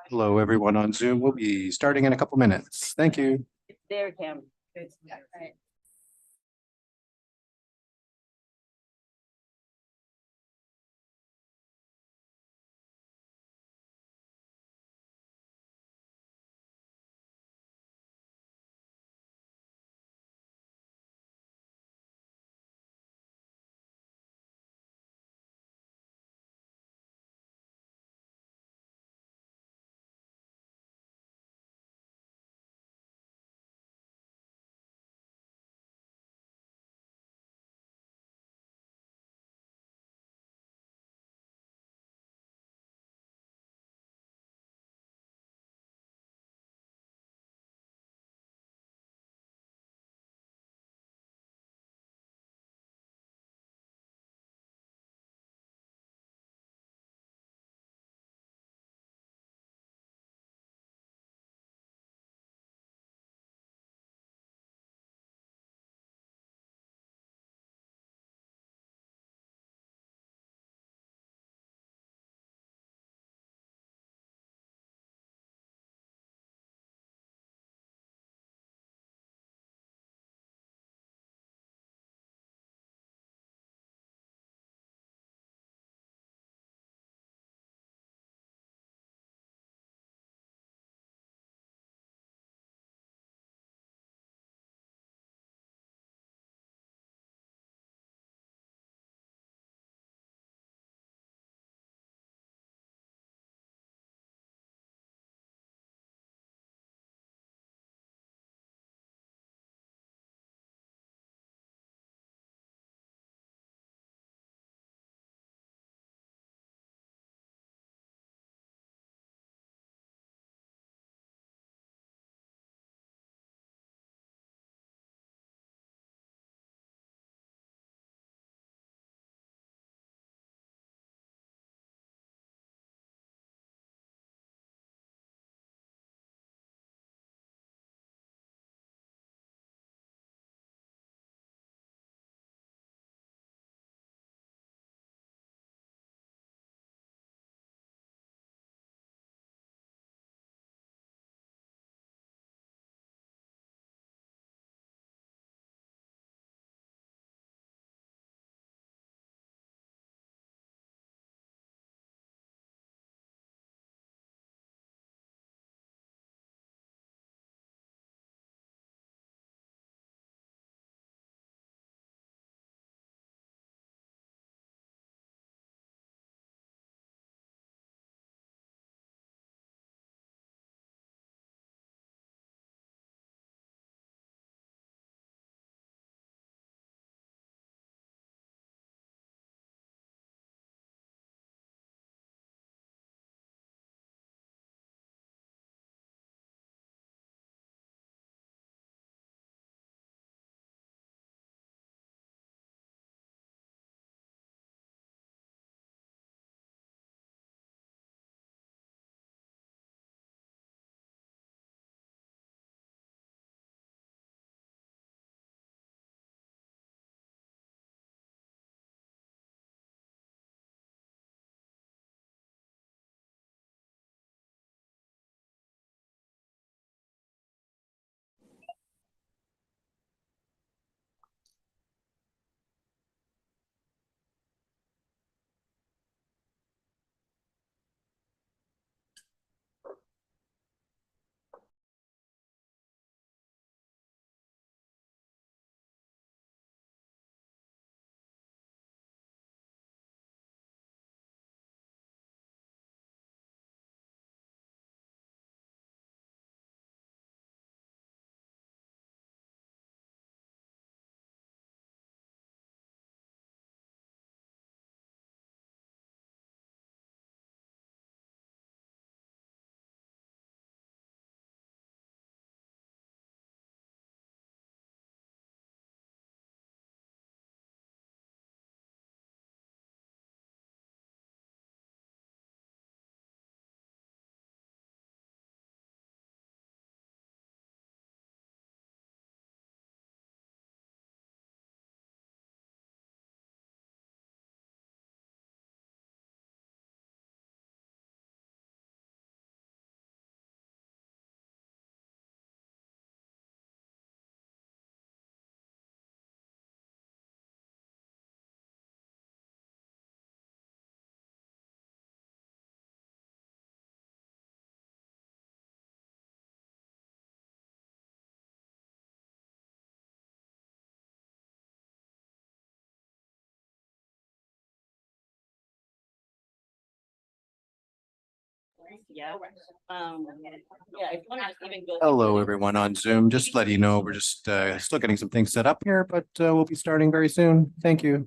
Hello, everyone on Zoom. We'll be starting in a couple minutes. Thank you. There, Cam. Hello, everyone on Zoom. Just letting you know, we're just still getting some things set up here, but we'll be starting very soon. Thank you.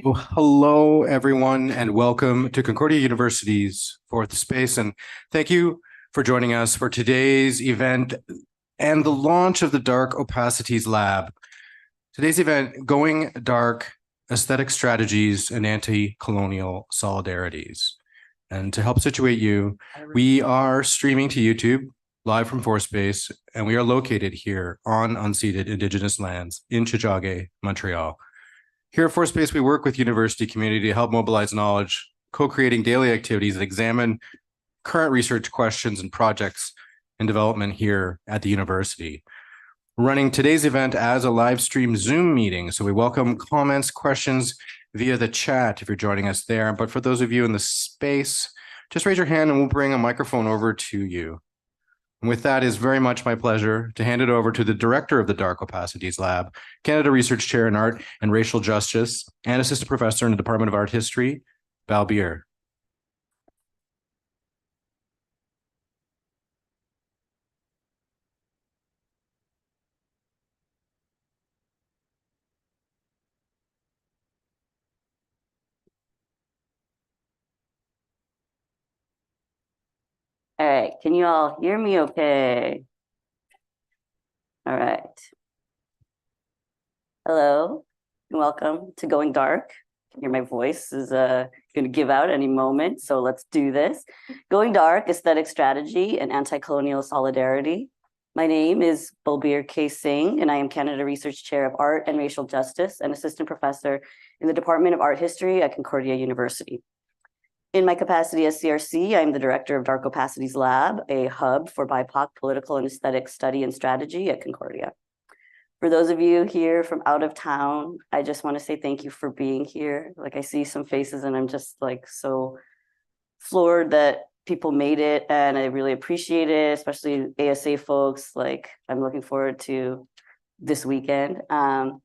Well, hello, everyone, and welcome to Concordia University's fourth space. And thank you for joining us for today's event and the launch of the Dark Opacities Lab. Today's event, Going Dark, Aesthetic Strategies and Anti-Colonial Solidarities. And to help situate you, we are streaming to YouTube live from FourSpace, and we are located here on unceded Indigenous lands in Tiohtià:ke, Montreal. Here at FourSpace, we work with university community to help mobilize knowledge, co-creating daily activities that examine current research questions and projects in development here at the university. We're running today's event as a live stream Zoom meeting, so we welcome comments, questions via the chat if you're joining us there. But for those of you in the space, just raise your hand and we'll bring a microphone over to you. And with that, it's very much my pleasure to hand it over to the director of the Dark Opacities Lab, Canada Research Chair in Art and Racial Justice, and Assistant Professor in the Department of Art History, Val Beer. All right, can you all hear me okay? All right. Hello, and welcome to Going Dark. You can hear my voice is gonna give out any moment, so let's do this. Going Dark, Aesthetic Strategy and Anti-Colonial Solidarity. My name is Balbir K. Singh, and I am Canada Research Chair of Art and Racial Justice and Assistant Professor in the Department of Art History at Concordia University. In my capacity as CRC, I'm the director of Dark Opacities Lab, a hub for BIPOC political and aesthetic study and strategy at Concordia. For those of you here from out of town, I just want to say thank you for being here. Like, I see some faces and I'm just like so floored that people made it, and I really appreciate it, especially ASA folks. Like, I'm looking forward to this weekend. And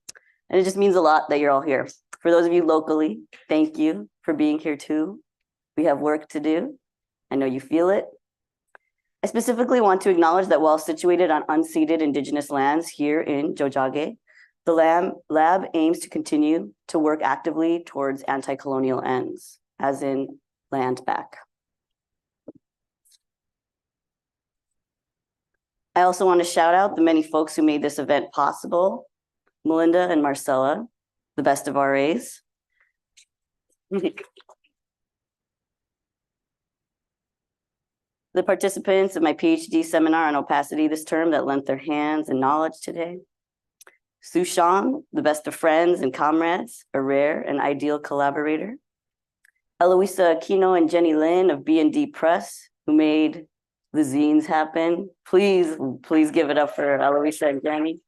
it just means a lot that you're all here. For those of you locally, thank you for being here too. We have work to do. I know you feel it. I specifically want to acknowledge that while situated on unceded Indigenous lands here in Jojage, the lab aims to continue to work actively towards anti-colonial ends, as in land back. I also want to shout out the many folks who made this event possible: Melinda and Marcella, the best of RAs. The participants of my PhD seminar on opacity this term that lent their hands and knowledge today. Sushan, the best of friends and comrades, a rare and ideal collaborator. Eloisa Aquino and Jenny Lynn of B&D Press, who made the zines happen. Please give it up for Eloisa and Jenny.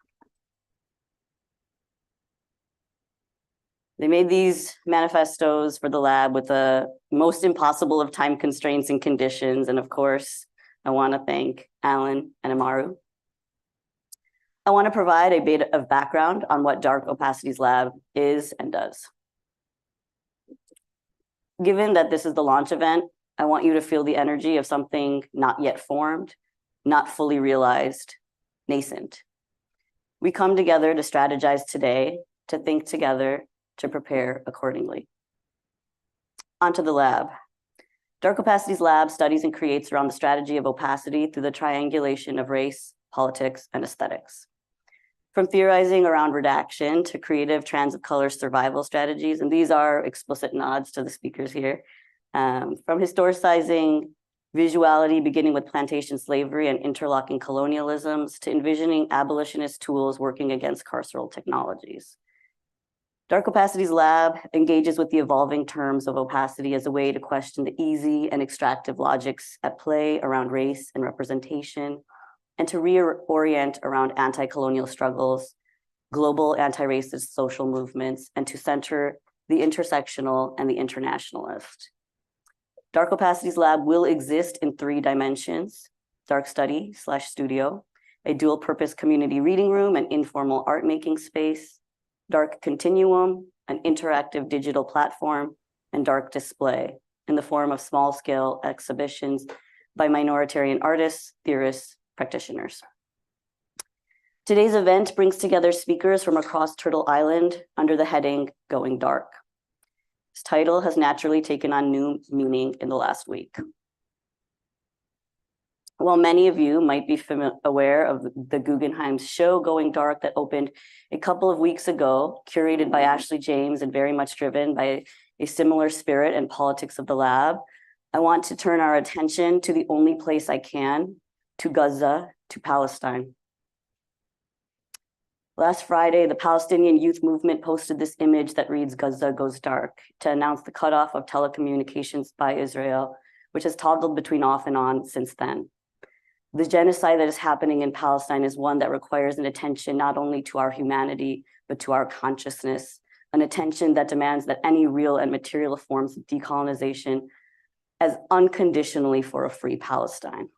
They made these manifestos for the lab with the most impossible of time constraints and conditions. And of course, I want to thank Alan and Amaru. I want to provide a bit of background on what Dark Opacities Lab is and does. Given that this is the launch event, I want you to feel the energy of something not yet formed, not fully realized, nascent. We come together to strategize today, to think together, to prepare accordingly. Onto the lab. Dark Opacities Lab studies and creates around the strategy of opacity through the triangulation of race, politics, and aesthetics. From theorizing around redaction to creative trans of color survival strategies, and these are explicit nods to the speakers here, from historicizing visuality beginning with plantation slavery and interlocking colonialisms to envisioning abolitionist tools working against carceral technologies. Dark Opacities Lab engages with the evolving terms of opacity as a way to question the easy and extractive logics at play around race and representation, and to reorient around anti-colonial struggles, global anti-racist social movements, and to center the intersectional and the internationalist. Dark Opacities Lab will exist in 3 dimensions: dark study/studio, a dual purpose community reading room and informal art making space, dark continuum, an interactive digital platform, and dark display in the form of small scale exhibitions by minoritarian artists, theorists, practitioners. Today's event brings together speakers from across Turtle Island under the heading Going Dark. This title has naturally taken on new meaning in the last week. While many of you might be aware of the Guggenheim's show Going Dark that opened a couple of weeks ago, curated by Ashley James and very much driven by a similar spirit and politics of the lab, I want to turn our attention to the only place I can, to Gaza, to Palestine. Last Friday, the Palestinian youth movement posted this image that reads "Gaza goes dark" to announce the cutoff of telecommunications by Israel, which has toggled between off and on since then. The genocide that is happening in Palestine is one that requires an attention not only to our humanity, but to our consciousness, an attention that demands that any real and material forms of decolonization as unconditionally for a free Palestine.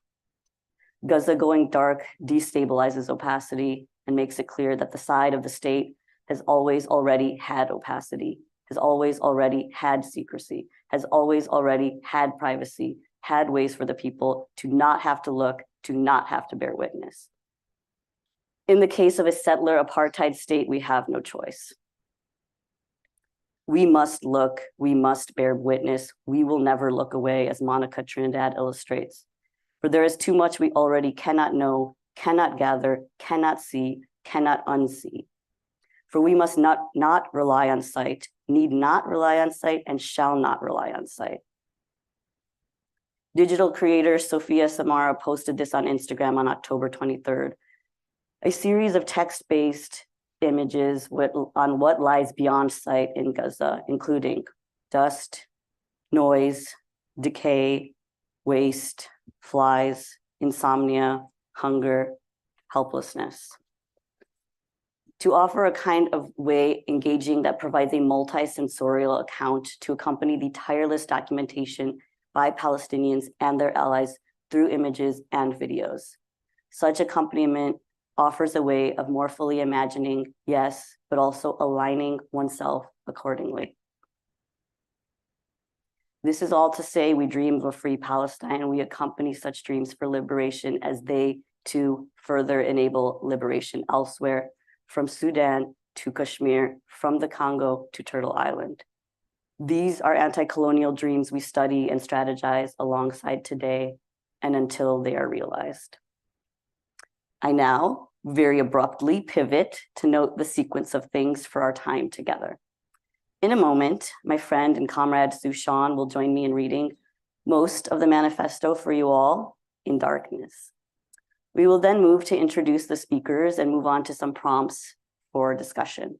Gaza going dark destabilizes opacity and makes it clear that the side of the state has always already had opacity, has always already had secrecy, has always already had privacy, had ways for the people to not have to look, to not have to bear witness. In the case of a settler apartheid state, we have no choice. We must look, we must bear witness, we will never look away, as Monica Trinidad illustrates. For there is too much we already cannot know, cannot gather, cannot see, cannot unsee. For we must not rely on sight, need not rely on sight, and shall not rely on sight. Digital creator Sophia Samara posted this on Instagram on October 23rd. A series of text-based images on what lies beyond sight in Gaza, including dust, noise, decay, waste, flies, insomnia, hunger, helplessness. To offer a kind of way engaging that provides a multi-sensorial account to accompany the tireless documentation by Palestinians and their allies through images and videos. Such accompaniment offers a way of more fully imagining, yes, but also aligning oneself accordingly. This is all to say we dream of a free Palestine, and we accompany such dreams for liberation as they too further enable liberation elsewhere, from Sudan to Kashmir, from the Congo to Turtle Island. These are anti-colonial dreams we study and strategize alongside today and until they are realized. I now very abruptly pivot to note the sequence of things for our time together. In a moment, my friend and comrade Sushan will join me in reading most of the manifesto for you all in darkness. We will then move to introduce the speakers and move on to some prompts for discussion.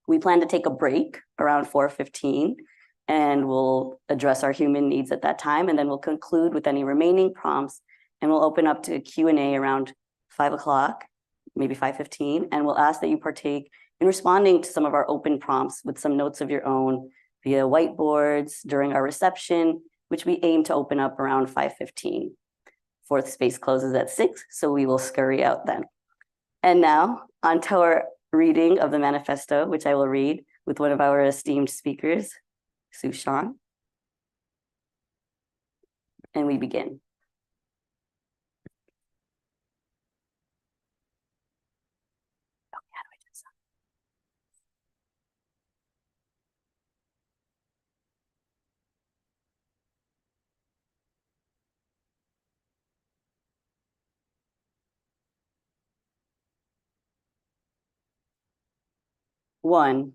We plan to take a break around 4:15, and we'll address our human needs at that time, and then we'll conclude with any remaining prompts, and we'll open up to Q&A around 5 o'clock, maybe 5:15, and we'll ask that you partake in responding to some of our open prompts with some notes of your own via whiteboards during our reception, which we aim to open up around 5:15. Fourth space closes at 6, so we will scurry out then. And now, on to our reading of the manifesto, which I will read with one of our esteemed speakers, Sushan. And we begin. One,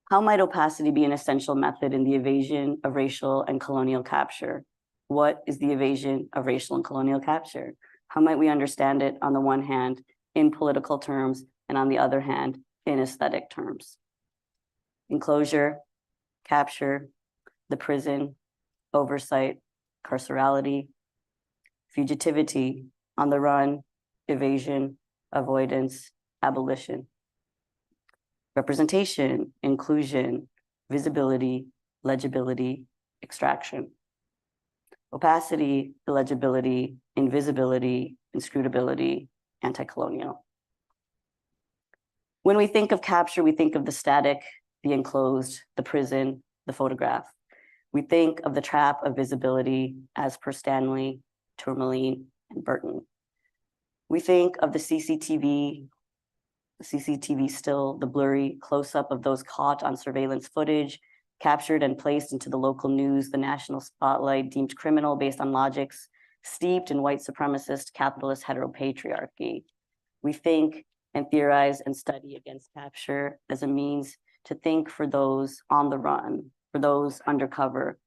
how might opacity be an essential method in the evasion of racial and colonial capture? What is the evasion of racial and colonial capture? How might we understand it on the one hand in political terms and on the other hand in aesthetic terms? Enclosure, capture, the prison, oversight, carcerality, fugitivity, on the run, evasion, avoidance, abolition. Representation, inclusion, visibility, legibility, extraction. Opacity, illegibility, invisibility, inscrutability, anti-colonial. When we think of capture, we think of the static, the enclosed, the prison, the photograph. We think of the trap of visibility as per Stanley, Tourmaline, and Burton. We think of the CCTV still, the blurry close-up of those caught on surveillance footage, captured and placed into the local news, the national spotlight, deemed criminal based on logics steeped in white supremacist, capitalist heteropatriarchy. We think and theorize and study against capture as a means to think for those on the run, for those undercover,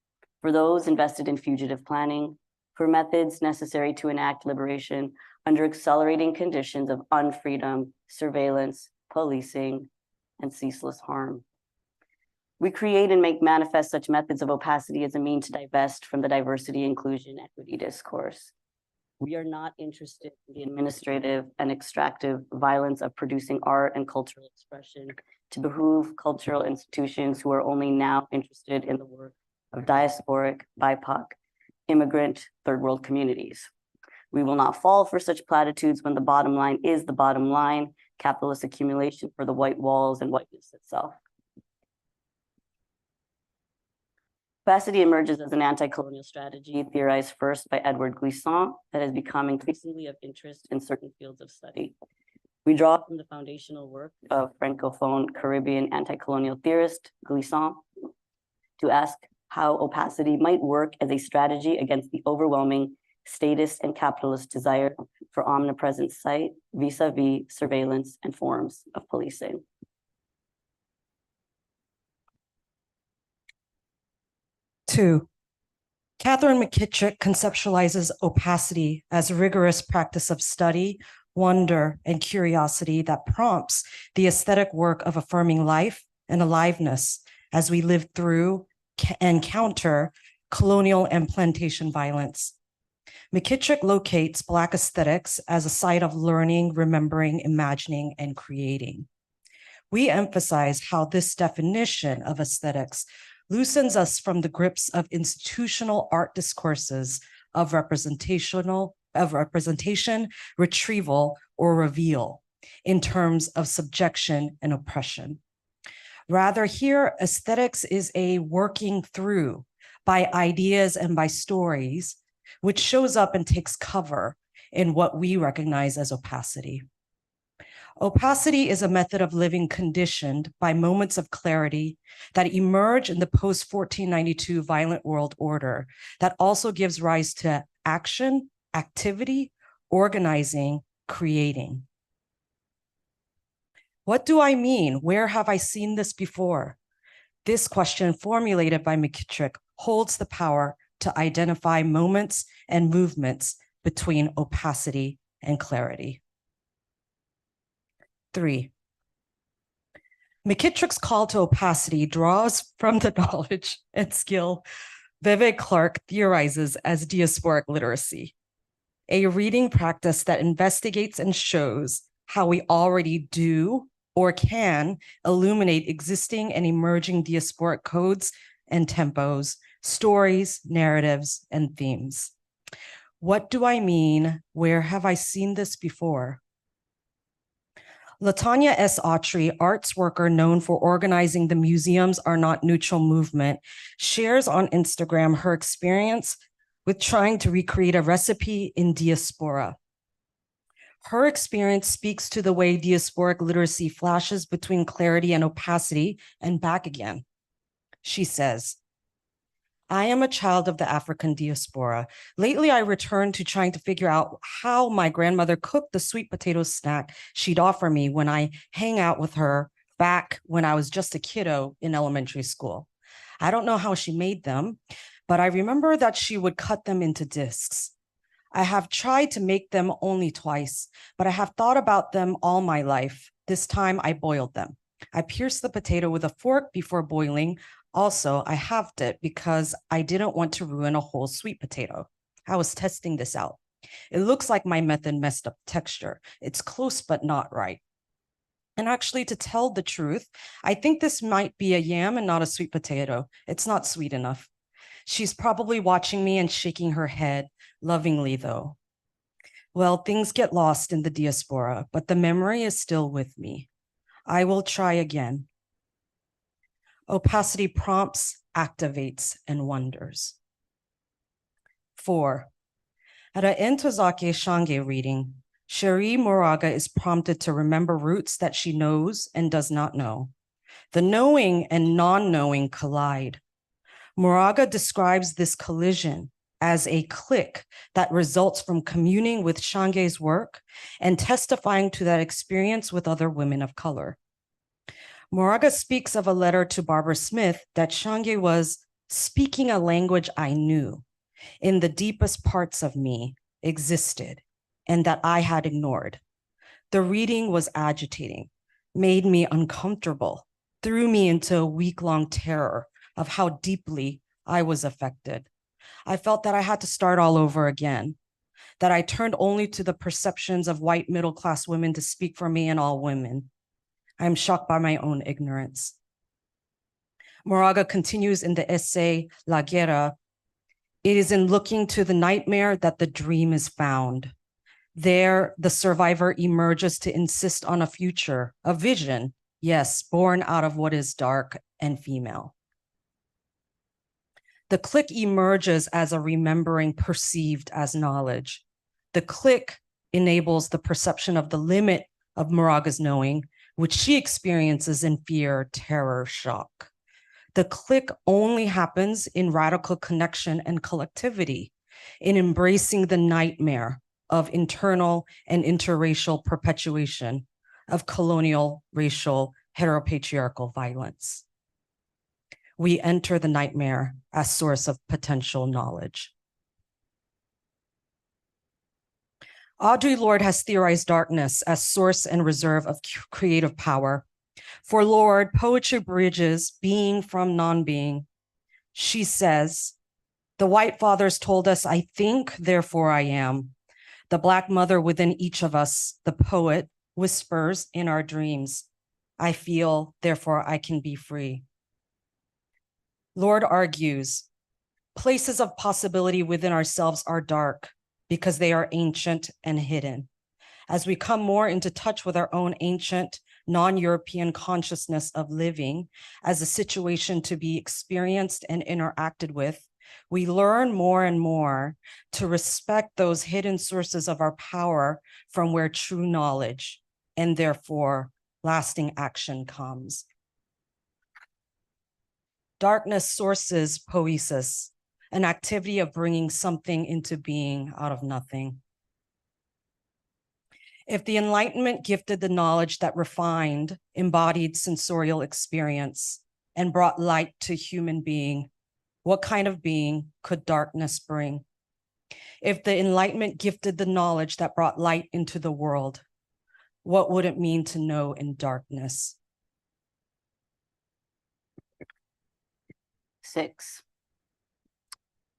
for those invested in fugitive planning, for methods necessary to enact liberation under accelerating conditions of unfreedom, surveillance, policing, and ceaseless harm. We create and make manifest such methods of opacity as a means to divest from the diversity, inclusion, equity discourse. We are not interested in the administrative and extractive violence of producing art and cultural expression to behoove cultural institutions who are only now interested in the work of diasporic, BIPOC, immigrant, third world communities. We will not fall for such platitudes when the bottom line is the bottom line, capitalist accumulation for the white walls and whiteness itself. Opacity emerges as an anti-colonial strategy theorized first by Edward Glissant that has become increasingly of interest in certain fields of study. We draw from the foundational work of Francophone Caribbean anti-colonial theorist Glissant to ask how opacity might work as a strategy against the overwhelming statist and capitalist desire for omnipresent sight vis-a-vis surveillance and forms of policing. Two, Catherine McKittrick conceptualizes opacity as a rigorous practice of study, wonder, and curiosity that prompts the aesthetic work of affirming life and aliveness as we live through and counter colonial and plantation violence. McKittrick locates Black aesthetics as a site of learning, remembering, imagining, and creating. We emphasize how this definition of aesthetics loosens us from the grips of institutional art discourses of representation, retrieval, or reveal in terms of subjection and oppression. Rather, here, aesthetics is a working through by ideas and by stories, which shows up and takes cover in what we recognize as opacity. Opacity is a method of living conditioned by moments of clarity that emerge in the post-1492 violent world order that also gives rise to action, activity, organizing, creating. What do I mean? Where have I seen this before? This question, formulated by McKittrick, holds the power to identify moments and movements between opacity and clarity. 3. McKittrick's call to opacity draws from the knowledge and skill Veve Clark theorizes as diasporic literacy, a reading practice that investigates and shows how we already do or can illuminate existing and emerging diasporic codes and tempos, stories, narratives, and themes. What do I mean? Where have I seen this before? Latanya S. Autry, arts worker known for organizing the Museums Are Not Neutral movement, shares on Instagram her experience with trying to recreate a recipe in diaspora. Her experience speaks to the way diasporic literacy flashes between clarity and opacity and back again. She says, I am a child of the African diaspora. Lately, I returned to trying to figure out how my grandmother cooked the sweet potato snack she'd offer me when I hang out with her back when I was just a kiddo in elementary school. I don't know how she made them, but I remember that she would cut them into discs. I have tried to make them only twice, but I have thought about them all my life. This time I boiled them. I pierced the potato with a fork before boiling. Also, I halved it because I didn't want to ruin a whole sweet potato. I was testing this out. It looks like my method messed up texture. It's close, but not right. And actually, to tell the truth, I think this might be a yam and not a sweet potato. It's not sweet enough. She's probably watching me and shaking her head, lovingly though. Well, things get lost in the diaspora, but the memory is still with me. I will try again. Opacity prompts, activates, and wonders. 4. At a Ntozake Shange reading, Cherie Moraga is prompted to remember roots that she knows and does not know. The knowing and non-knowing collide. Moraga describes this collision as a click that results from communing with Shange's work and testifying to that experience with other women of color. Moraga speaks of a letter to Barbara Smith that Shange was speaking a language I knew in the deepest parts of me existed and that I had ignored. The reading was agitating, made me uncomfortable, threw me into a week-long terror of how deeply I was affected. I felt that I had to start all over again, that I turned only to the perceptions of white middle-class women to speak for me and all women. I am shocked by my own ignorance. Moraga continues in the essay La Guerra. It is in looking to the nightmare that the dream is found. There, the survivor emerges to insist on a future, a vision, yes, born out of what is dark and female. The click emerges as a remembering perceived as knowledge. The click enables the perception of the limit of Moraga's knowing, which she experiences in fear, terror, shock. The click only happens in radical connection and collectivity, in embracing the nightmare of internal and interracial perpetuation of colonial, racial, heteropatriarchal violence. We enter the nightmare as source of potential knowledge. Audre Lorde has theorized darkness as source and reserve of creative power. For Lorde, poetry bridges being from non-being. She says, the white fathers told us, I think, therefore I am. The Black mother within each of us, the poet, whispers in our dreams, I feel, therefore I can be free. Lorde argues, places of possibility within ourselves are dark because they are ancient and hidden. As we come more into touch with our own ancient, non-European consciousness of living as a situation to be experienced and interacted with, we learn more and more to respect those hidden sources of our power from where true knowledge and therefore lasting action comes. Darkness sources poesis, an activity of bringing something into being out of nothing. If the Enlightenment gifted the knowledge that refined, embodied sensorial experience and brought light to human being, what kind of being could darkness bring? If the Enlightenment gifted the knowledge that brought light into the world, what would it mean to know in darkness? 6.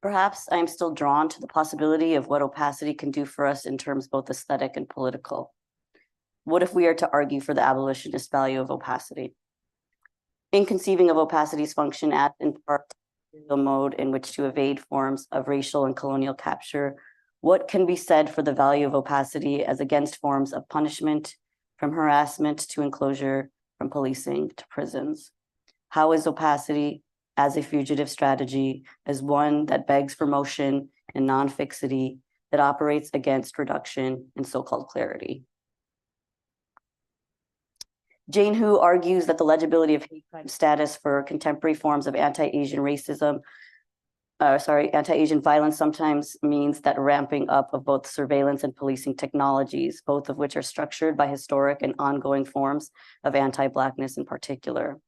Perhaps I am still drawn to the possibility of what opacity can do for us in terms both aesthetic and political. What if we are to argue for the abolitionist value of opacity? In conceiving of opacity's function as, in part, the mode in which to evade forms of racial and colonial capture, what can be said for the value of opacity as against forms of punishment, from harassment to enclosure, from policing to prisons? How is opacity as a fugitive strategy, as one that begs for motion and non-fixity, that operates against reduction and so-called clarity? Jane Hu argues that the legibility of hate crime status for contemporary forms of anti-Asian racism, anti-Asian violence sometimes means that ramping up of both surveillance and policing technologies, both of which are structured by historic and ongoing forms of anti-Blackness in particular.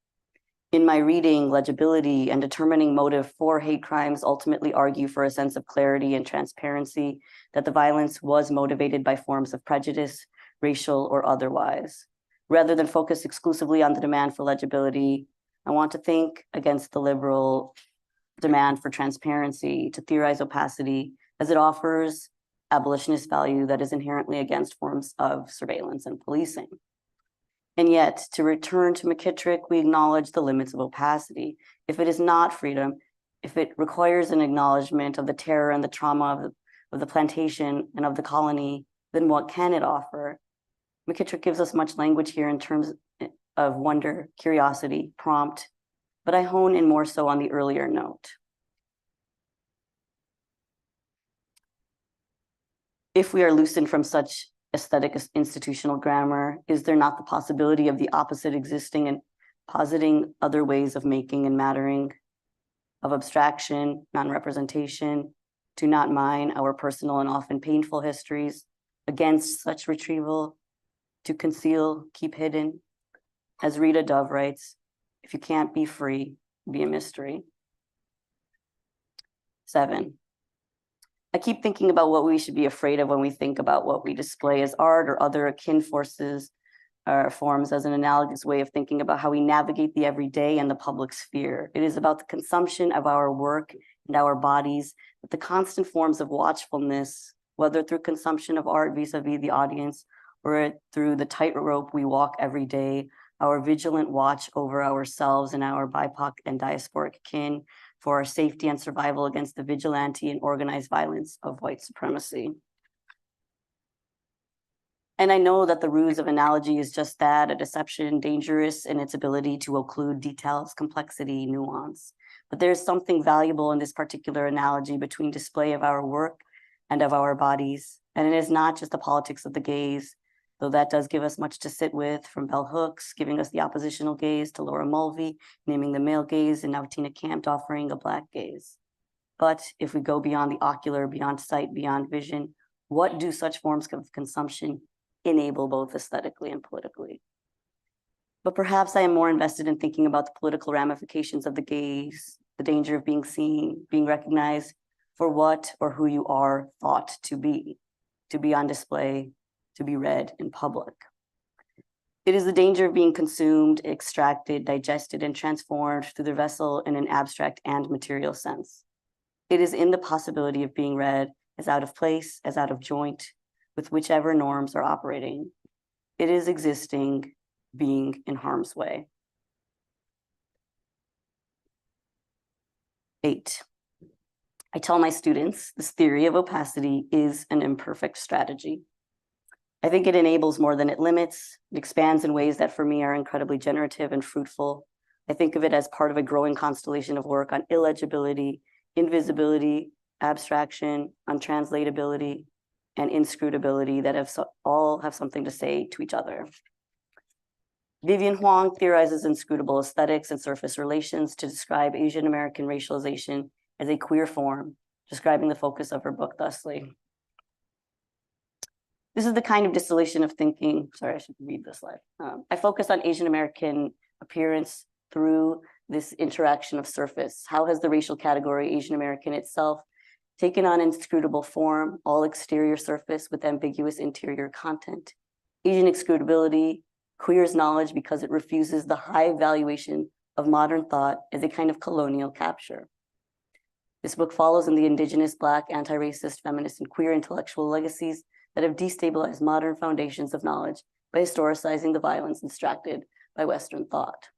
In my reading, legibility and determining motive for hate crimes ultimately argue for a sense of clarity and transparency, that the violence was motivated by forms of prejudice, racial or otherwise. Rather than focus exclusively on the demand for legibility, I want to think against the liberal demand for transparency to theorize opacity as it offers abolitionist value that is inherently against forms of surveillance and policing. And yet, to return to McKittrick, we acknowledge the limits of opacity. If it is not freedom, if it requires an acknowledgement of the terror and the trauma of the plantation and of the colony, then what can it offer? McKittrick gives us much language here in terms of wonder, curiosity, prompt, but I hone in more so on the earlier note. If we are loosened from such aesthetic institutional grammar, is there not the possibility of the opposite existing and positing other ways of making and mattering, of abstraction, non-representation, to not mine our personal and often painful histories against such retrieval, to conceal, keep hidden? As Rita Dove writes, if you can't be free, be a mystery. 7. I keep thinking about what we should be afraid of when we think about what we display as art or other akin forces or forms as an analogous way of thinking about how we navigate the everyday and the public sphere. It is about the consumption of our work and our bodies, but the constant forms of watchfulness, whether through consumption of art vis-a-vis the audience or through the tightrope we walk every day, our vigilant watch over ourselves and our BIPOC and diasporic kin, for our safety and survival against the vigilante and organized violence of white supremacy. And I know that the ruse of analogy is just that, a deception, dangerous in its ability to occlude details, complexity, nuance. But there's something valuable in this particular analogy between display of our work and of our bodies. And it is not just the politics of the gaze, though that does give us much to sit with, from Bell Hooks giving us the oppositional gaze to Laura Mulvey naming the male gaze, and now Tina Campt offering a Black gaze. But if we go beyond the ocular, beyond sight, beyond vision, what do such forms of consumption enable both aesthetically and politically? But perhaps I am more invested in thinking about the political ramifications of the gaze, the danger of being seen, being recognized for what or who you are thought to be on display, to be read in public. It is the danger of being consumed, extracted, digested, and transformed through the vessel in an abstract and material sense. It is in the possibility of being read as out of place, as out of joint, with whichever norms are operating. It is existing, being in harm's way. 8. I tell my students this theory of opacity is an imperfect strategy. I think it enables more than it limits. It expands in ways that for me are incredibly generative and fruitful. I think of it as part of a growing constellation of work on illegibility, invisibility, abstraction, untranslatability, and inscrutability that all have something to say to each other. Vivian Huang theorizes inscrutable aesthetics and surface relations to describe Asian American racialization as a queer form, describing the focus of her book thusly. This is the kind of distillation of thinking. Sorry, I should read this slide. I focus on Asian American appearance through this interaction of surface. How has the racial category Asian American itself taken on inscrutable form, all exterior surface with ambiguous interior content? Asian inscrutability queers knowledge because it refuses the high valuation of modern thought as a kind of colonial capture. This book follows in the indigenous, Black, anti-racist, feminist, and queer intellectual legacies that have destabilized modern foundations of knowledge by historicizing the violence extracted by Western thought.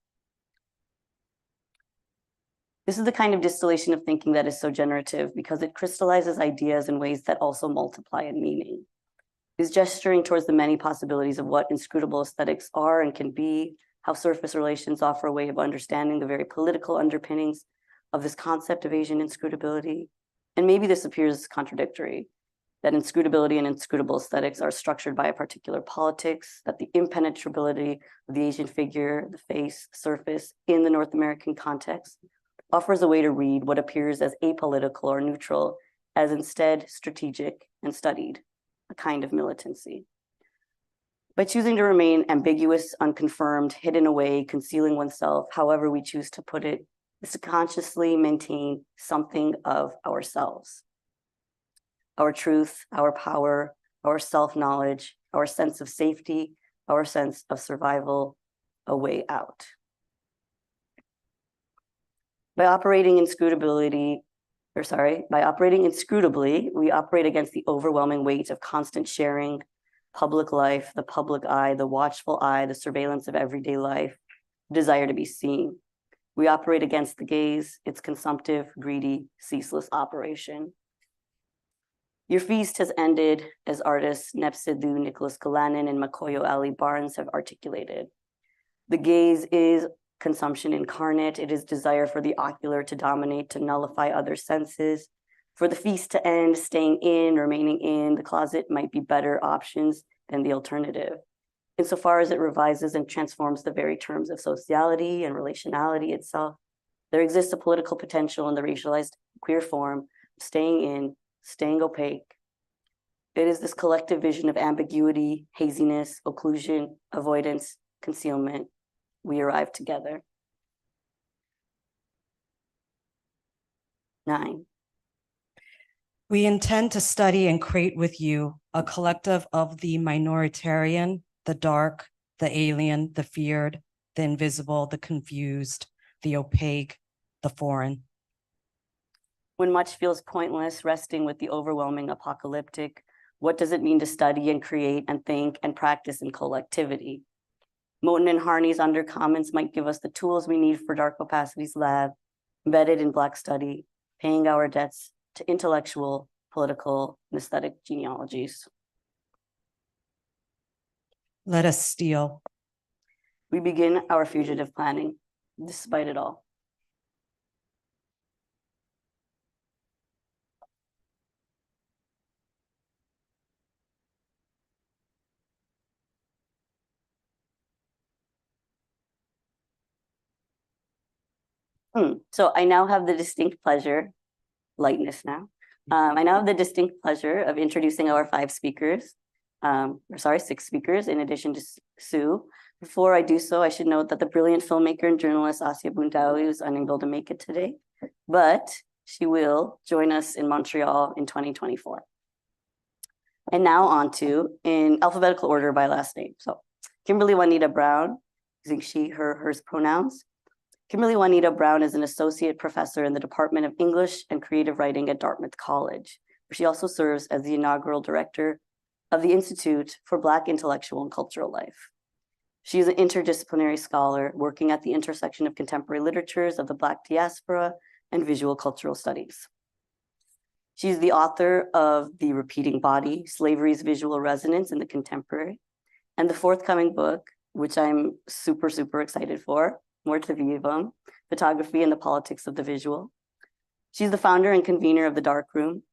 This is the kind of distillation of thinking that is so generative because it crystallizes ideas in ways that also multiply in meaning. It is gesturing towards the many possibilities of what inscrutable aesthetics are and can be, how surface relations offer a way of understanding the very political underpinnings of this concept of Asian inscrutability. And maybe this appears contradictory, that inscrutability and inscrutable aesthetics are structured by a particular politics, that the impenetrability of the Asian figure, the face, surface in the North American context offers a way to read what appears as apolitical or neutral as instead strategic and studied, a kind of militancy. By choosing to remain ambiguous, unconfirmed, hidden away, concealing oneself, however we choose to put it, is to consciously maintain something of ourselves. Our truth, our power, our self-knowledge, our sense of safety, our sense of survival, a way out. By operating inscrutably, we operate against the overwhelming weight of constant sharing, public life, the public eye, the watchful eye, the surveillance of everyday life, desire to be seen. We operate against the gaze, its consumptive, greedy, ceaseless operation. Your feast has ended, as artists Nep Sidhu, Nicholas Galanin, and Makoyo Ali Barnes have articulated. The gaze is consumption incarnate. It is desire for the ocular to dominate, to nullify other senses. For the feast to end, staying in, remaining in the closet might be better options than the alternative. Insofar as it revises and transforms the very terms of sociality and relationality itself, there exists a political potential in the racialized queer form of staying in, staying opaque. It is this collective vision of ambiguity, haziness, occlusion, avoidance, concealment. We arrive together. 9. We intend to study and create with you a collective of the minoritarian, the dark, the alien, the feared, the invisible, the confused, the opaque, the foreign. When much feels pointless, resting with the overwhelming apocalyptic, what does it mean to study and create and think and practice in collectivity? Moten and Harney's undercomments might give us the tools we need for Dark Opacities Lab, embedded in Black study, paying our debts to intellectual, political, and aesthetic genealogies. Let us steal. We begin our fugitive planning, despite it all. So I now have the distinct pleasure lightness now. I now have the distinct pleasure of introducing our six speakers, in addition to Sue. Before I do so, I should note that the brilliant filmmaker and journalist Asia Buntawi was unable to make it today, but she will join us in Montreal in 2024. And now on to, in alphabetical order by last name. So Kimberly Juanita Brown, using she, her, hers pronouns. Kimberly Juanita Brown is an associate professor in the Department of English and Creative Writing at Dartmouth College, where she also serves as the inaugural director of the Institute for Black Intellectual and Cultural Life. She is an interdisciplinary scholar working at the intersection of contemporary literatures of the Black diaspora and visual cultural studies. She's the author of The Repeating Body, Slavery's Visual Resonance in the Contemporary, and the forthcoming book, which I'm super, super excited for, More to Vivum, Photography and the Politics of the Visual. She's the founder and convener of the Dark Room,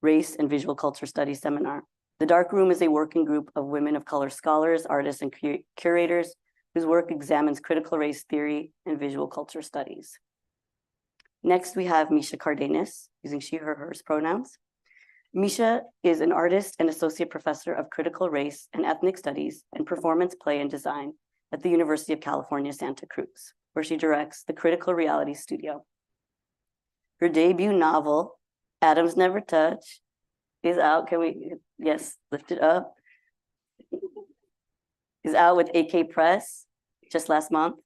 Race and Visual Culture Studies Seminar. The Dark Room is a working group of women of color scholars, artists, and curators whose work examines critical race theory and visual culture studies. Next, we have Misha Cardenas, using she, her, hers pronouns. Misha is an artist and associate professor of critical race and ethnic studies and performance play and design at the University of California, Santa Cruz, where she directs the Critical Reality Studio. Her debut novel, Atoms Never Touch, is out. Can we, yes, lift it up. Is out with AK Press just last month.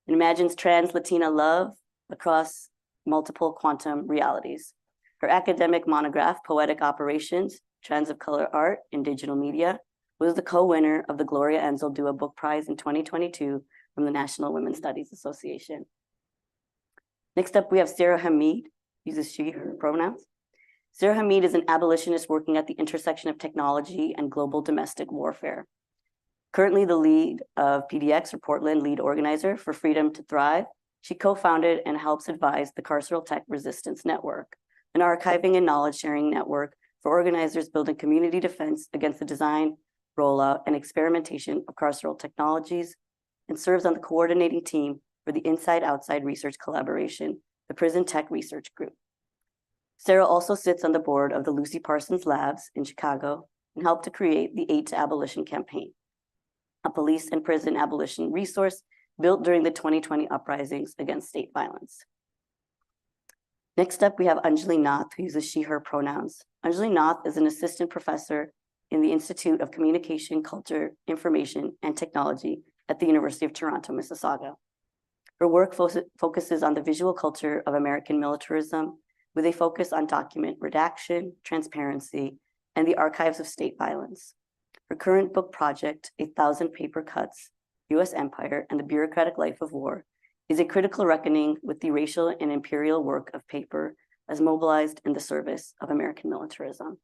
It imagines trans Latina love across multiple quantum realities. Her academic monograph, Poetic Operations, Trends of Color Art in Digital Media, was the co-winner of the Gloria Anzaldúa Book Prize in 2022 from the National Women's Studies Association. Next up, we have Sarah Hamid, uses she, her pronouns. Sarah Hamid is an abolitionist working at the intersection of technology and global domestic warfare. Currently the lead of PDX, or Portland lead organizer for Freedom to Thrive, she co-founded and helps advise the Carceral Tech Resistance Network, an archiving and knowledge sharing network for organizers building community defense against the design, rollout, and experimentation of carceral technologies, and serves on the coordinating team for the Inside-Outside Research Collaboration, the Prison Tech Research Group. Sarah also sits on the board of the Lucy Parsons Labs in Chicago and helped to create the 8 to Abolition campaign, a police and prison abolition resource built during the 2020 uprisings against state violence. Next up, we have Anjali Nath, who uses she, her pronouns. Anjali Nath is an assistant professor in the Institute of Communication, Culture, Information, and Technology at the University of Toronto, Mississauga. Her work focuses on the visual culture of American militarism, with a focus on document redaction, transparency, and the archives of state violence. Her current book project, 1,000 Paper Cuts, U.S. Empire and the Bureaucratic Life of War, is a critical reckoning with the racial and imperial work of paper as mobilized in the service of American militarism.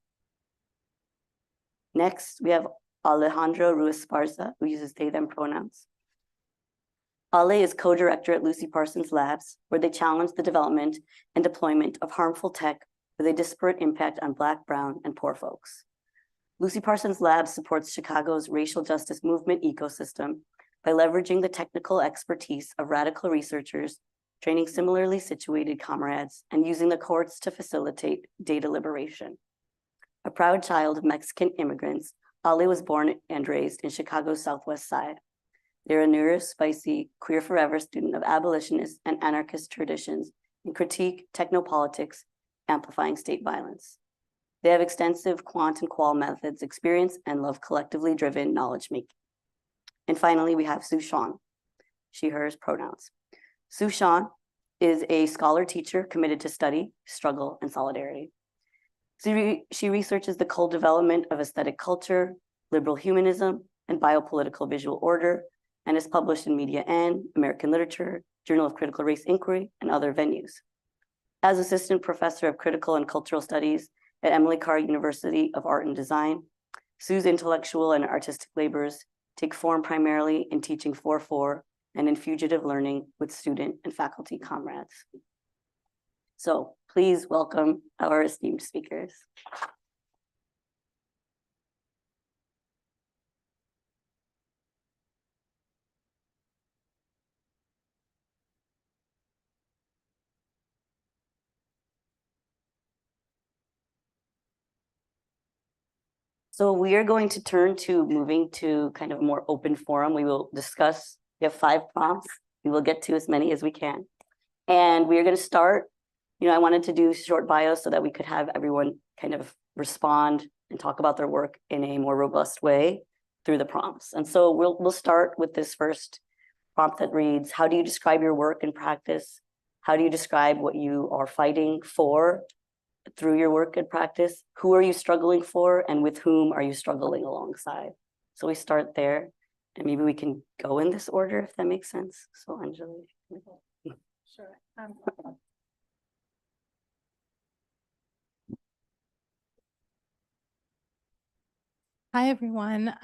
Next, we have Alejandro Ruiz-Esparza, who uses they, them pronouns. Ale is co-director at Lucy Parsons Labs, where they challenge the development and deployment of harmful tech with a disparate impact on Black, Brown, and poor folks. Lucy Parsons Labs supports Chicago's racial justice movement ecosystem by leveraging the technical expertise of radical researchers, training similarly situated comrades, and using the courts to facilitate data liberation. A proud child of Mexican immigrants, Ale was born and raised in Chicago's Southwest Side. They're a neurospicy, queer forever student of abolitionist and anarchist traditions and critique technopolitics, amplifying state violence. They have extensive quant and qual methods, experience, and love collectively driven knowledge making. And finally, we have Sue Sean, she, hers pronouns. Sue Sean is a scholar teacher committed to study, struggle, and solidarity. She researches the co-development of aesthetic culture, liberal humanism, and biopolitical visual order, and is published in Media N, American Literature, Journal of Critical Race Inquiry, and other venues. As assistant professor of critical and cultural studies at Emily Carr University of Art and Design, Sue's intellectual and artistic labors take form primarily in teaching 4-4 and in fugitive learning with student and faculty comrades. So please welcome our esteemed speakers. So we are going to turn to moving to kind of a more open forum. We will discuss, we have 5 prompts. We will get to as many as we can. And we are going to start, I wanted to do short bios so that we could have everyone kind of respond and talk about their work in a more robust way through the prompts. And so we'll start with this first prompt that reads, how do you describe your work and practice? How do you describe what you are fighting for through your work and practice? Who are you struggling for, and with whom are you struggling alongside? So we start there, and maybe we can go in this order if that makes sense. So Anjali. Sure. Hi, everyone.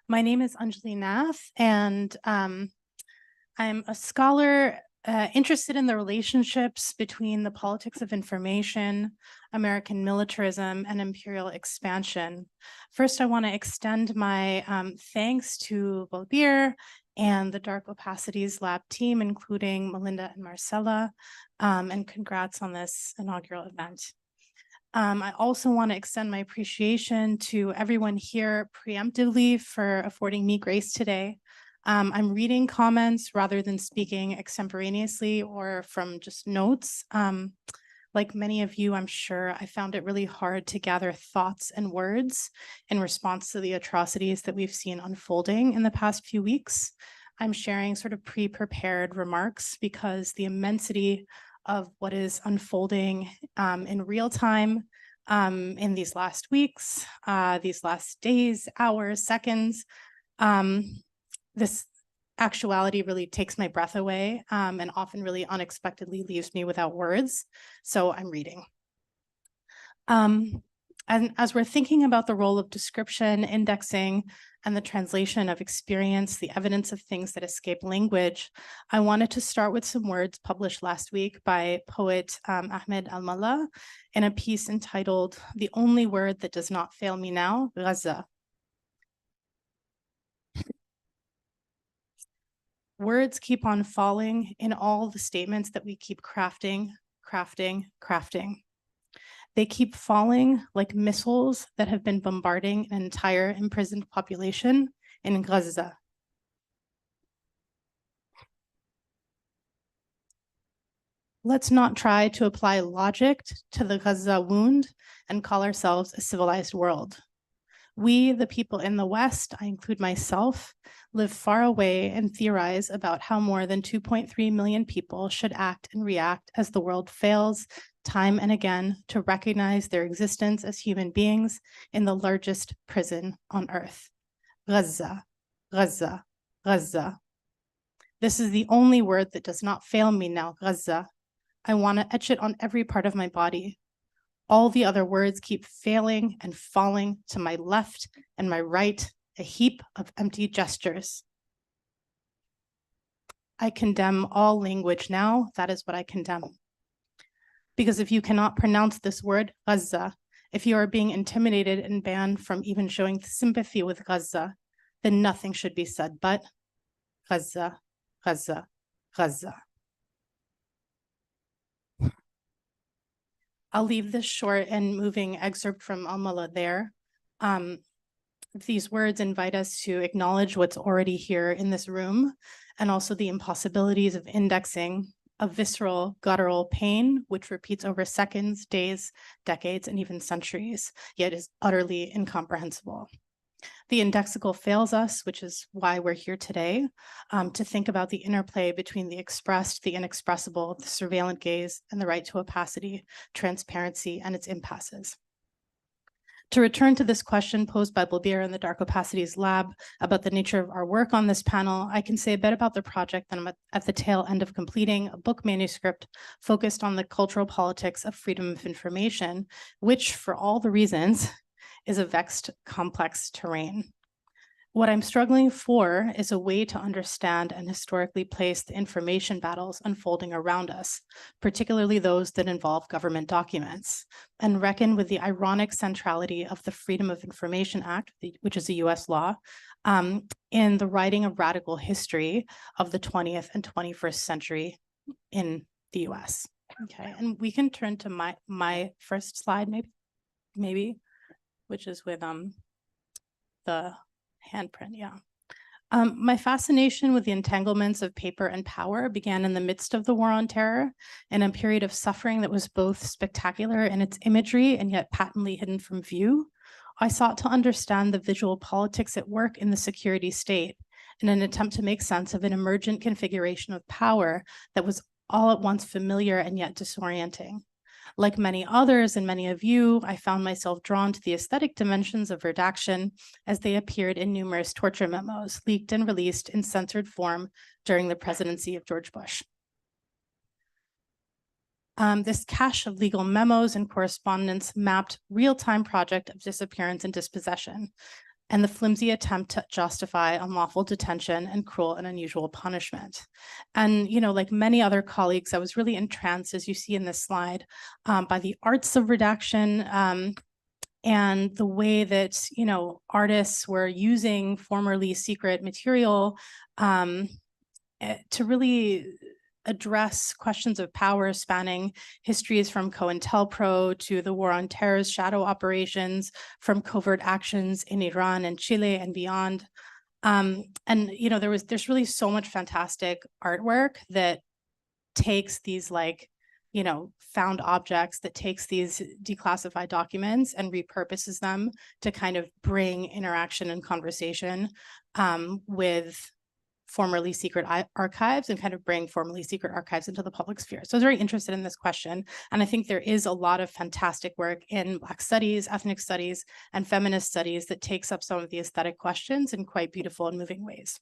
My name is Anjali Nath, and I'm a scholar interested in the relationships between the politics of information, American militarism, and imperial expansion. First, I want to extend my thanks to Balbir and the Dark Opacities Lab team, including Melinda and Marcella, and congrats on this inaugural event. I also want to extend my appreciation to everyone here preemptively for affording me grace today. I'm reading comments rather than speaking extemporaneously or from just notes. Like many of you, I'm sure I found it really hard to gather thoughts and words in response to the atrocities that we've seen unfolding in the past few weeks. I'm sharing sort of pre-prepared remarks because the immensity of what is unfolding in real time in these last weeks, these last days, hours, seconds, this actuality really takes my breath away and often really unexpectedly leaves me without words. So I'm reading. And as we're thinking about the role of description, indexing, and the translation of experience, the evidence of things that escape language, I wanted to start with some words published last week by poet Ahmed Al-Mallah in a piece entitled, "The Only Word That Does Not Fail Me Now, Gaza." Words keep on falling in all the statements that we keep crafting. They keep falling like missiles that have been bombarding an entire imprisoned population in Gaza. Let's not try to apply logic to the Gaza wound and call ourselves a civilized world. We, the people in the West, I include myself, live far away and theorize about how more than 2.3 million people should act and react as the world fails time and again to recognize their existence as human beings in the largest prison on earth. Gaza, Gaza, Gaza. This is the only word that does not fail me now, Gaza. I want to etch it on every part of my body. All the other words keep failing and falling to my left and my right, a heap of empty gestures. I condemn all language now. That is what I condemn. Because if you cannot pronounce this word, Gaza, if you are being intimidated and banned from even showing sympathy with Gaza, then nothing should be said but Gaza, Gaza, Gaza. I'll leave this short and moving excerpt from Al-Mallah there. These words invite us to acknowledge what's already here in this room, and also the impossibilities of indexing a visceral, guttural pain, which repeats over seconds, days, decades, and even centuries, yet is utterly incomprehensible. The indexical fails us, which is why we're here today, to think about the interplay between the expressed, the inexpressible, the surveillant gaze, and the right to opacity, transparency, and its impasses. To return to this question posed by Balbir in the Dark Opacities Lab about the nature of our work on this panel, I can say a bit about the project that I'm at the tail end of completing, a book manuscript focused on the cultural politics of freedom of information, which, for all the reasons, is a vexed, complex terrain. What I'm struggling for is a way to understand and historically place the information battles unfolding around us, particularly those that involve government documents, and reckon with the ironic centrality of the Freedom of Information Act, which is a US law, in the writing of radical history of the 20th and 21st century in the US. Okay, and we can turn to my first slide, maybe. which is with the handprint, yeah. My fascination with the entanglements of paper and power began in the midst of the War on Terror, in a period of suffering that was both spectacular in its imagery and yet patently hidden from view. I sought to understand the visual politics at work in the security state in an attempt to make sense of an emergent configuration of power that was all at once familiar and yet disorienting. Like many others and many of you, I found myself drawn to the aesthetic dimensions of redaction as they appeared in numerous torture memos, leaked and released in censored form during the presidency of George Bush. This cache of legal memos and correspondence mapped real-time project of disappearance and dispossession, and the flimsy attempt to justify unlawful detention and cruel and unusual punishment. And, you know, like many other colleagues, I was really entranced, as you see in this slide, by the arts of redaction and the way that, you know, artists were using formerly secret material to really address questions of power spanning histories from COINTELPRO to the War on Terror's shadow operations, from covert actions in Iran and Chile and beyond. And you know, there's really so much fantastic artwork that takes these, like, you know, found objects, that takes these declassified documents and repurposes them to kind of bring interaction and conversation with formerly secret archives, and kind of bring formerly secret archives into the public sphere. So I was very interested in this question. And I think there is a lot of fantastic work in Black studies, ethnic studies, and feminist studies that takes up some of the aesthetic questions in quite beautiful and moving ways.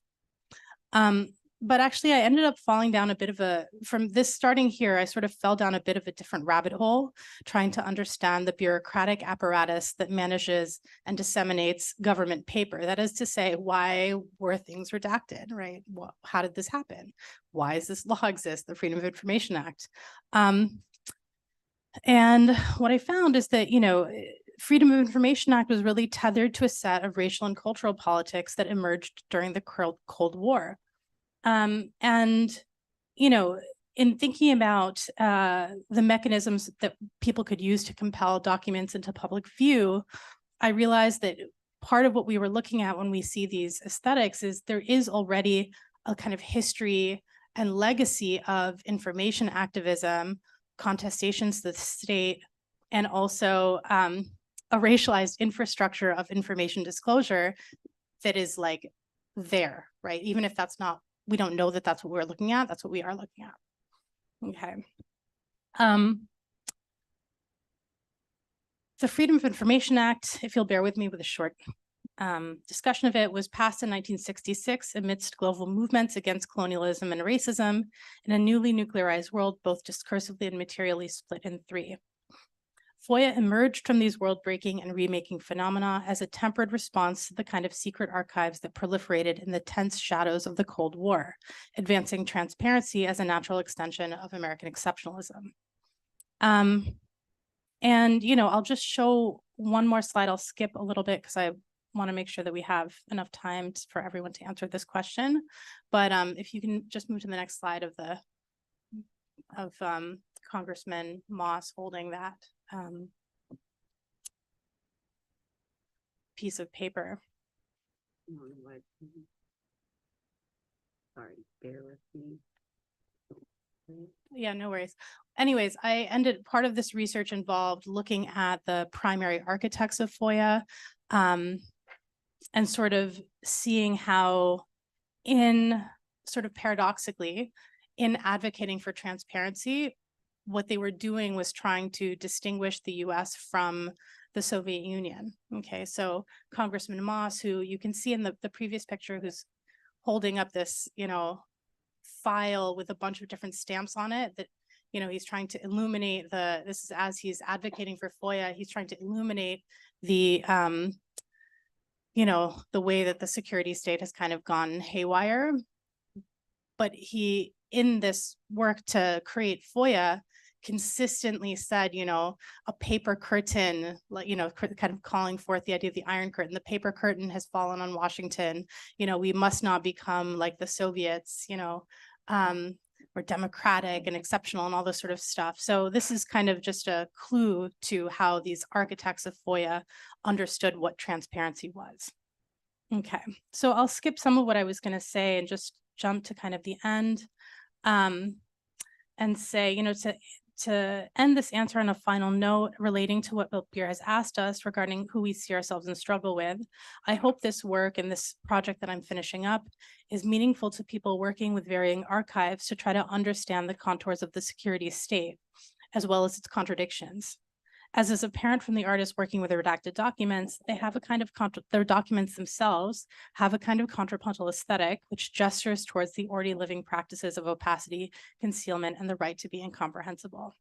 But actually, I ended up falling down a bit of from this starting here, I sort of fell down a bit of a different rabbit hole, trying to understand the bureaucratic apparatus that manages and disseminates government paper. That is to say, why were things redacted, right? How did this happen? Why does this law exist, the Freedom of Information Act? And what I found is that, you know, Freedom of Information Act was really tethered to a set of racial and cultural politics that emerged during the Cold War. And, you know, in thinking about the mechanisms that people could use to compel documents into public view, I realized that part of what we were looking at when we see these aesthetics is there is already a kind of history and legacy of information activism, contestations to the state, and also a racialized infrastructure of information disclosure that is like there, right? Even if that's not, we don't know that that's what we're looking at, that's what we are looking at. Okay. The Freedom of Information Act, if you'll bear with me with a short discussion of it, was passed in 1966 amidst global movements against colonialism and racism in a newly nuclearized world, both discursively and materially split in three. FOIA emerged from these world-breaking and remaking phenomena as a tempered response to the kind of secret archives that proliferated in the tense shadows of the Cold War, advancing transparency as a natural extension of American exceptionalism. And, you know, I'll just show one more slide. I'll skip a little bit because I want to make sure that we have enough time for everyone to answer this question. But if you can just move to the next slide of Congressman Moss holding that piece of paper. Sorry, bear with me. Yeah, no worries. Anyways, part of this research involved looking at the primary architects of FOIA and sort of seeing how, in sort of paradoxically, in advocating for transparency, what they were doing was trying to distinguish the US from the Soviet Union. Okay, so Congressman Moss, who you can see in the previous picture, who's holding up this, you know, file with a bunch of different stamps on it that, you know, he's trying to illuminate this is as he's advocating for FOIA, he's trying to illuminate the, you know, the way that the security state has kind of gone haywire. But he, in this work to create FOIA, consistently said, you know, a paper curtain, like, you know, kind of calling forth the idea of the Iron Curtain. The paper curtain has fallen on Washington. You know, we must not become like the Soviets, you know, we're democratic and exceptional and all this sort of stuff. So this is kind of just a clue to how these architects of FOIA understood what transparency was. Okay, so I'll skip some of what I was going to say and just jump to kind of the end and say, you know, to end this answer on a final note relating to what Bill Beer has asked us regarding who we see ourselves and struggle with, I hope this work and this project that I'm finishing up is meaningful to people working with varying archives to try to understand the contours of the security state, as well as its contradictions. As is apparent from the artists working with the redacted documents, they have a kind of, their documents themselves have a kind of contrapuntal aesthetic, which gestures towards the already living practices of opacity, concealment, and the right to be incomprehensible.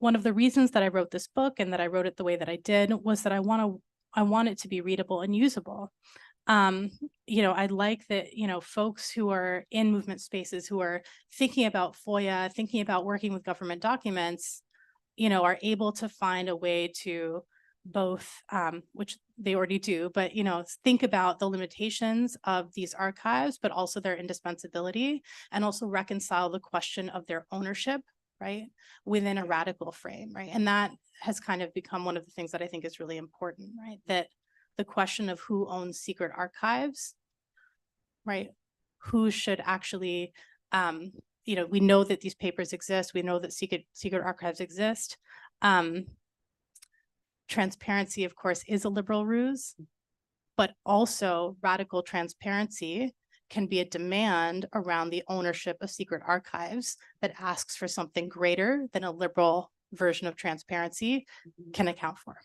One of the reasons that I wrote this book and that I wrote it the way that I did was that I want it to be readable and usable. You know, I'd like that, you know, folks who are in movement spaces, who are thinking about FOIA, thinking about working with government documents, you know, are able to find a way to both, which they already do, but, you know, think about the limitations of these archives, but also their indispensability, and also reconcile the question of their ownership, right, within a radical frame, right? And that has kind of become one of the things that I think is really important, right? That the question of who owns secret archives, right? Who should actually, you know, we know that these papers exist. We know that secret archives exist. Transparency, of course, is a liberal ruse, but also radical transparency can be a demand around the ownership of secret archives that asks for something greater than a liberal version of transparency can account for.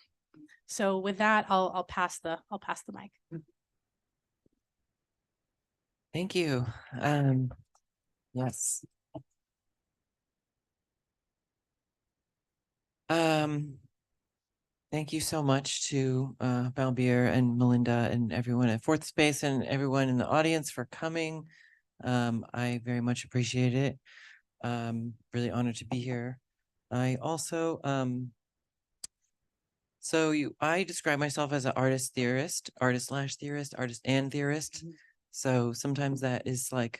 So with that, I'll pass the mic. Thank you. Yes. Thank you so much to Balbir and Melinda and everyone at Fourth Space and everyone in the audience for coming. I very much appreciate it. Really honored to be here. I also, I describe myself as an artist theorist, artist/theorist, artist and theorist. So sometimes that is like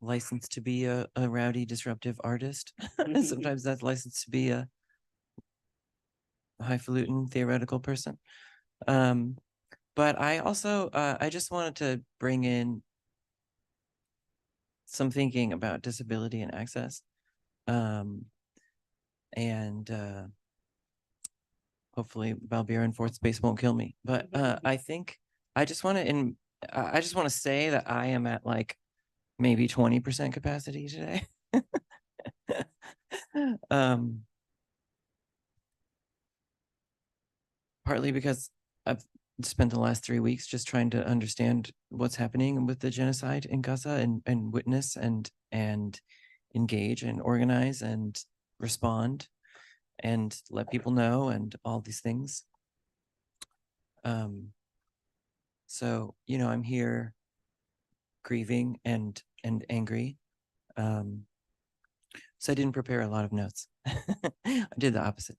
licensed to be a rowdy, disruptive artist. Sometimes that's licensed to be a highfalutin theoretical person. But I also, I just wanted to bring in some thinking about disability and access. Hopefully Balbir and Fourth Space won't kill me. But I think I just want to say that I am at like maybe 20% capacity today. Partly because I've spent the last 3 weeks just trying to understand what's happening with the genocide in Gaza and witness and engage and organize and respond and let people know and all these things. So, you know, I'm here grieving and angry. So I didn't prepare a lot of notes. I did the opposite.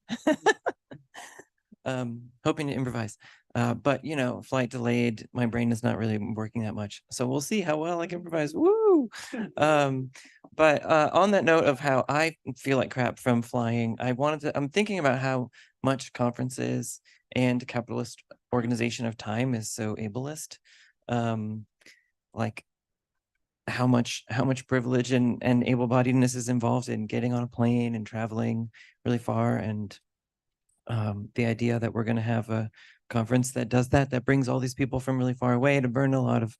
Hoping to improvise. But, you know, flight delayed, my brain is not really working that much. So we'll see how well I can improvise. Woo! But on that note of how I feel like crap from flying, I'm thinking about how much conferences and capitalist organization of time is so ableist. Like how much privilege and able-bodiedness is involved in getting on a plane and traveling really far, and the idea that we're going to have a conference that does that brings all these people from really far away to burn a lot of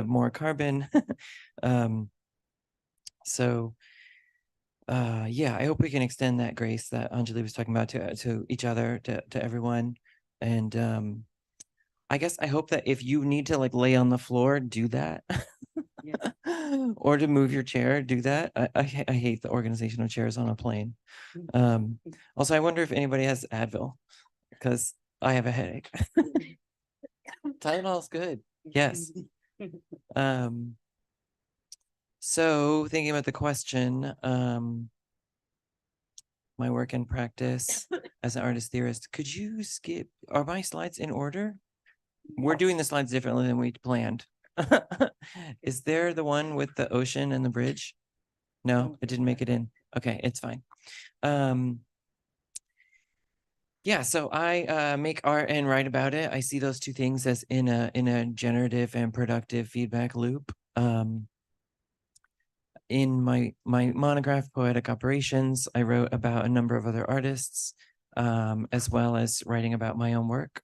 more carbon. Yeah, I hope we can extend that grace that Anjali was talking about to each other, to everyone. And I guess I hope that if you need to like lay on the floor, do that. Or to move your chair, do that. I hate the organization of chairs on a plane. Also, I wonder if anybody has Advil, because I have a headache. Tylenol's good. Yes. So thinking about the question, my work and practice as an artist theorist, could you skip, are my slides in order? We're doing the slides differently than we planned. Is there the one with the ocean and the bridge? No, it didn't make it in. Okay, it's fine. Yeah, so I make art and write about it. I see those two things as in a generative and productive feedback loop. In my monograph, Poetic Operations, I wrote about a number of other artists, as well as writing about my own work,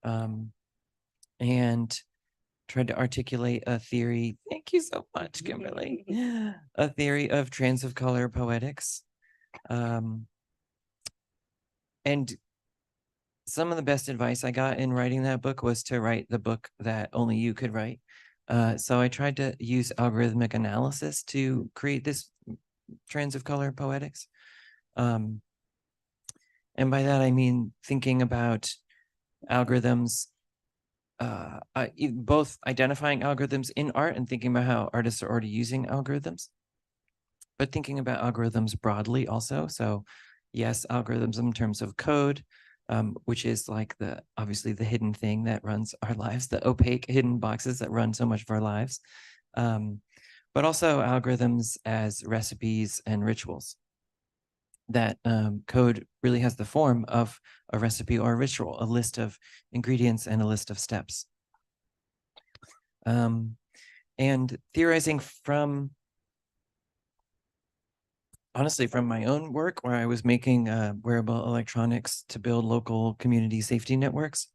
and tried to articulate a theory. Thank you so much, Kimberly. A theory of trans of color poetics. And some of the best advice I got in writing that book was to write the book that only you could write. So I tried to use algorithmic analysis to create this trans of color poetics. And by that, I mean thinking about algorithms, both identifying algorithms in art and thinking about how artists are already using algorithms, but thinking about algorithms broadly also. So yes, algorithms in terms of code, which is like obviously the hidden thing that runs our lives, the opaque hidden boxes that run so much of our lives, but also algorithms as recipes and rituals. That code really has the form of a recipe or a ritual, a list of ingredients and a list of steps. And theorizing honestly, from my own work, where I was making wearable electronics to build local community safety networks,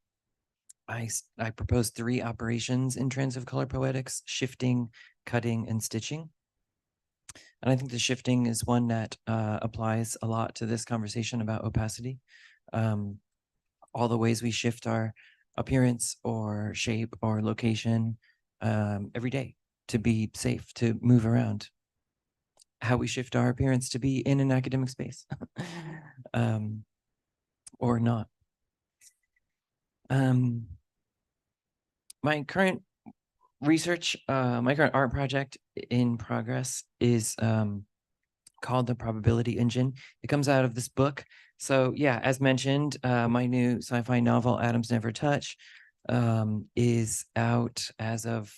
I proposed 3 operations in trans of color poetics: shifting, cutting, and stitching. And I think the shifting is one that applies a lot to this conversation about opacity. All the ways we shift our appearance or shape or location every day to be safe, to move around. How we shift our appearance to be in an academic space or not. My current research, my current art project in progress is called The Probability Engine. It comes out of this book. So yeah, as mentioned, my new sci-fi novel, Atoms Never Touch, is out as of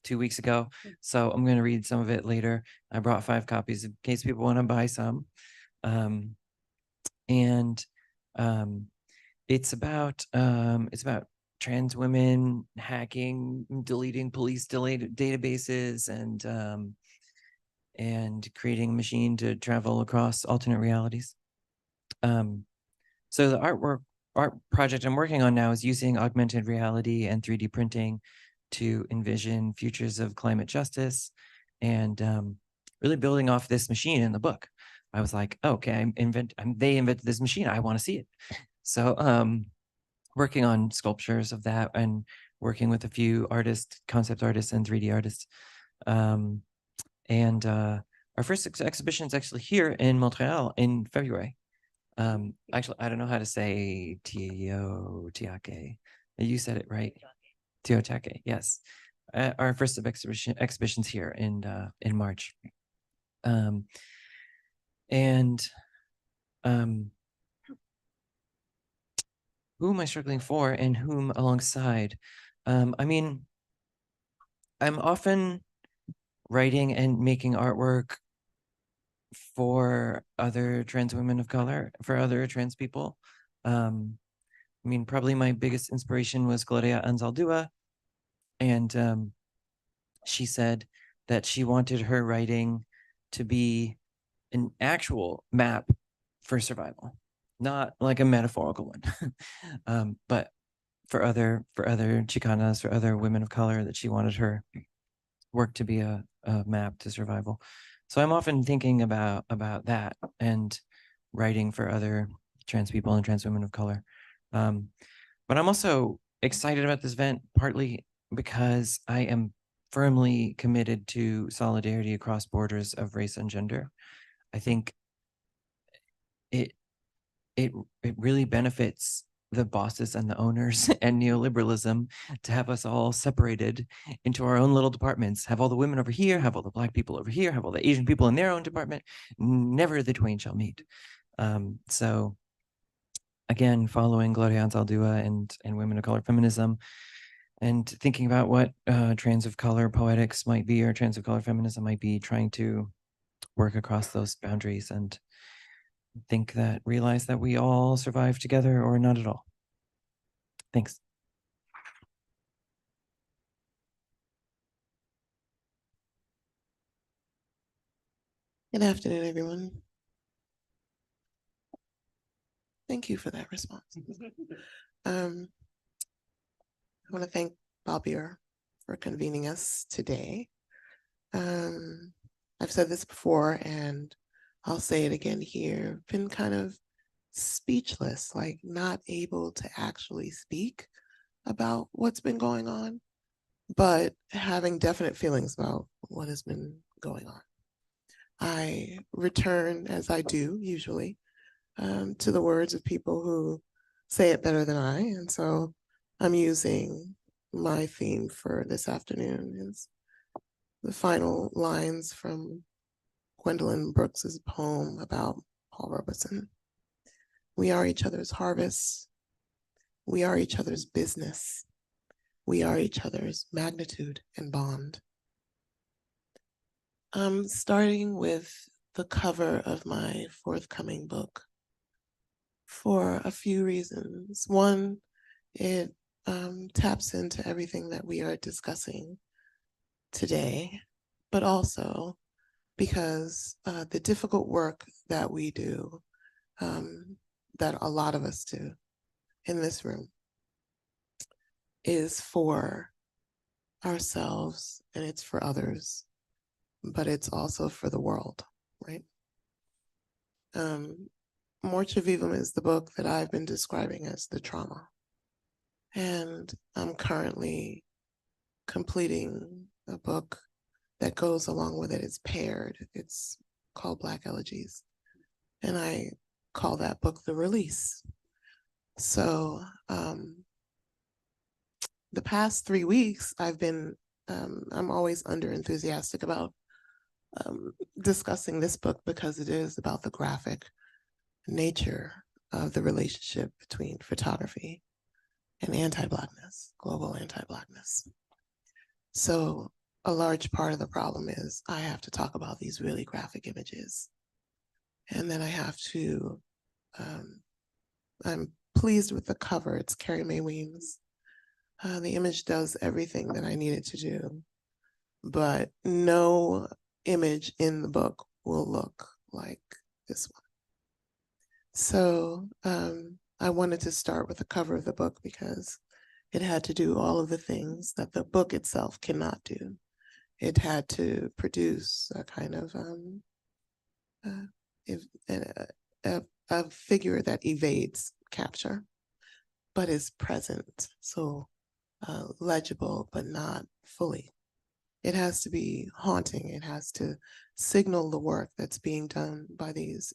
2 weeks ago. So I'm going to read some of it later. I brought 5 copies in case people want to buy some. It's about trans women hacking, deleting police databases, and creating a machine to travel across alternate realities. So the art project I'm working on now is using augmented reality and 3D printing to envision futures of climate justice, and really building off this machine in the book. I was like, okay, they invented this machine. I want to see it. So working on sculptures of that and working with a few artists, concept artists and 3D artists. And our first exhibition is actually here in Montreal in February. Actually, I don't know how to say Teotihuacan. You said it right. Teotihuacan, yes. Our first exhibitions here in March. Who am I struggling for and whom alongside? I mean, I'm often writing and making artwork for other trans women of color, for other trans people. I mean, probably my biggest inspiration was Gloria Anzaldúa, and she said that she wanted her writing to be an actual map for survival, not like a metaphorical one, but for other Chicanas, for other women of color, that she wanted her work to be a map to survival. So I'm often thinking about that and writing for other trans people and trans women of color. But I'm also excited about this event, partly because I am firmly committed to solidarity across borders of race and gender. I think it really benefits the bosses and the owners and neoliberalism to have us all separated into our own little departments, have all the women over here, have all the Black people over here, have all the Asian people in their own department. Never the twain shall meet. So again, following Gloria Anzaldúa and women of color feminism, and thinking about what trans of color poetics might be or trans of color feminism might be, trying to work across those boundaries and realize that we all survive together or not at all. Thanks. Good afternoon, everyone. Thank you for that response. I want to thank Bobbier for convening us today. I've said this before and I'll say it again here, been kind of speechless, like not able to actually speak about what's been going on, but having definite feelings about what has been going on. I return, as I do usually, to the words of people who say it better than I. And so I'm using my theme for this afternoon is the final lines from Gwendolyn Brooks's poem about Paul Robeson. We are each other's harvests. We are each other's business. We are each other's magnitude and bond. I'm starting with the cover of my forthcoming book for a few reasons. One, it taps into everything that we are discussing today, but also because the difficult work that we do, that a lot of us do in this room, is for ourselves and it's for others, but it's also for the world, right? Morcha Vivum is the book that I've been describing as the trauma. And I'm currently completing a book that goes along with it. It's paired. It's called Black Elegies. And I call that book The Release. So the past 3 weeks, I've been, I'm always under enthusiastic about discussing this book because it is about the graphic nature of the relationship between photography and anti-Blackness, global anti-Blackness. So a large part of the problem is I have to talk about these really graphic images. And then I have to, I'm pleased with the cover. It's Carrie Mae Weems. The image does everything that I need it to do, but no image in the book will look like this one. So I wanted to start with the cover of the book because it had to do all of the things that the book itself cannot do. It had to produce a kind of a figure that evades capture, but is present, so legible, but not fully. It has to be haunting. It has to signal the work that's being done by these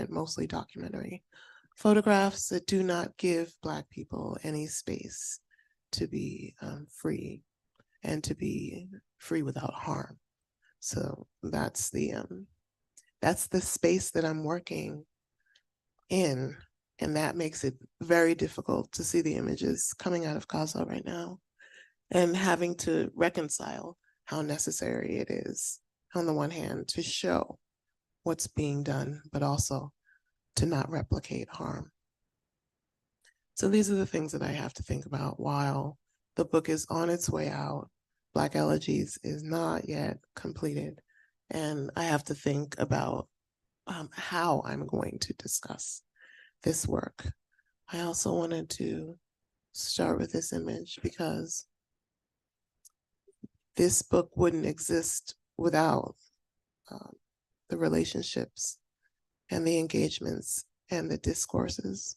mostly documentary photographs that do not give Black people any space to be free and to be free without harm. So that's the space that I'm working in, and that makes it very difficult to see the images coming out of Gaza right now and having to reconcile how necessary it is, on the one hand, to show what's being done, but also to not replicate harm. So these are the things that I have to think about while the book is on its way out. Black Elegies is not yet completed, and I have to think about how I'm going to discuss this work. I also wanted to start with this image because this book wouldn't exist without the relationships and the engagements and the discourses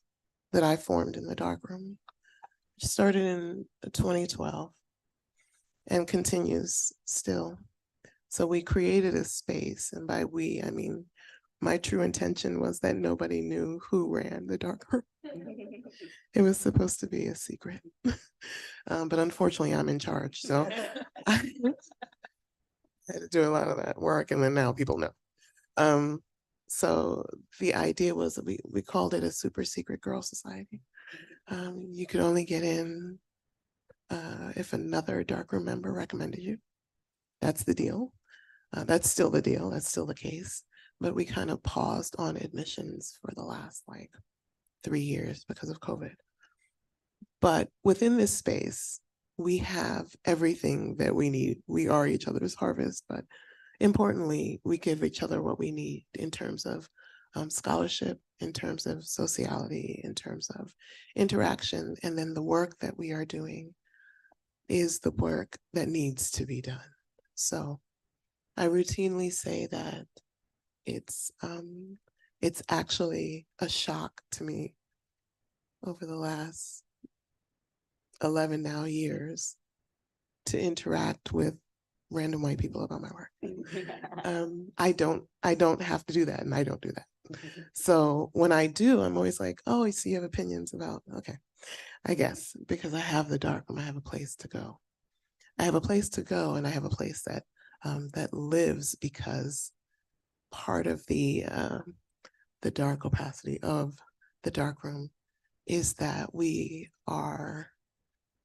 that I formed in the darkroom. It started in 2012 and continues still. So we created a space, and by we, I mean, my true intention was that nobody knew who ran the darkroom. It was supposed to be a secret. But unfortunately, I'm in charge. So I had to do a lot of that work, and then now people know. So the idea was that we called it a super secret girl society. You could only get in if another darkroom member recommended you. That's the deal. That's still the deal. That's still the case. But we kind of paused on admissions for the last like 3 years because of COVID. But within this space, we have everything that we need. We are each other's harvest, but importantly, we give each other what we need in terms of scholarship, in terms of sociality, in terms of interaction. And then the work that we are doing is the work that needs to be done. So I routinely say that it's actually a shock to me over the last 11 now years to interact with random white people about my work. I don't have to do that, and I don't do that. So when I do, I'm always like, oh, I see you have opinions about, okay, I guess, because I have the darkroom, I have a place to go. I have a place to go, and I have a place that that lives because part of the dark opacity of the darkroom is that we are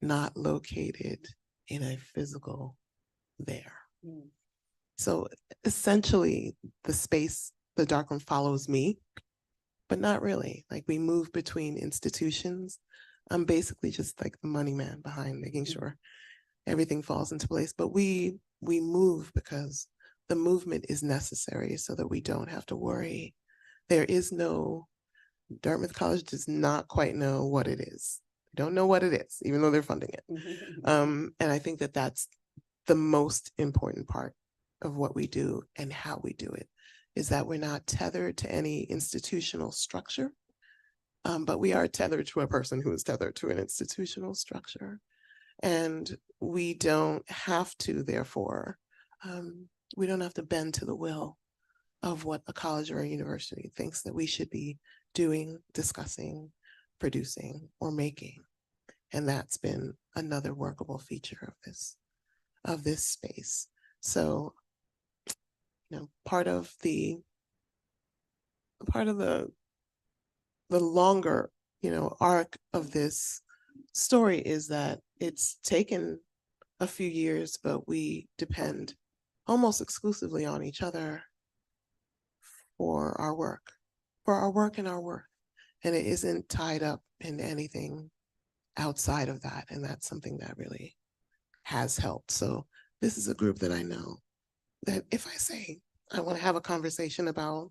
not located in a physical there. So essentially the space, the darkroom follows me, but not really. Like we move between institutions. I'm basically just like the money man behind making sure everything falls into place. But we move because the movement is necessary so that we don't have to worry. There is no, Dartmouth College does not quite know what it is. They don't know what it is, even though they're funding it. And I think that that's the most important part of what we do and how we do it, is that we're not tethered to any institutional structure, but we are tethered to a person who is tethered to an institutional structure. And we don't have to, therefore, we don't have to bend to the will of what a college or a university thinks that we should be doing, discussing, producing, or making. And that's been another workable feature of this space. So, you know, part of the longer, you know, arc of this story is that it's taken a few years, but we depend almost exclusively on each other for our work and our work. And it isn't tied up in anything outside of that. And that's something that really has helped. So this is a group that I know that if I say I want to have a conversation about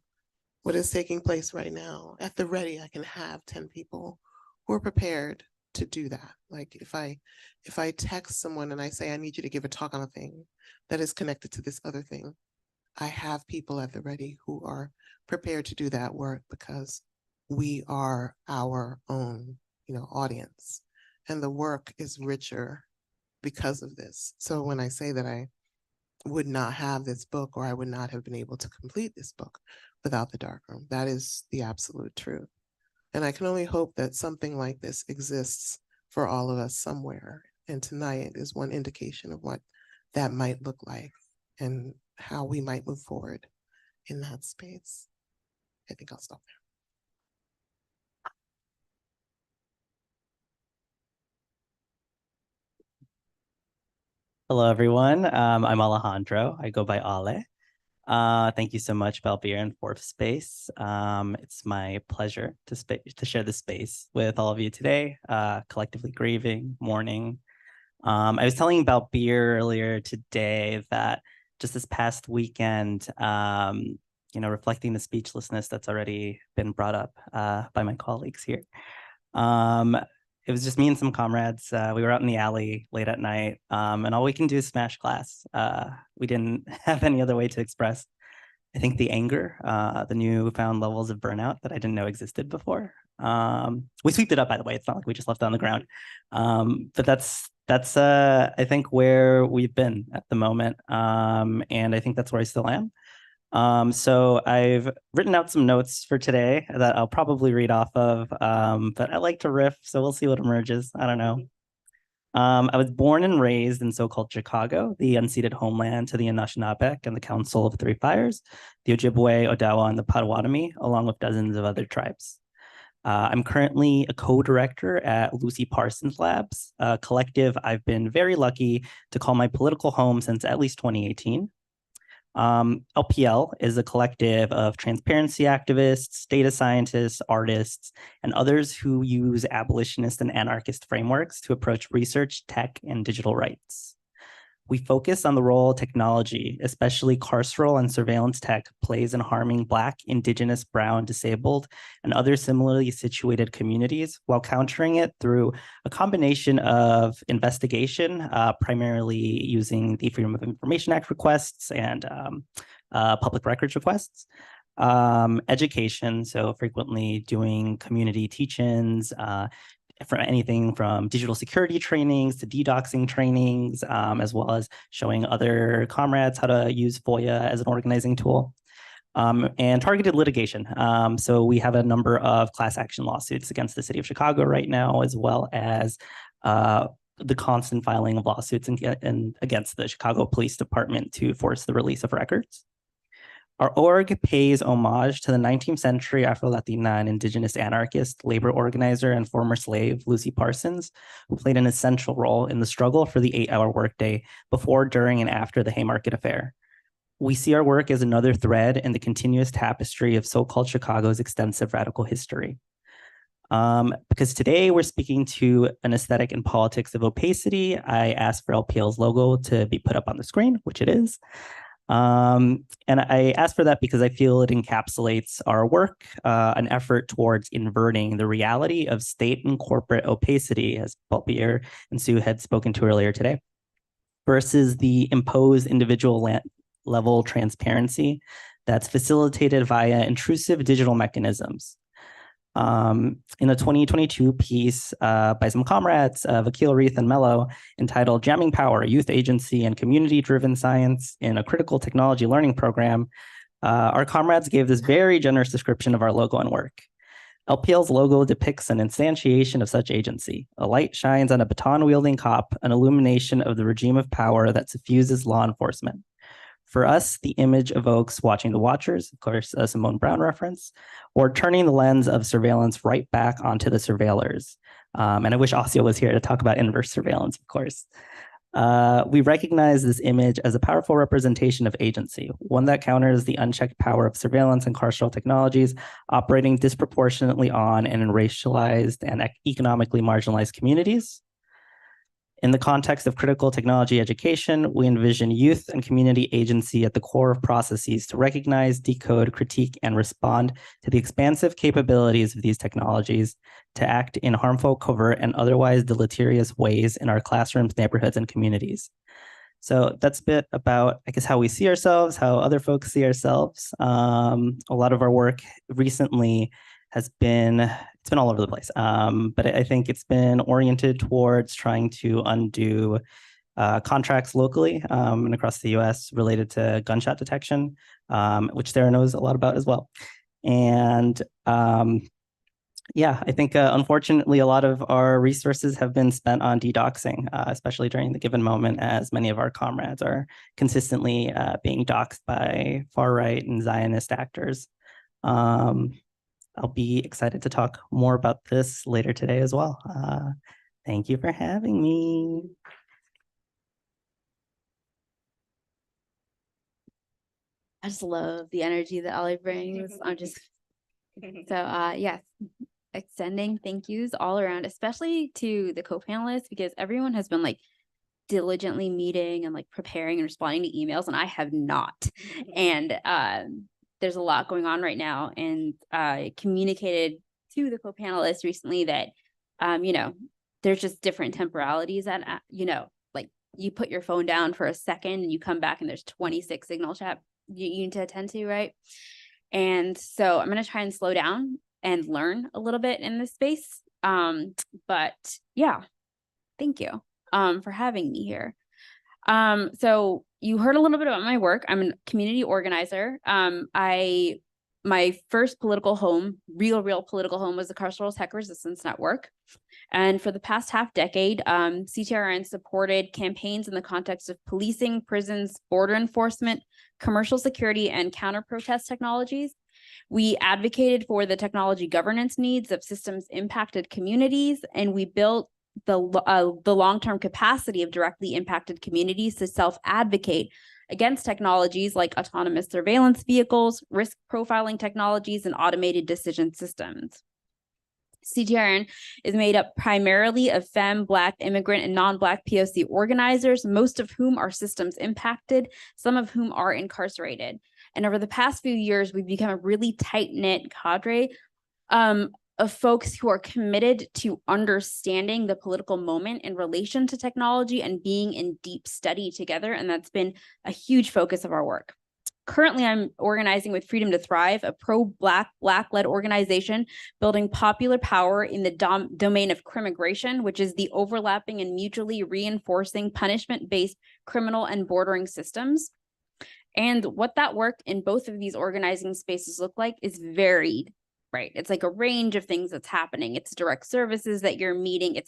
what is taking place right now, at the ready, I can have 10 people who are prepared to do that. Like if I text someone and I say, I need you to give a talk on a thing that is connected to this other thing, I have people at the ready who are prepared to do that work because we are our own, you know, audience. And the work is richer because of this. So when I say that I would not have this book, or I would not have been able to complete this book without the darkroom, that is the absolute truth. And I can only hope that something like this exists for all of us somewhere. And tonight is one indication of what that might look like and how we might move forward in that space. I think I'll stop there. Hello, everyone. I'm Alejandro. I go by Ale. Thank you so much, Balbir and Fourth Space. It's my pleasure to share this space with all of you today, collectively grieving, mourning. I was telling Balbir earlier today that just this past weekend, you know, reflecting the speechlessness that's already been brought up by my colleagues here. It was just me and some comrades. We were out in the alley late at night, and all we can do is smash glass. We didn't have any other way to express, I think, the anger, the newfound levels of burnout that I didn't know existed before. We sweeped it up, by the way. It's not like we just left it on the ground. But that's I think where we've been at the moment, and I think that's where I still am. So I've written out some notes for today that I'll probably read off of, but I like to riff, so we'll see what emerges. I don't know. I was born and raised in so-called Chicago, the unceded homeland to the Anishinaabe and the Council of Three Fires, the Ojibwe, Odawa, and the Potawatomi, along with dozens of other tribes. I'm currently a co-director at Lucy Parsons Labs, a collective I've been very lucky to call my political home since at least 2018. LPL is a collective of transparency activists, data scientists, artists, and others who use abolitionist and anarchist frameworks to approach research, tech, and digital rights. We focus on the role technology, especially carceral and surveillance tech, plays in harming Black, Indigenous, Brown, disabled, and other similarly situated communities, while countering it through a combination of investigation, primarily using the Freedom of Information Act requests and public records requests, education, so frequently doing community teach-ins, for anything from digital security trainings to DDoXing trainings, as well as showing other comrades how to use FOIA as an organizing tool, and targeted litigation. So we have a number of class action lawsuits against the city of Chicago right now, as well as the constant filing of lawsuits against the Chicago Police Department to force the release of records. Our org pays homage to the 19th century Afro-Latina and Indigenous anarchist, labor organizer, and former slave, Lucy Parsons, who played an essential role in the struggle for the 8-hour workday before, during, and after the Haymarket Affair. We see our work as another thread in the continuous tapestry of so-called Chicago's extensive radical history. Because today we're speaking to an aesthetic and politics of opacity, I asked for LPL's logo to be put up on the screen, which it is. And I asked for that because I feel it encapsulates our work, an effort towards inverting the reality of state and corporate opacity, as Balpier and Sue had spoken to earlier today, versus the imposed individual level transparency that's facilitated via intrusive digital mechanisms. In a 2022 piece by some comrades, Vakil, Reith, and Mello, entitled Jamming Power, Youth Agency and Community-Driven Science in a Critical Technology Learning Program, our comrades gave this very generous description of our logo and work. LPL's logo depicts an instantiation of such agency. A light shines on a baton-wielding cop, an illumination of the regime of power that suffuses law enforcement. For us, the image evokes watching the watchers, of course, a Simone Brown reference, or turning the lens of surveillance right back onto the surveillors. And I wish Osio was here to talk about inverse surveillance, of course. We recognize this image as a powerful representation of agency, one that counters the unchecked power of surveillance and carceral technologies operating disproportionately on and in racialized and economically marginalized communities. In the context of critical technology education, we envision youth and community agency at the core of processes to recognize, decode, critique, and respond to the expansive capabilities of these technologies to act in harmful, covert, and otherwise deleterious ways in our classrooms, neighborhoods, and communities. So that's a bit about, I guess, how we see ourselves, how other folks see ourselves. A lot of our work recently has been, it's been all over the place, but I think it's been oriented towards trying to undo contracts locally and across the US related to gunshot detection, which Sarah knows a lot about as well. And yeah, I think unfortunately a lot of our resources have been spent on DDoXing, especially during the given moment, as many of our comrades are consistently being doxed by far-right and Zionist actors. I'll be excited to talk more about this later today as well. Thank you for having me. I just love the energy that Ollie brings. I'm just, so yes, extending thank yous all around, especially to the co-panelists, because everyone has been like diligently meeting and like preparing and responding to emails, and I have not. And there's a lot going on right now, and I communicated to the co-panelists recently that, you know, there's just different temporalities that, you know, like you put your phone down for a second and you come back and there's 26 signal chat you need to attend to, right? And so I'm going to try and slow down and learn a little bit in this space. But yeah, thank you for having me here. So you heard a little bit about my work. I'm a community organizer. My first political home, real political home, was the Carceral Tech Resistance Network. And for the past half decade, CTRN supported campaigns in the context of policing, prisons, border enforcement, commercial security, and counter-protest technologies. We advocated for the technology governance needs of systems impacted communities, and we built the long-term capacity of directly impacted communities to self-advocate against technologies like autonomous surveillance vehicles, risk profiling technologies, and automated decision systems. CTRN is made up primarily of femme, Black, immigrant, and non-Black POC organizers, most of whom are systems impacted, some of whom are incarcerated. And over the past few years, we've become a really tight-knit cadre of folks who are committed to understanding the political moment in relation to technology and being in deep study together. And that's been a huge focus of our work. Currently, I'm organizing with Freedom to Thrive, a pro-Black, Black-led organization building popular power in the domain of crimmigration, which is the overlapping and mutually reinforcing punishment-based criminal and bordering systems. And what that work in both of these organizing spaces look like is varied. Right. It's like a range of things that's happening. It's direct services that you're meeting.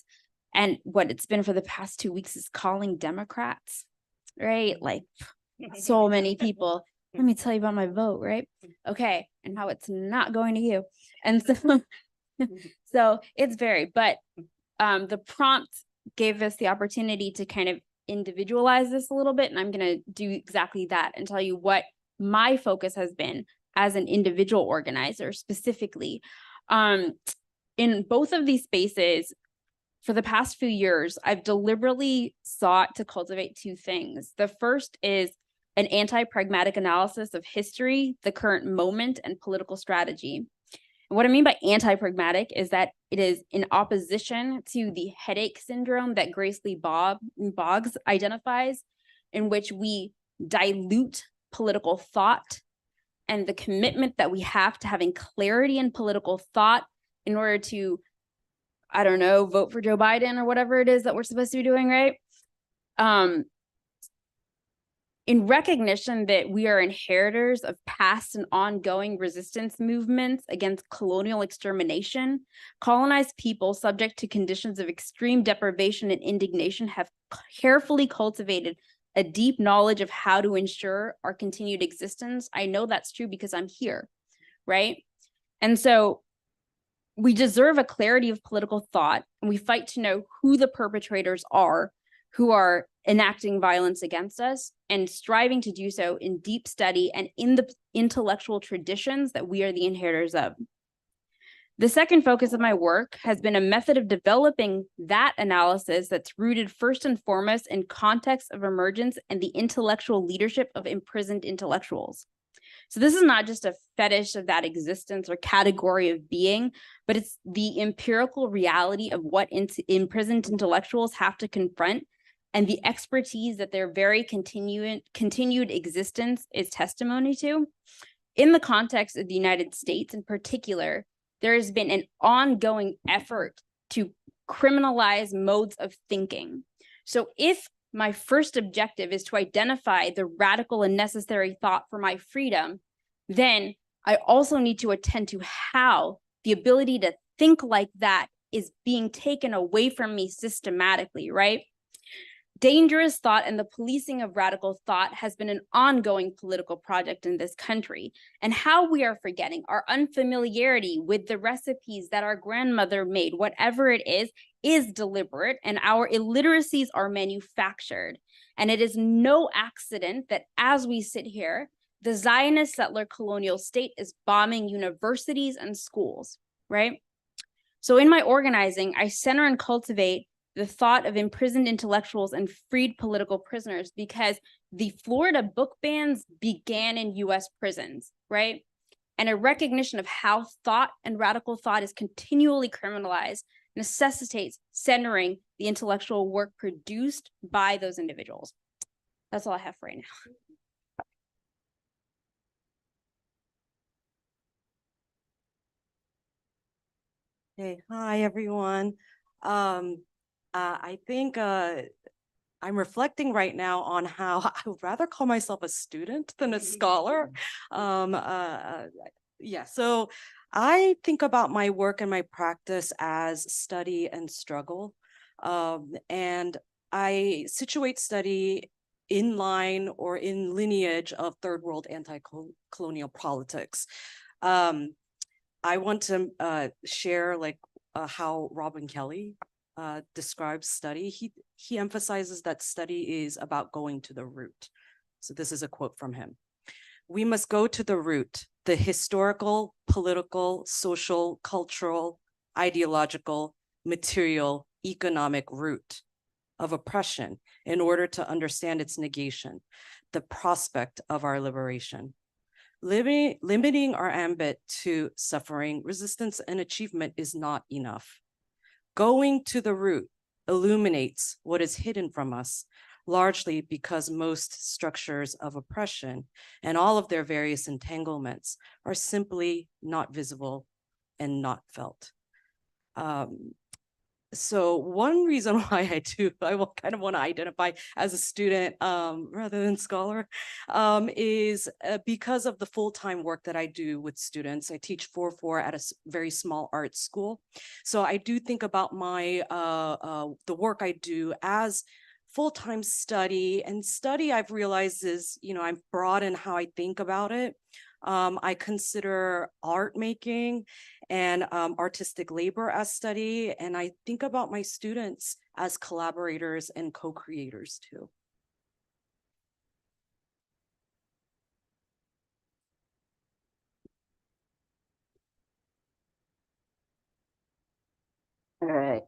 And what it's been for the past 2 weeks is calling Democrats, right? Like so many people. Let me tell you about my vote, right? Okay. And how it's not going to you. And so, so it's varied, but the prompt gave us the opportunity to kind of individualize this a little bit. And I'm going to do exactly that and tell you what my focus has been as an individual organizer specifically. In both of these spaces, for the past few years, I've deliberately sought to cultivate two things. The first is an anti-pragmatic analysis of history, the current moment, and political strategy. And what I mean by anti-pragmatic is that it is in opposition to the headache syndrome that Grace Lee Boggs identifies, in which we dilute political thought and the commitment that we have to having clarity in political thought in order to, I don't know, vote for Joe Biden or whatever it is that we're supposed to be doing, right? In recognition that we are inheritors of past and ongoing resistance movements against colonial extermination, colonized people subject to conditions of extreme deprivation and indignation have carefully cultivated a deep knowledge of how to ensure our continued existence. I know that's true because I'm here, right? And so we deserve a clarity of political thought, and we fight to know who the perpetrators are who are enacting violence against us, and striving to do so in deep study and in the intellectual traditions that we are the inheritors of. The second focus of my work has been a method of developing that analysis that's rooted first and foremost in context of emergence and the intellectual leadership of imprisoned intellectuals. So this is not just a fetish of that existence or category of being, but it's the empirical reality of what imprisoned intellectuals have to confront, and the expertise that their very continued existence is testimony to. In the context of the United States in particular, there has been an ongoing effort to criminalize modes of thinking. So if my first objective is to identify the radical and necessary thought for my freedom, then I also need to attend to how the ability to think like that is being taken away from me systematically, right? Dangerous thought and the policing of radical thought has been an ongoing political project in this country, and how we are forgetting our unfamiliarity with the recipes that our grandmother made, whatever it is deliberate, and our illiteracies are manufactured. And it is no accident that as we sit here, the Zionist settler colonial state is bombing universities and schools, right? So in my organizing, I center and cultivate the thought of imprisoned intellectuals and freed political prisoners, because the Florida book bans began in US prisons, right? And a recognition of how thought and radical thought is continually criminalized necessitates centering the intellectual work produced by those individuals. That's all I have for right now. Hey, hi, everyone. I think I'm reflecting right now on how I would rather call myself a student than a scholar. Yeah, so I think about my work and my practice as study and struggle. And I situate study in line or in lineage of third world anti-colonial politics. I want to share like how Robin Kelly describes study. He emphasizes that study is about going to the root. So this is a quote from him. We must go to the root, the historical, political, social, cultural, ideological, material, economic root of oppression in order to understand its negation, the prospect of our liberation. Limiting our ambit to suffering, resistance, and achievement is not enough. Going to the root illuminates what is hidden from us, largely because most structures of oppression and all of their various entanglements are simply not visible and not felt. So one reason why I will kind of want to identify as a student rather than scholar is because of the full-time work that I do with students. I teach 4-4 at a very small art school. So I do think about my the work I do as full-time study, and study I've realized is, I'm broad in how I think about it. I consider art making and artistic labor as study, and I think about my students as collaborators and co-creators too. All right,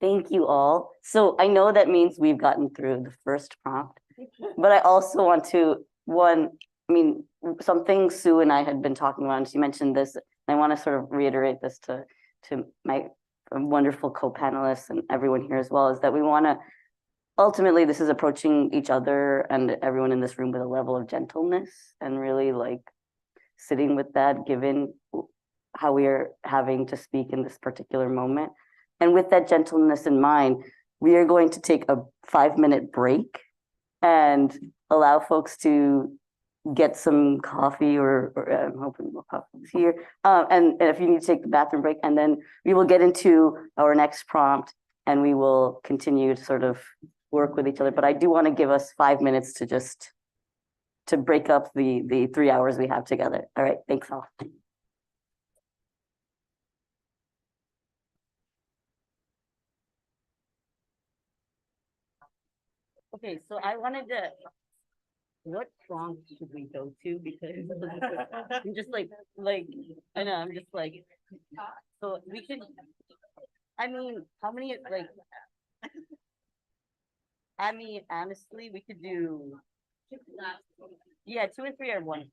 thank you all. So I know that means we've gotten through the first prompt, but I also want to, something Sue and I had been talking about, and she mentioned this, and I want to sort of reiterate this to my wonderful co-panelists and everyone here as well, is that we want to, ultimately, this is approaching each other and everyone in this room with a level of gentleness and really like sitting with that, given how we are having to speak in this particular moment. And with that gentleness in mind, we are going to take a 5-minute break and allow folks to get some coffee, or I'm hoping we'll have coffee here. And if you need to take the bathroom break, and then we will get into our next prompt and we will continue to sort of work with each other. But I do want to give us 5 minutes to just to break up the 3 hours we have together. All right, thanks all. Okay, so I wanted to, what prompt should we go to? Because I'm just like, I know, I'm just like, so we could, how many, honestly, we could do, yeah, 2 and 3 are one.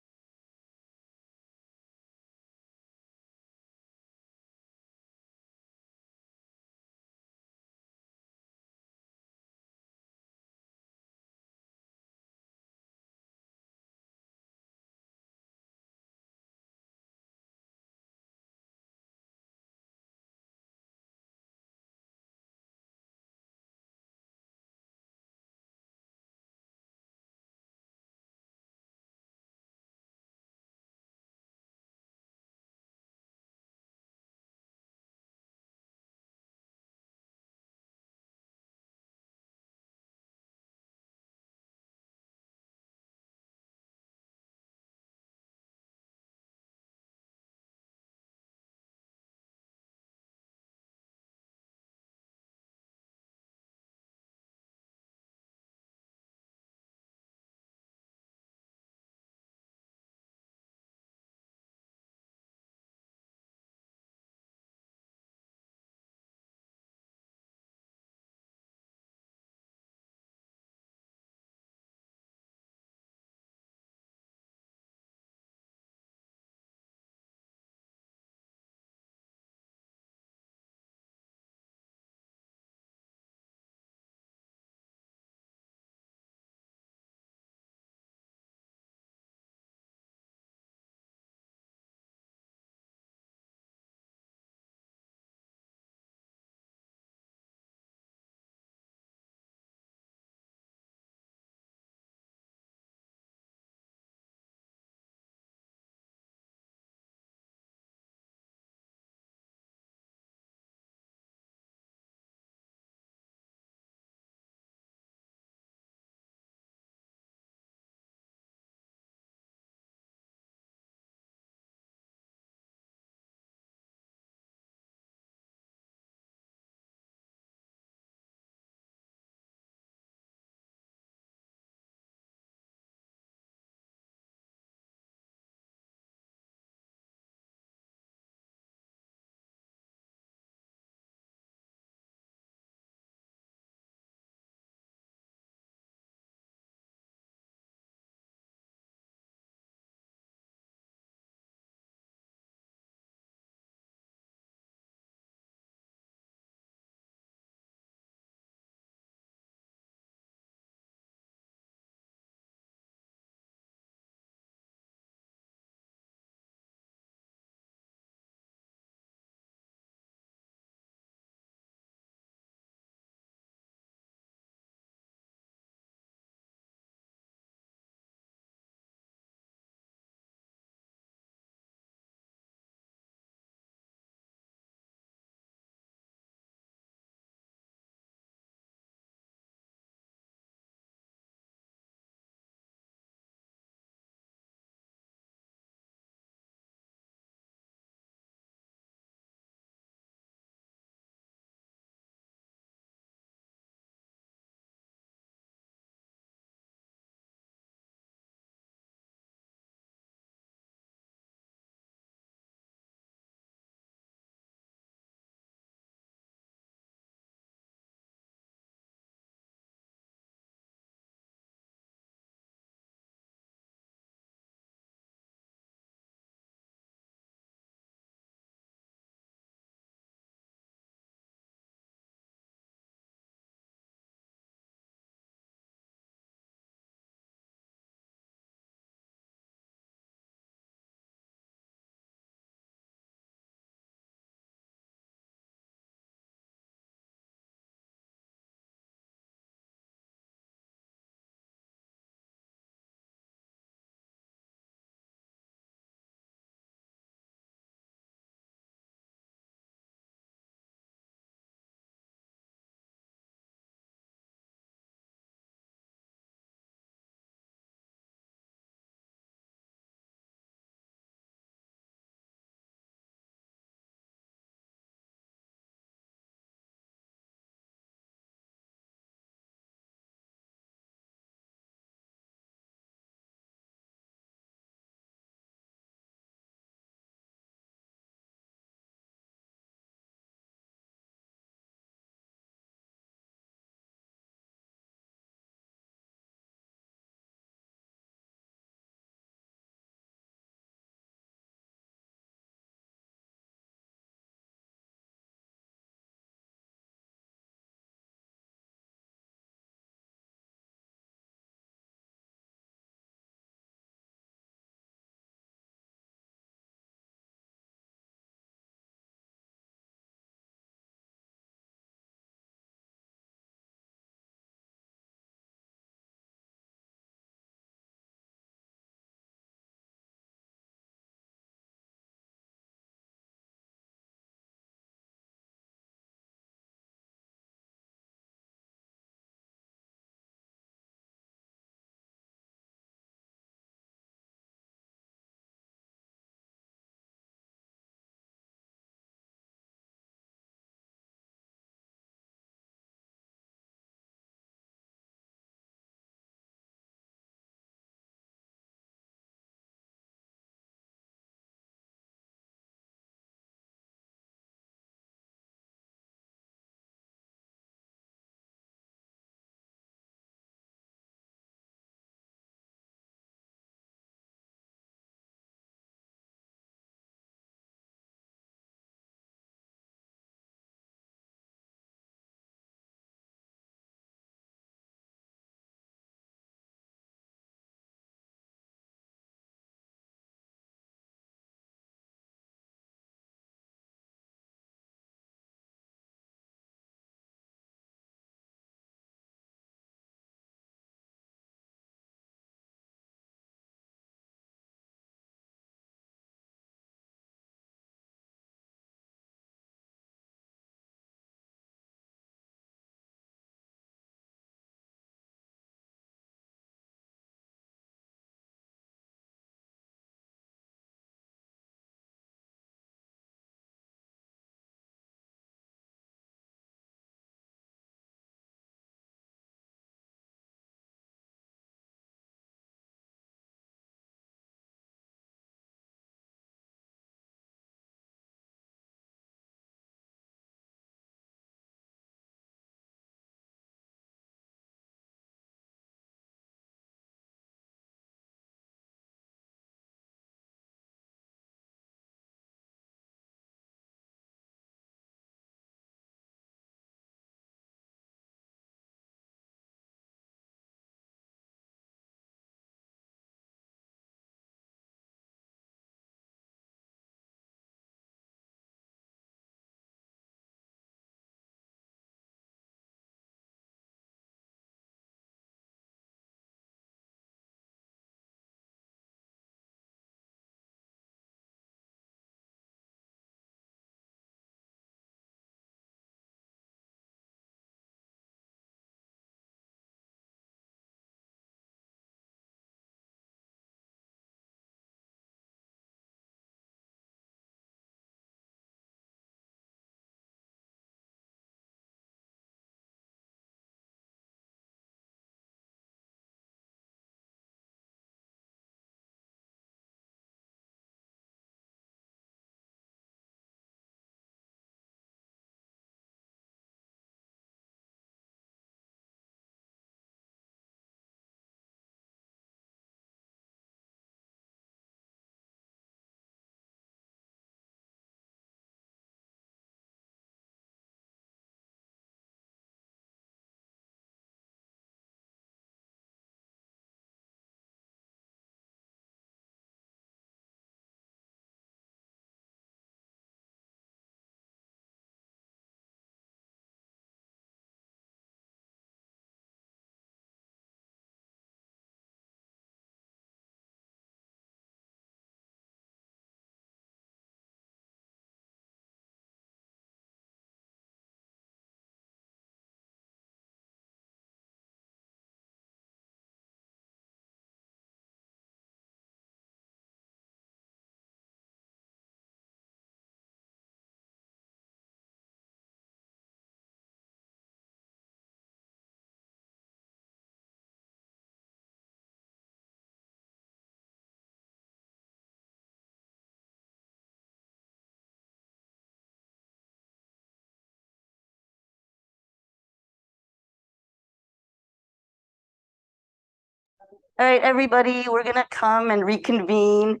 All right, everybody, we're gonna come and reconvene,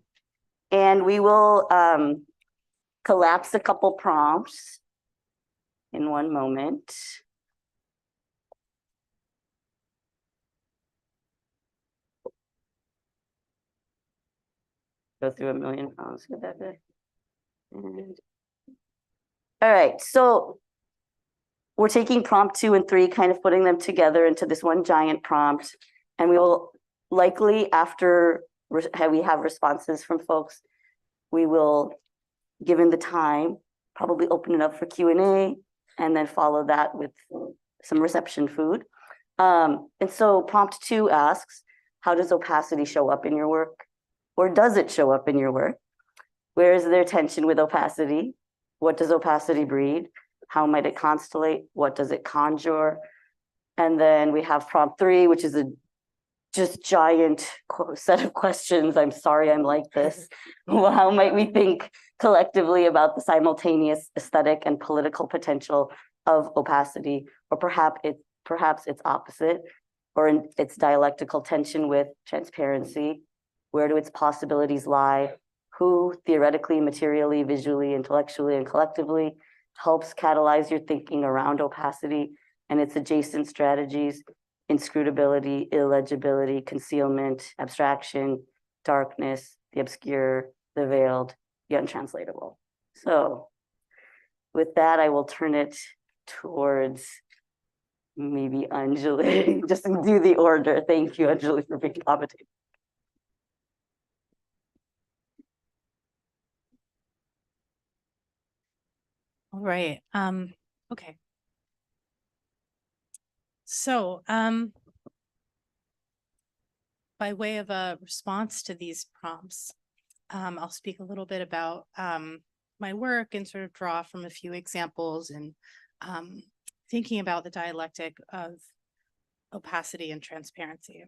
and we will collapse a couple prompts in one moment. Go through a million prompts. Get that good. And... All right, so we're taking prompt 2 and 3, kind of putting them together into this one giant prompt, and we will likely, after we have responses from folks, we will, given the time, probably open it up for Q&A, and then follow that with some reception food. And so prompt 2 asks, how does opacity show up in your work? Or does it show up in your work? Where is there tension with opacity? What does opacity breed? How might it constellate? What does it conjure? And then we have prompt 3, which is a just giant set of questions. I'm sorry I'm like this. How might we think collectively about the simultaneous aesthetic and political potential of opacity, or perhaps its opposite, or in its dialectical tension with transparency? Where do its possibilities lie? Who theoretically, materially, visually, intellectually, and collectively helps catalyze your thinking around opacity and its adjacent strategies: inscrutability, illegibility, concealment, abstraction, darkness, the obscure, the veiled, the untranslatable. So with that, I will turn it towards maybe Anjali. Just do the order. Thank you, Anjali, for being accommodating. All right. Okay. So, by way of a response to these prompts, I'll speak a little bit about my work and sort of draw from a few examples and thinking about the dialectic of opacity and transparency.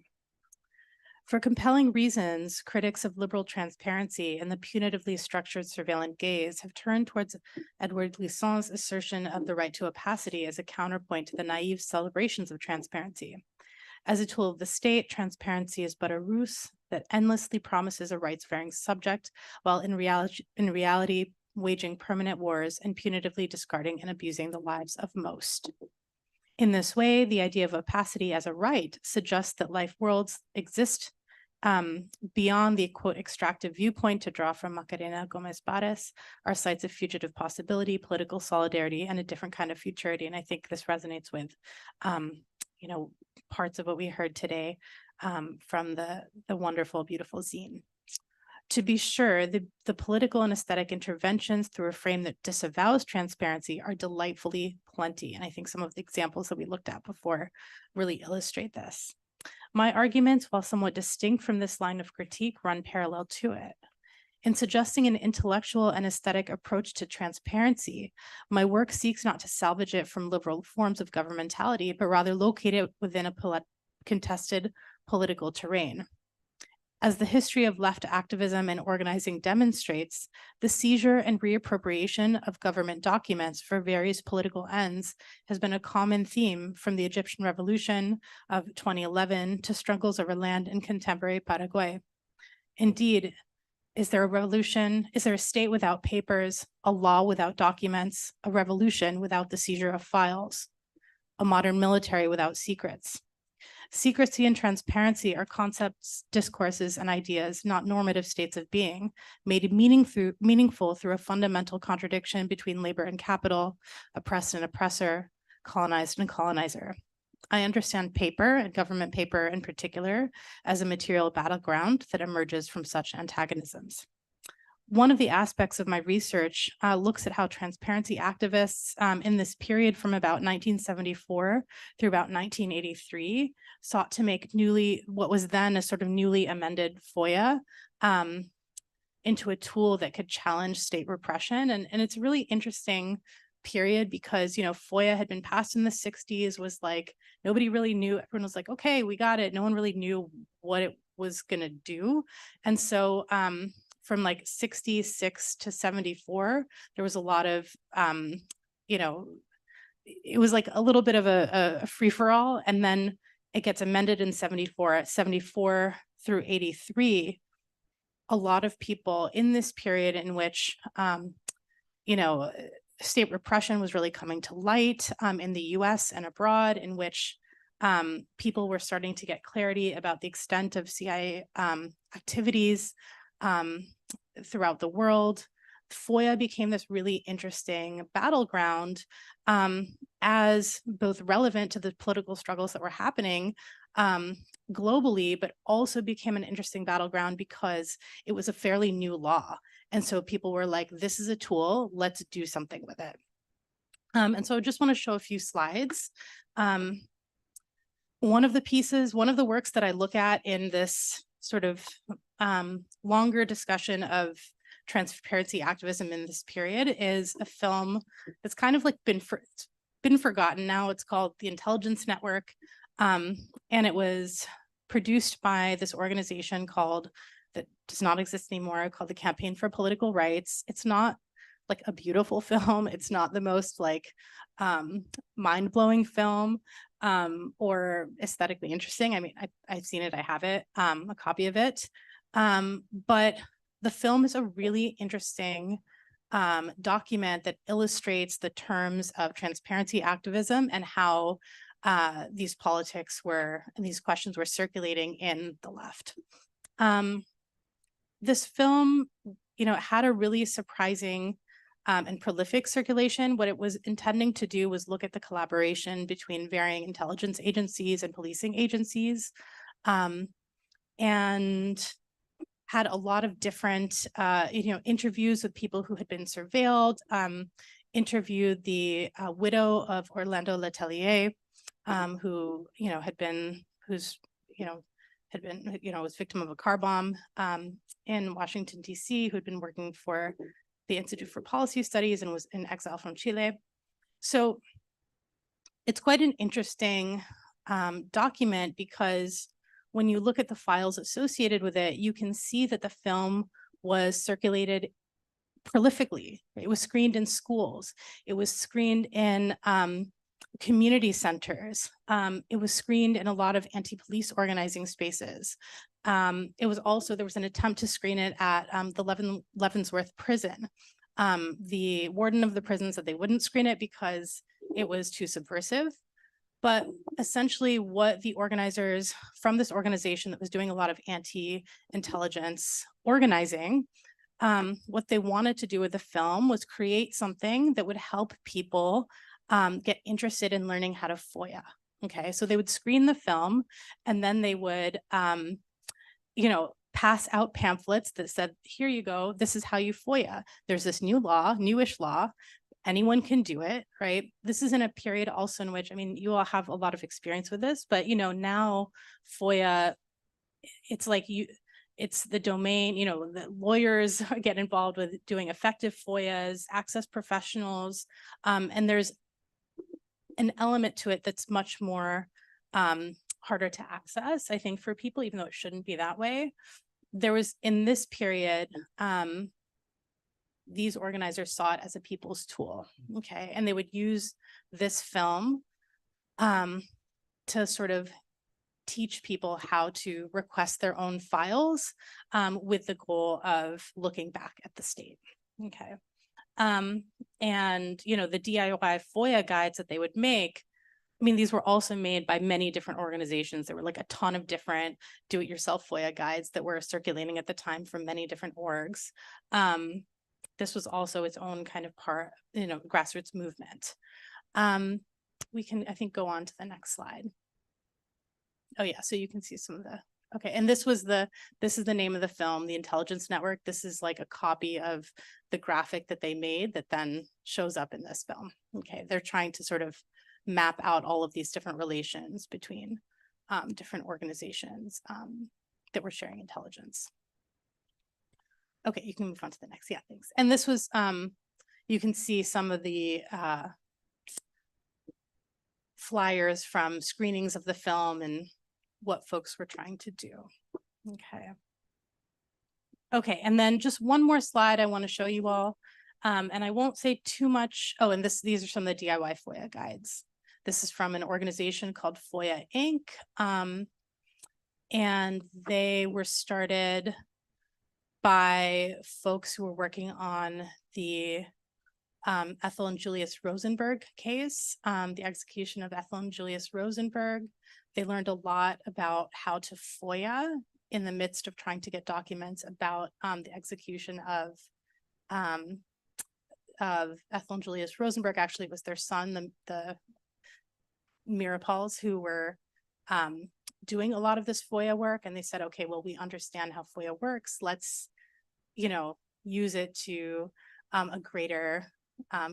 For compelling reasons, critics of liberal transparency and the punitively structured surveillance gaze have turned towards Edward Glissant's assertion of the right to opacity as a counterpoint to the naive celebrations of transparency. As a tool of the state, transparency is but a ruse that endlessly promises a rights-bearing subject, while in reality waging permanent wars and punitively discarding and abusing the lives of most. In this way, the idea of opacity as a right suggests that life worlds exist beyond the quote extractive viewpoint, to draw from Macarena Gomez Barres, are sites of fugitive possibility, political solidarity, and a different kind of futurity. And I think this resonates with, parts of what we heard today from the wonderful, beautiful zine. To be sure, the political and aesthetic interventions through a frame that disavows transparency are delightfully plenty. And I think some of the examples that we looked at before really illustrate this. My arguments, while somewhat distinct from this line of critique, run parallel to it. In suggesting an intellectual and aesthetic approach to transparency, my work seeks not to salvage it from liberal forms of governmentality, but rather locate it within a contested political terrain. As the history of left activism and organizing demonstrates, the seizure and reappropriation of government documents for various political ends has been a common theme from the Egyptian Revolution of 2011 to struggles over land in contemporary Paraguay. Indeed, is there a revolution? Is there a state without papers, a law without documents, a revolution without the seizure of files, a modern military without secrets? Secrecy and transparency are concepts, discourses, and ideas, not normative states of being, made meaningful through a fundamental contradiction between labor and capital, oppressed and oppressor, colonized and colonizer. I understand paper, and government paper in particular, as a material battleground that emerges from such antagonisms. One of the aspects of my research looks at how transparency activists in this period from about 1974 through about 1983 sought to make what was then a sort of newly amended FOIA into a tool that could challenge state repression. And it's a really interesting period because, FOIA had been passed in the 60s, was like, nobody really knew. Everyone was like, okay, we got it. No one really knew what it was going to do. And so, from like 66 to 74, there was a lot of, it was like a little bit of a free-for-all. And then it gets amended in 74, 74 through 83. A lot of people in this period in which, you know, state repression was really coming to light in the US and abroad, in which people were starting to get clarity about the extent of CIA activities throughout the world. FOIA became this really interesting battleground as both relevant to the political struggles that were happening globally, but also became an interesting battleground because it was a fairly new law. And so people were like, this is a tool, let's do something with it. And so I just want to show a few slides. One of the works that I look at in this sort of longer discussion of transparency activism in this period is a film that's kind of like been forgotten now. It's called The Intelligence Network. And it was produced by this organization that does not exist anymore, called the Campaign for Political Rights. It's not like a beautiful film. It's not the most like mind-blowing film or aesthetically interesting. I mean, I've seen it, I have it, a copy of it. But the film is a really interesting document that illustrates the terms of transparency activism and how these politics were, and these questions were circulating in the left. This film, you know, had a really surprising and prolific circulation. What it was intending to do was look at the collaboration between varying intelligence agencies and policing agencies, and had a lot of different, you know, interviews with people who had been surveilled, interviewed the widow of Orlando Letelier, who, you know, was victim of a car bomb in Washington, D.C., who'd been working for the Institute for Policy Studies and was in exile from Chile. So it's quite an interesting document because when you look at the files associated with it, you can see that the film was circulated prolifically. It was screened in schools. It was screened in community centers. It was screened in a lot of anti-police organizing spaces. There was an attempt to screen it at the Leavenworth prison. The warden of the prison said they wouldn't screen it because it was too subversive. But essentially what the organizers from this organization that was doing a lot of anti-intelligence organizing, what they wanted to do with the film was create something that would help people get interested in learning how to FOIA. Okay, so they would screen the film and then they would, you know, pass out pamphlets that said, here you go, this is how you FOIA. There's this new law, newish law. Anyone can do it, right? This is in a period also in which, I mean, you all have a lot of experience with this, but, you know, now FOIA, it's like it's the domain, you know, the lawyers get involved with doing effective FOIAs, access professionals, and there's an element to it that's much more harder to access, I think, for people, even though it shouldn't be that way. There was, in this period, these organizers saw it as a people's tool, okay? And they would use this film to sort of teach people how to request their own files with the goal of looking back at the state, okay? And, you know, the DIY FOIA guides that they would make, I mean, these were also made by many different organizations. There were like a ton of different do-it-yourself FOIA guides that were circulating at the time from many different orgs. This was also its own kind of part, you know, grassroots movement. We can, I think, go on to the next slide. Oh yeah, so you can see some of the, okay. And this is the name of the film, The Intelligence Network. This is like a copy of the graphic that they made that then shows up in this film. Okay, they're trying to sort of map out all of these different relations between different organizations that were sharing intelligence. Okay, you can move on to the next. Yeah, thanks. And this was, you can see some of the flyers from screenings of the film and what folks were trying to do. Okay. Okay, and then just one more slide I want to show you all. And I won't say too much. Oh, and these are some of the DIY FOIA guides This is from an organization called FOIA Inc. And they were started by folks who were working on the Ethel and Julius Rosenberg case, the execution of Ethel and Julius Rosenberg. They learned a lot about how to FOIA in the midst of trying to get documents about the execution of Ethel and Julius Rosenberg. Actually, it was their son, the Mirapals, who were doing a lot of this FOIA work. And they said, okay, well, we understand how FOIA works. Let's, use it to a greater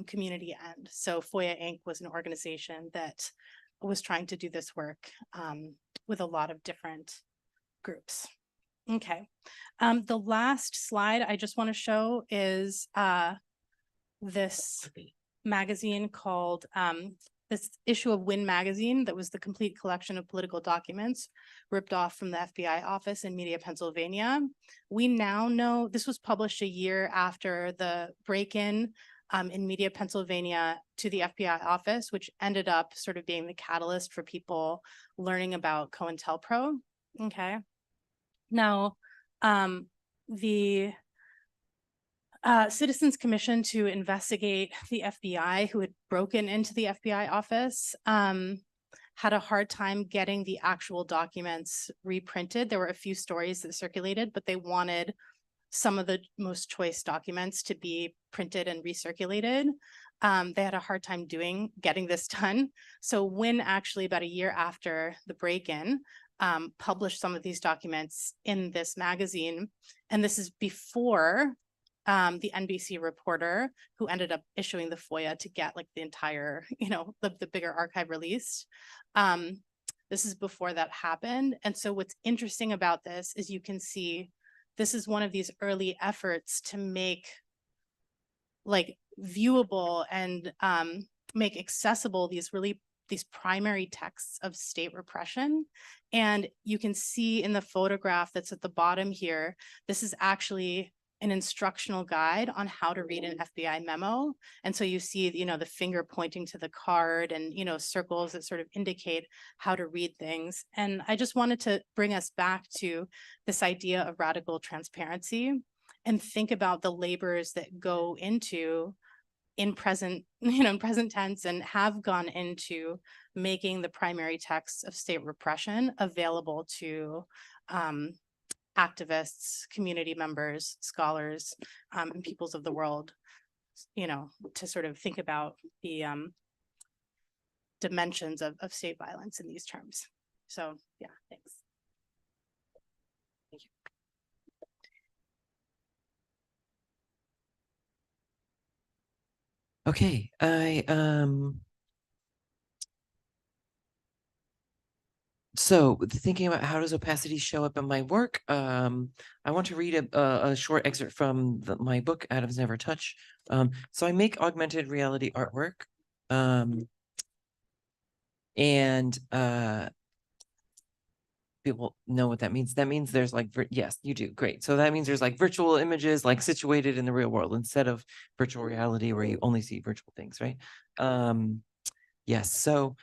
community end. So FOIA Inc. was an organization that was trying to do this work with a lot of different groups. Okay. The last slide I just want to show is this magazine called this issue of Win magazine that was the complete collection of political documents ripped off from the FBI office in Media, Pennsylvania. We now know this was published a year after the break-in in Media, Pennsylvania to the FBI office, which ended up sort of being the catalyst for people learning about COINTELPRO. Okay. Now, the Citizens Commission to investigate the FBI, who had broken into the FBI office, had a hard time getting the actual documents reprinted. There were a few stories that circulated, but they wanted some of the most choice documents to be printed and recirculated. They had a hard time getting this done. So when actually about a year after the break-in, published some of these documents in this magazine. And this is before the NBC reporter who ended up issuing the FOIA to get like the entire, the bigger archive released. This is before that happened. And so what's interesting about this is you can see this is one of these early efforts to make like viewable and make accessible these primary texts of state repression. And you can see in the photograph that's at the bottom here, this is actually an instructional guide on how to read an FBI memo. And so you see, the finger pointing to the card and, circles that sort of indicate how to read things. And I just wanted to bring us back to this idea of radical transparency and think about the labors that go into in present tense and have gone into making the primary texts of state repression available to activists, community members, scholars, and peoples of the world, to sort of think about the dimensions of state violence in these terms. So yeah, thanks. Thank you. Okay, so thinking about how does opacity show up in my work, I want to read a short excerpt from my book, Atoms Never Touch. So I make augmented reality artwork, and people know what that means. That means there's like, yes, you do, great. So that means there's like virtual images like situated in the real world instead of virtual reality where you only see virtual things, right? Yes, so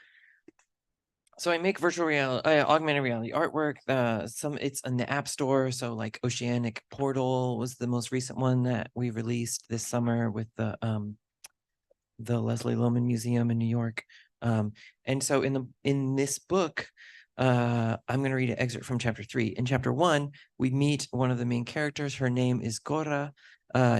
I make virtual reality, augmented reality artwork. It's in the App Store. So like Oceanic Portal was the most recent one that we released this summer with the Leslie Lohman Museum in New York. And so in this book, I'm going to read an excerpt from chapter 3. In chapter 1, we meet one of the main characters. Her name is Cora.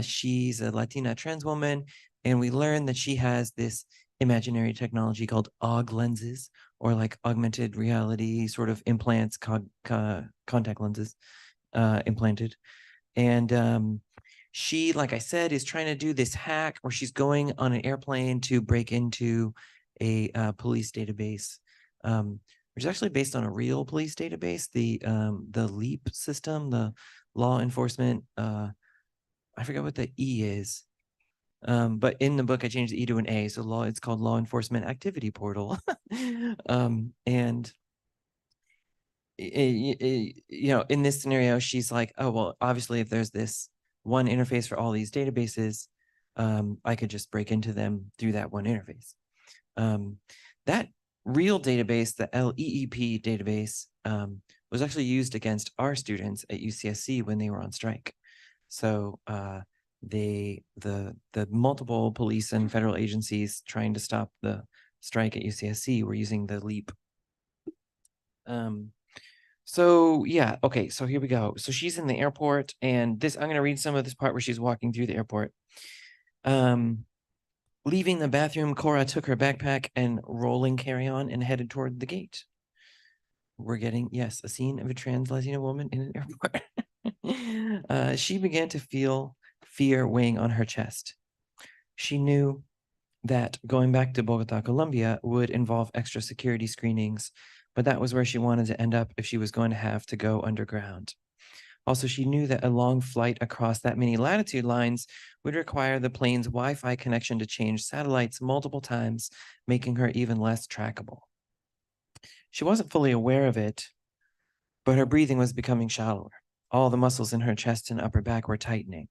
She's a Latina trans woman, and we learn that she has this imaginary technology called aug lenses, or like augmented reality sort of implants, contact lenses implanted. And she, like I said, is trying to do this hack where she's going on an airplane to break into a police database, which is actually based on a real police database, the LEAP system, the law enforcement, I forget what the E is. But in the book, I changed the E to an A. So it's called Law Enforcement Activity Portal. And in this scenario, she's like, oh, well, obviously, if there's this one interface for all these databases, I could just break into them through that one interface. That real database, the LEEP database, was actually used against our students at UCSC when they were on strike. So the multiple police and federal agencies trying to stop the strike at UCSC were using the LEAP. So yeah, okay, so here we go. So she's in the airport, and I'm gonna read some of this part where she's walking through the airport. Leaving the bathroom, Cora took her backpack and rolling carry-on and headed toward the gate. We're getting, yes, a scene of a trans Latina woman in an airport. She began to feel fear weighing on her chest. She knew that going back to Bogota, Colombia would involve extra security screenings, but that was where she wanted to end up if she was going to have to go underground. Also, she knew that a long flight across that many latitude lines would require the plane's Wi-Fi connection to change satellites multiple times, making her even less trackable. She wasn't fully aware of it, but her breathing was becoming shallower. All the muscles in her chest and upper back were tightening.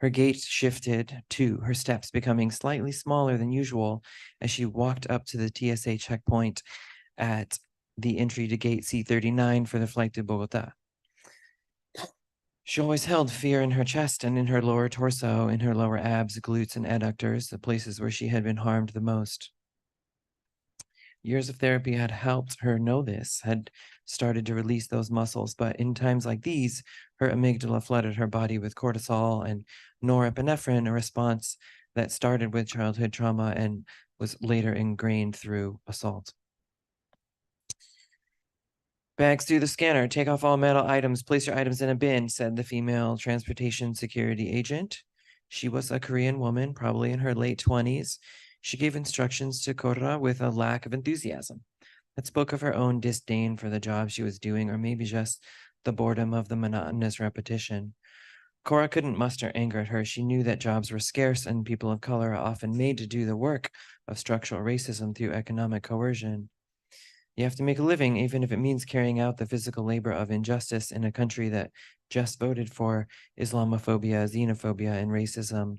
Her gait shifted too, her steps becoming slightly smaller than usual as she walked up to the TSA checkpoint at the entry to gate C39 for the flight to Bogota. She always held fear in her chest and in her lower torso, in her lower abs, glutes, and adductors, the places where she had been harmed the most. Years of therapy had helped her know this, had started to release those muscles, but in times like these, her amygdala flooded her body with cortisol and norepinephrine, a response that started with childhood trauma and was later ingrained through assault. Bags through the scanner, take off all metal items, place your items in a bin, said the female transportation security agent. She was a Korean woman, probably in her late 20s. She gave instructions to Cora with a lack of enthusiasm that spoke of her own disdain for the job she was doing, or maybe just the boredom of the monotonous repetition. Cora couldn't muster anger at her. She knew that jobs were scarce and people of color are often made to do the work of structural racism through economic coercion. You have to make a living, even if it means carrying out the physical labor of injustice in a country that just voted for Islamophobia, xenophobia, and racism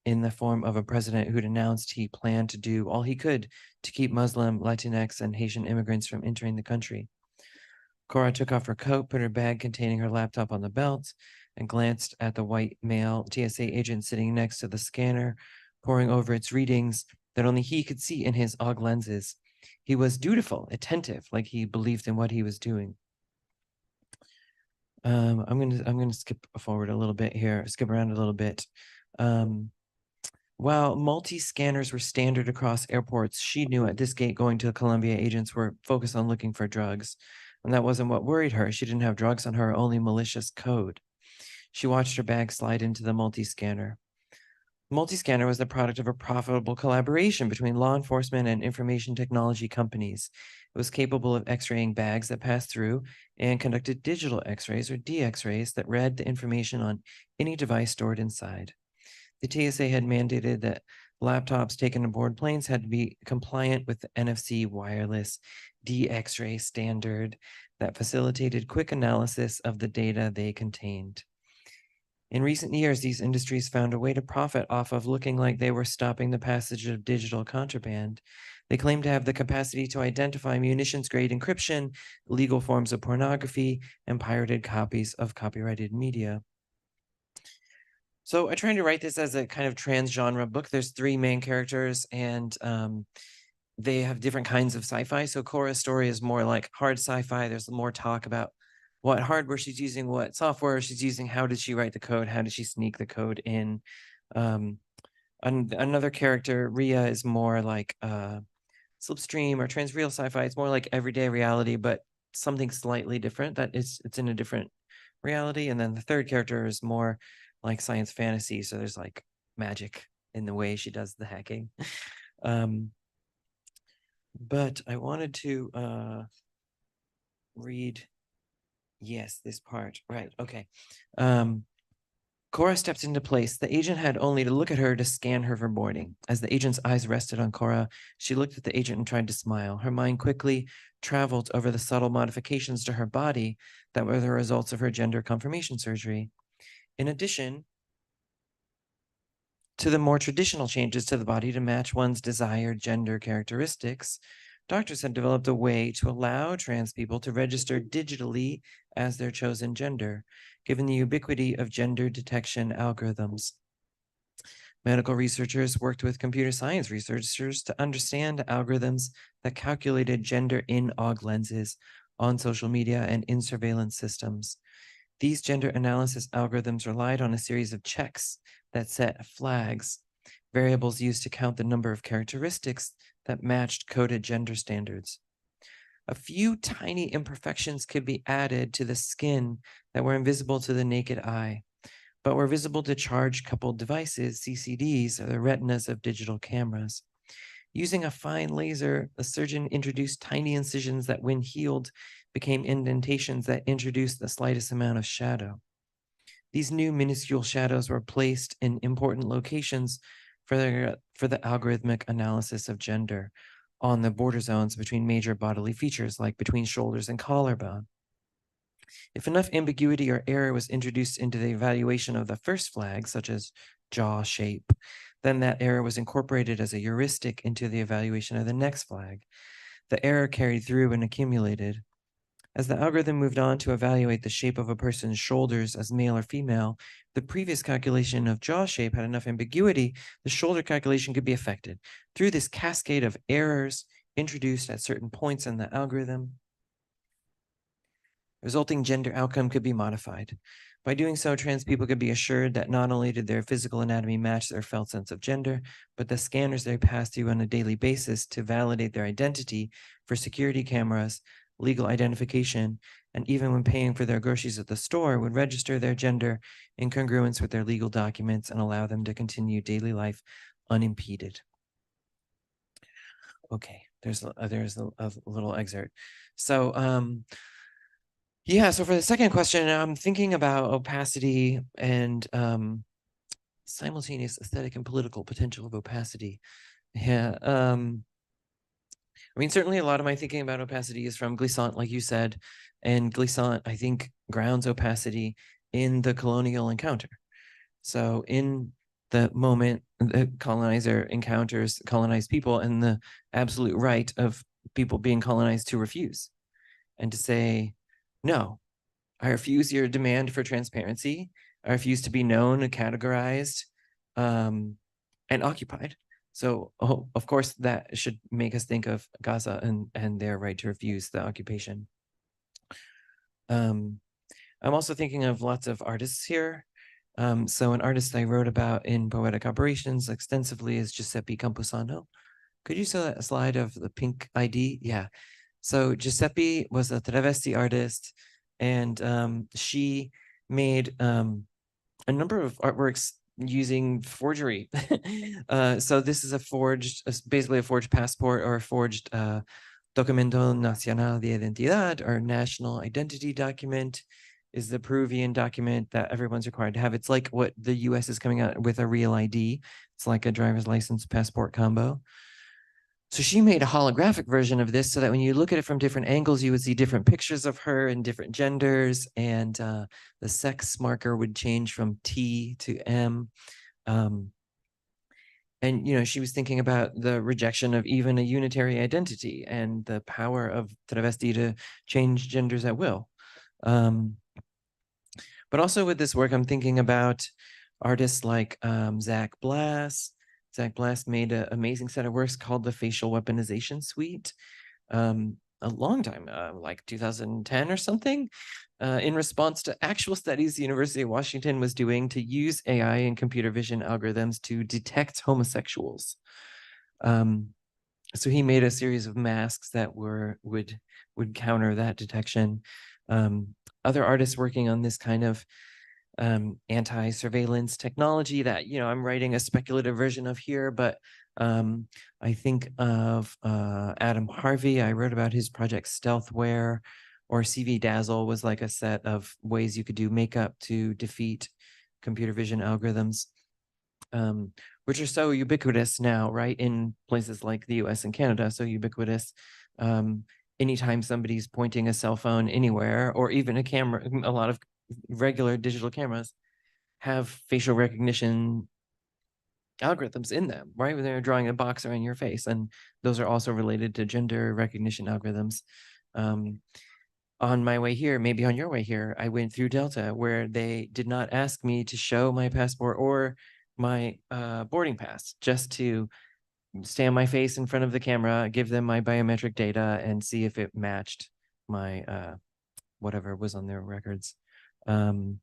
in the form of a president who'd announced he planned to do all he could to keep Muslim, Latinx, and Haitian immigrants from entering the country. Cora took off her coat, put her bag containing her laptop on the belt, and glanced at the white male TSA agent sitting next to the scanner, poring over its readings that only he could see in his AUG lenses. He was dutiful, attentive, like he believed in what he was doing. I'm gonna skip forward a little bit here, skip around a little bit. While multi-scanners were standard across airports, she knew at this gate going to Colombia agents were focused on looking for drugs. And that wasn't what worried her. She didn't have drugs on her, only malicious code. She watched her bag slide into the multi-scanner. Multi-scanner was the product of a profitable collaboration between law enforcement and information technology companies. It was capable of x-raying bags that passed through and conducted digital x-rays or DX-rays that read the information on any device stored inside. The TSA had mandated that laptops taken aboard planes had to be compliant with the NFC wireless DX-ray standard that facilitated quick analysis of the data they contained. In recent years, these industries found a way to profit off of looking like they were stopping the passage of digital contraband. They claimed to have the capacity to identify munitions-grade encryption, illegal forms of pornography, and pirated copies of copyrighted media. So I tried to write this as a kind of trans-genre book. There's 3 main characters, and they have different kinds of sci-fi. So Cora's story is more like hard sci-fi. There's more talk about what hardware she's using, what software she's using, how did she write the code, how did she sneak the code in. Another character, Ria, is more like slipstream or transreal sci-fi. It's more like everyday reality, but something slightly different, that it's in a different reality. And then the third character is more like science fantasy, so there's like magic in the way she does the hacking. But I wanted to read, yes, this part, right, okay. Cora stepped into place. The agent had only to look at her to scan her for boarding. As the agent's eyes rested on Cora, she looked at the agent and tried to smile. Her mind quickly traveled over the subtle modifications to her body that were the results of her gender confirmation surgery. In addition to the more traditional changes to the body to match one's desired gender characteristics, doctors had developed a way to allow trans people to register digitally as their chosen gender, given the ubiquity of gender detection algorithms. Medical researchers worked with computer science researchers to understand algorithms that calculated gender in aug lenses on social media and in surveillance systems. These gender analysis algorithms relied on a series of checks that set flags, variables used to count the number of characteristics that matched coded gender standards. A few tiny imperfections could be added to the skin that were invisible to the naked eye, but were visible to charge-coupled devices, CCDs, or the retinas of digital cameras. Using a fine laser, the surgeon introduced tiny incisions that, when healed, became indentations that introduced the slightest amount of shadow. These new minuscule shadows were placed in important locations for the algorithmic analysis of gender on the border zones between major bodily features, like between shoulders and collarbone. If enough ambiguity or error was introduced into the evaluation of the first flag, such as jaw shape, then that error was incorporated as a heuristic into the evaluation of the next flag. The error carried through and accumulated. As the algorithm moved on to evaluate the shape of a person's shoulders as male or female, the previous calculation of jaw shape had enough ambiguity, the shoulder calculation could be affected. Through this cascade of errors introduced at certain points in the algorithm, resulting gender outcome could be modified. By doing so, trans people could be assured that not only did their physical anatomy match their felt sense of gender, but the scanners they pass through on a daily basis to validate their identity for security cameras, legal identification, and even when paying for their groceries at the store would register their gender in congruence with their legal documents and allow them to continue daily life unimpeded. Okay, there's a little excerpt. So, yeah, so for the second question, I'm thinking about opacity and simultaneous aesthetic and political potential of opacity. Yeah, I mean, certainly a lot of my thinking about opacity is from Glissant, like you said, and Glissant, I think, grounds opacity in the colonial encounter. So in the moment the colonizer encounters colonized people and the absolute right of people being colonized to refuse and to say, no, I refuse your demand for transparency. I refuse to be known, categorized, and occupied. So, of course, that should make us think of Gaza and their right to refuse the occupation. I'm also thinking of lots of artists here. So an artist I wrote about in Poetic Operations extensively is Giuseppe Camposano. Could you show that slide of the pink ID? Yeah. So Giuseppe was a travesti artist, and she made a number of artworks using forgery. So this is basically a forged passport or a forged Documento Nacional de Identidad, or national identity document, is the Peruvian document that everyone's required to have. It's like what the US is coming out with a real ID. It's like a driver's license passport combo. So she made a holographic version of this so that when you look at it from different angles, you would see different pictures of her and different genders, and the sex marker would change from T to M. And, you know, she was thinking about the rejection of even a unitary identity and the power of travesti to change genders at will. But also with this work, I'm thinking about artists like Zach Blass. Zach Blass made an amazing set of works called the Facial Weaponization Suite a long time, like 2010 or something, in response to actual studies the University of Washington was doing to use AI and computer vision algorithms to detect homosexuals. So he made a series of masks that would counter that detection. Other artists working on this kind of anti-surveillance technology that, you know, I'm writing a speculative version of here, but I think of Adam Harvey. I wrote about his project Stealthware, or CV Dazzle was like a set of ways you could do makeup to defeat computer vision algorithms, which are so ubiquitous now, right? In places like the US and Canada, so ubiquitous. Anytime somebody's pointing a cell phone anywhere, or even a camera, a lot of regular digital cameras have facial recognition algorithms in them, right? When they're drawing a box around your face. And those are also related to gender recognition algorithms. On my way here, maybe on your way here, I went through Delta, where they did not ask me to show my passport or my boarding pass, just to stand my face in front of the camera, give them my biometric data, and see if it matched my whatever was on their records. And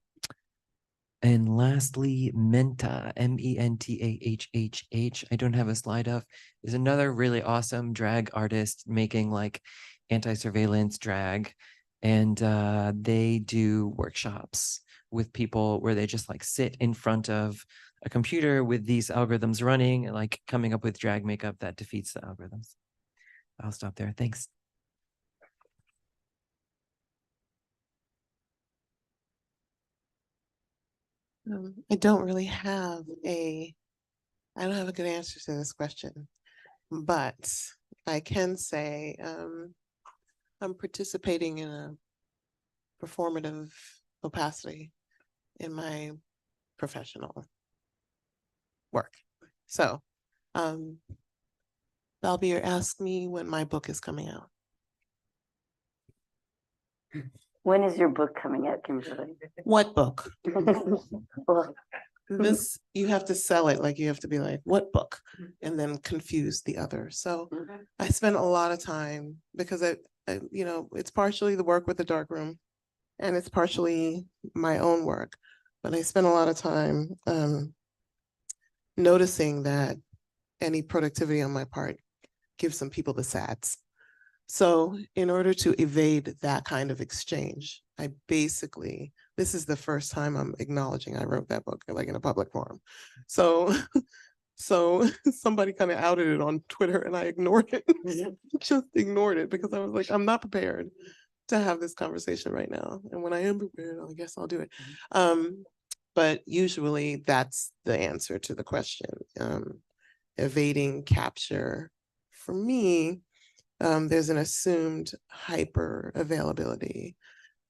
lastly, Menta, Mentahhh, I don't have a slide of, is another really awesome drag artist making like anti-surveillance drag. And they do workshops with people where they just like sit in front of a computer with these algorithms running and like coming up with drag makeup that defeats the algorithms. I'll stop there. Thanks. I don't have a good answer to this question, but I can say I'm participating in a performative opacity in my professional work. So, Balbier asked me when my book is coming out. When is your book coming out, Kimberly? What book? Well, This, you have to sell it, like you have to be like, what book? And then confuse the other. So I spent a lot of time because you know, it's partially the work with the dark room and it's partially my own work, but I spent a lot of time noticing that any productivity on my part gives some people the sads. So in order to evade that kind of exchange, I basically, this is the first time I'm acknowledging I wrote that book, like in a public forum. So somebody kind of outed it on Twitter and I ignored it, just ignored it because I was like, I'm not prepared to have this conversation right now. And when I am prepared, I guess I'll do it. But usually that's the answer to the question. Evading capture, for me, there's an assumed hyper availability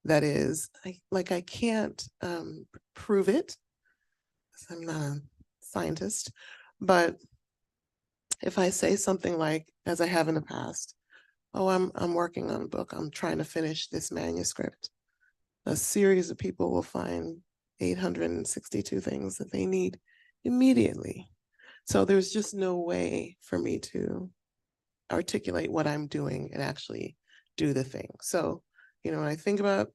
that is I can't prove it. I'm not a scientist, but if I say something like, as I have in the past, oh, I'm working on a book, I'm trying to finish this manuscript, a series of people will find 862 things that they need immediately. So there's just no way for me to articulate what I'm doing and actually do the thing. So, you know, when I think about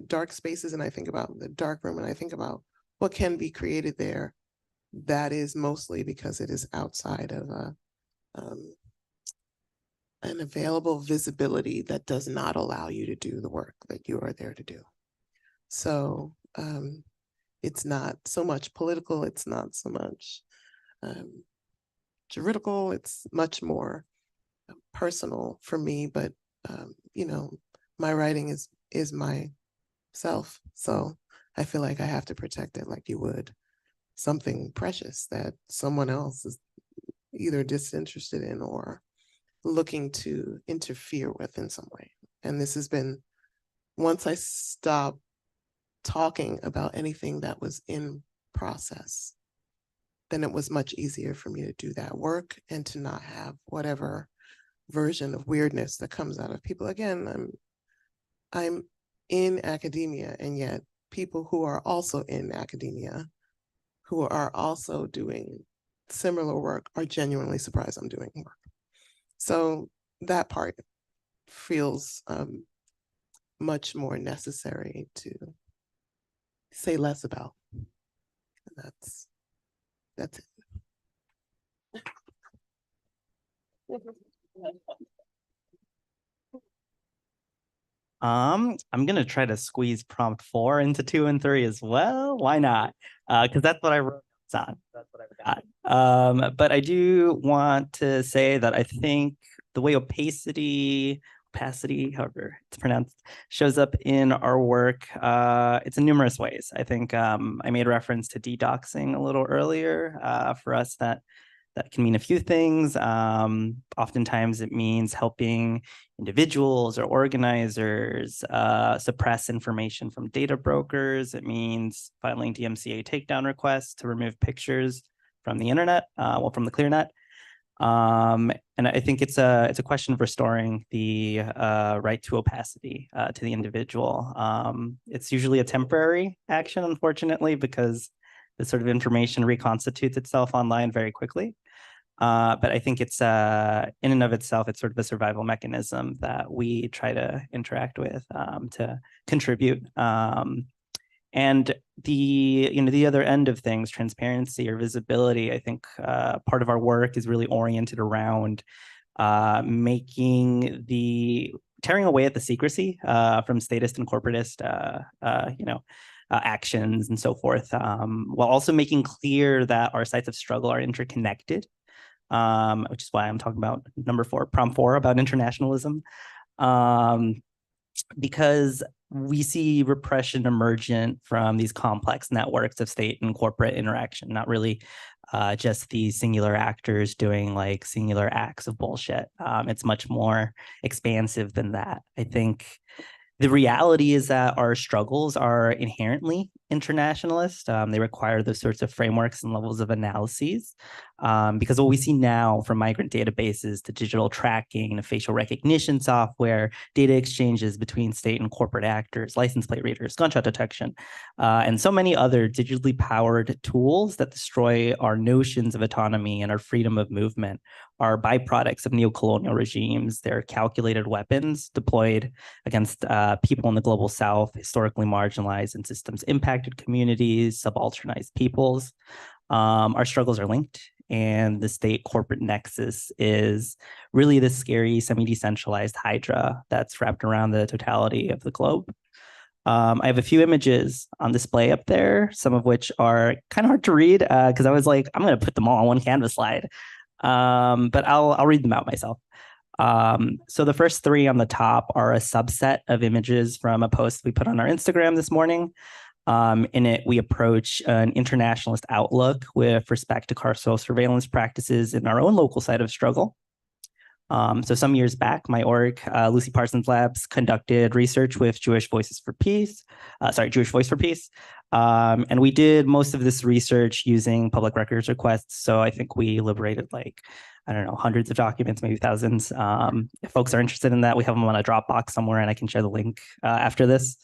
dark spaces and I think about the dark room and I think about what can be created there, that is mostly because it is outside of an available visibility that does not allow you to do the work that you are there to do. So it's not so much political, it's not so much juridical, it's much more personal for me, but you know, my writing is myself. So I feel like I have to protect it like you would something precious that someone else is either disinterested in or looking to interfere with in some way. And this has been, once I stopped talking about anything that was in process, then it was much easier for me to do that work and to not have whatever version of weirdness that comes out of people. Again, I'm in academia, and yet people who are also in academia, who are also doing similar work, are genuinely surprised I'm doing work. So that part feels much more necessary to say less about. And that's it. I'm gonna try to squeeze prompt 4 into 2 and 3 as well. Why not? Because that's what I wrote on. That's what I've got. But I do want to say that I think the way opacity, however it's pronounced, shows up in our work, it's in numerous ways. I think I made reference to dedoxing a little earlier. For us, that can mean a few things. Oftentimes it means helping individuals or organizers suppress information from data brokers. It means filing DMCA takedown requests to remove pictures from the internet, from the ClearNet. And I think it's a question of restoring the right to opacity to the individual. It's usually a temporary action, unfortunately, because this sort of information reconstitutes itself online very quickly. But I think it's in and of itself, it's sort of a survival mechanism that we try to interact with to contribute. And the other end of things, transparency or visibility, I think part of our work is really oriented around tearing away at the secrecy from statist and corporatist, actions and so forth, while also making clear that our sites of struggle are interconnected, which is why I'm talking about prompt 4 about internationalism, because we see repression emergent from these complex networks of state and corporate interaction, not really just these singular actors doing like singular acts of bullshit. It's much more expansive than that. I think the reality is that our struggles are inherently internationalist. They require those sorts of frameworks and levels of analyses, because what we see now, from migrant databases to digital tracking to facial recognition software, data exchanges between state and corporate actors, license plate readers, gunshot detection, and so many other digitally powered tools that destroy our notions of autonomy and our freedom of movement, are byproducts of neocolonial regimes. They're calculated weapons deployed against people in the global South, historically marginalized and systems impacted communities, subalternized peoples. Our struggles are linked, and the state corporate nexus is really the scary semi-decentralized hydra that's wrapped around the totality of the globe. I have a few images on display up there, some of which are kind of hard to read because I was like, I'm going to put them all on one canvas slide. But I'll read them out myself. So the first 3 on the top are a subset of images from a post we put on our Instagram this morning. In it, we approach an internationalist outlook with respect to carceral surveillance practices in our own local site of struggle. So some years back, my org, Lucy Parsons Labs, conducted research with Jewish Voice for Peace. And we did most of this research using public records requests. So I think we liberated hundreds of documents, maybe thousands. If folks are interested in that, we have them on a Dropbox somewhere, and I can share the link after this.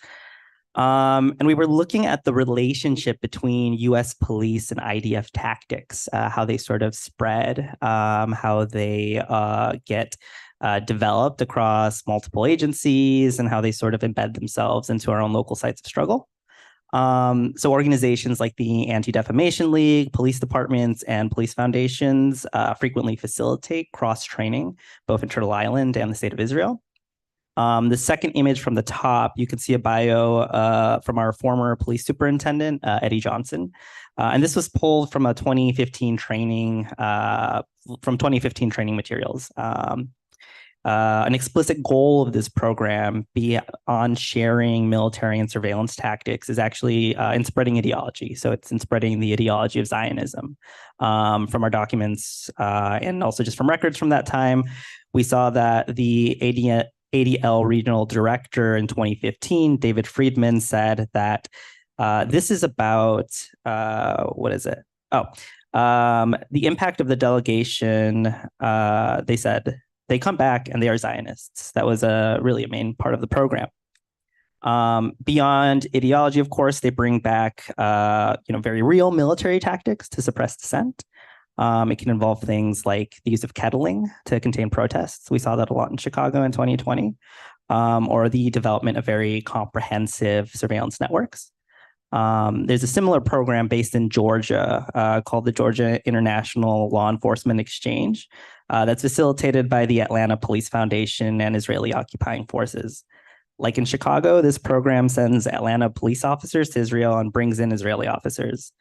And we were looking at the relationship between US police and IDF tactics, how they sort of spread, how they get developed across multiple agencies, and how they sort of embed themselves into our own local sites of struggle. So organizations like the Anti-Defamation League, police departments, and police foundations frequently facilitate cross-training, both in Turtle Island and the state of Israel. The second image from the top, you can see a bio from our former police superintendent, Eddie Johnson. And this was pulled from a 2015 training, materials. An explicit goal of this program beyond sharing military and surveillance tactics is actually in spreading ideology. So it's in spreading the ideology of Zionism. From our documents and also just from records from that time, we saw that the ADL regional director in 2015, David Friedman, said that this is about, the impact of the delegation. They said they come back and they are Zionists. That was really a main part of the program. Beyond ideology, of course, they bring back very real military tactics to suppress dissent. It can involve things like the use of kettling to contain protests. We saw that a lot in Chicago in 2020, or the development of very comprehensive surveillance networks. There's a similar program based in Georgia called the Georgia International Law Enforcement Exchange that's facilitated by the Atlanta Police Foundation and Israeli occupying forces. Like in Chicago, this program sends Atlanta police officers to Israel and brings in Israeli officers.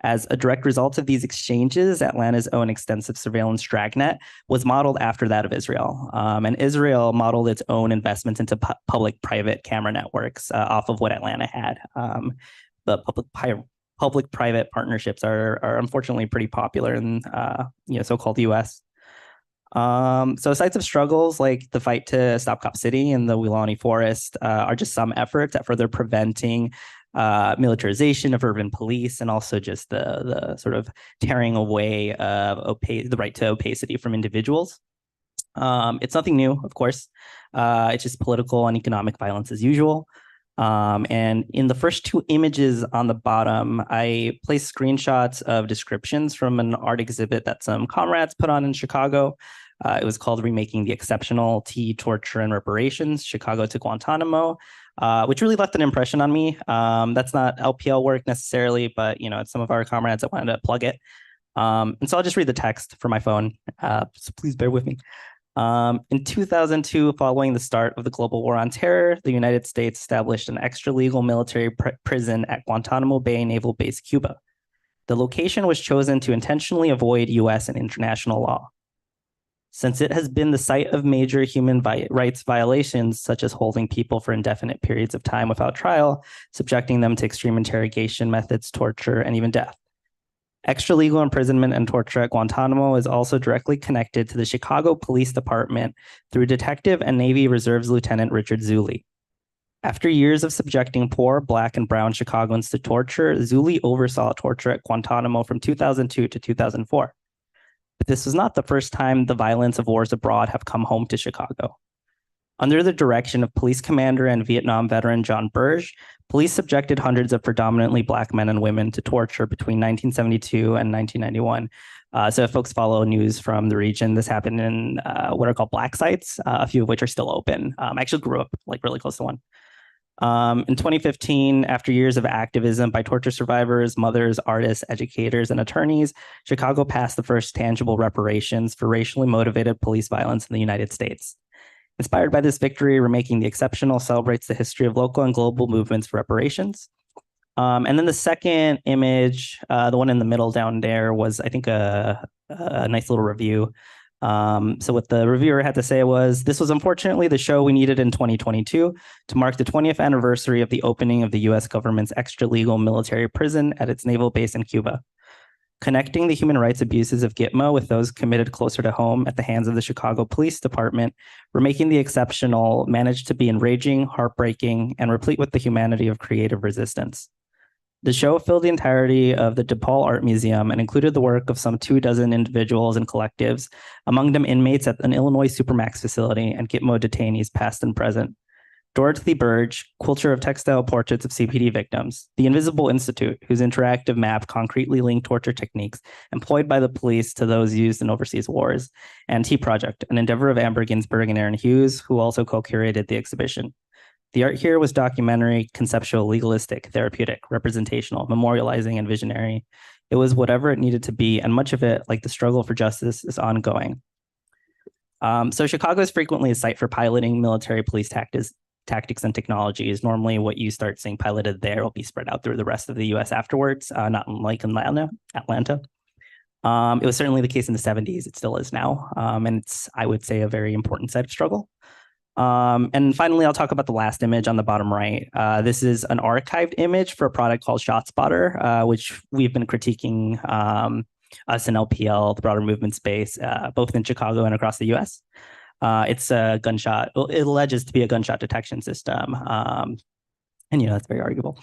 As a direct result of these exchanges, Atlanta's own extensive surveillance dragnet was modeled after that of Israel. And Israel modeled its own investments into public-private camera networks off of what Atlanta had. The public-private partnerships are unfortunately pretty popular in so-called US. So sites of struggles like the fight to stop Cop City and the Weelaunee Forest are just some efforts at further preventing militarization of urban police, and also just the sort of tearing away of the right to opacity from individuals. It's nothing new, of course. It's just political and economic violence as usual. And in the first two images on the bottom, I placed screenshots of descriptions from an art exhibit that some comrades put on in Chicago. It was called Remaking the Exceptional: Tea, Torture, and Reparations, Chicago to Guantanamo, which really left an impression on me. That's not LPL work necessarily, but it's some of our comrades that wanted to plug it. And so I'll just read the text from my phone, so please bear with me. In 2002, following the start of the global war on terror, the United States established an extra-legal military prison at Guantanamo Bay Naval Base, Cuba. The location was chosen to intentionally avoid U.S. and international law. Since it has been the site of major human rights violations, such as holding people for indefinite periods of time without trial, subjecting them to extreme interrogation methods, torture, and even death. Extra-legal imprisonment and torture at Guantanamo is also directly connected to the Chicago Police Department through Detective and Navy Reserves Lieutenant Richard Zuley. After years of subjecting poor Black and brown Chicagoans to torture, Zuley oversaw torture at Guantanamo from 2002 to 2004. But this was not the first time the violence of wars abroad have come home to Chicago. Under the direction of police commander and Vietnam veteran John Burge, police subjected hundreds of predominantly Black men and women to torture between 1972 and 1991. So if folks follow news from the region, this happened in what are called black sites, a few of which are still open. I actually grew up really close to one. In 2015, after years of activism by torture survivors, mothers, artists, educators, and attorneys, Chicago passed the first tangible reparations for racially motivated police violence in the United States. Inspired by this victory, Remaking the Exceptional celebrates the history of local and global movements for reparations. And then the second image, the one in the middle down there, was, I think, a nice little review. So what the reviewer had to say was, "This was unfortunately the show we needed in 2022 to mark the 20th anniversary of the opening of the U.S. government's extra-legal military prison at its naval base in Cuba. Connecting the human rights abuses of Gitmo with those committed closer to home at the hands of the Chicago Police Department, Remaking the Exceptional managed to be enraging, heartbreaking, and replete with the humanity of creative resistance. The show filled the entirety of the DePaul Art Museum and included the work of some 24 individuals and collectives, among them inmates at an Illinois Supermax facility and Gitmo detainees past and present. Dorothy Burge, Culture of Textile Portraits of CPD Victims, the Invisible Institute, whose interactive map concretely linked torture techniques employed by the police to those used in overseas wars, and Tea Project, an endeavor of Amber Ginsberg and Aaron Hughes, who also co-curated the exhibition. The art here was documentary, conceptual, legalistic, therapeutic, representational, memorializing, and visionary. It was whatever it needed to be, and much of it, like the struggle for justice, is ongoing." So Chicago is frequently a site for piloting military police tactics and technologies. Normally what you start seeing piloted there will be spread out through the rest of the US afterwards, not like Atlanta. It was certainly the case in the 70s. It still is now. And it's, I would say, a very important site of struggle. And finally, I'll talk about the last image on the bottom right. This is an archived image for a product called ShotSpotter, which we've been critiquing us in LPL, the broader movement space, both in Chicago and across the US. It's a gunshot, it alleges to be a gunshot detection system. And, that's very arguable.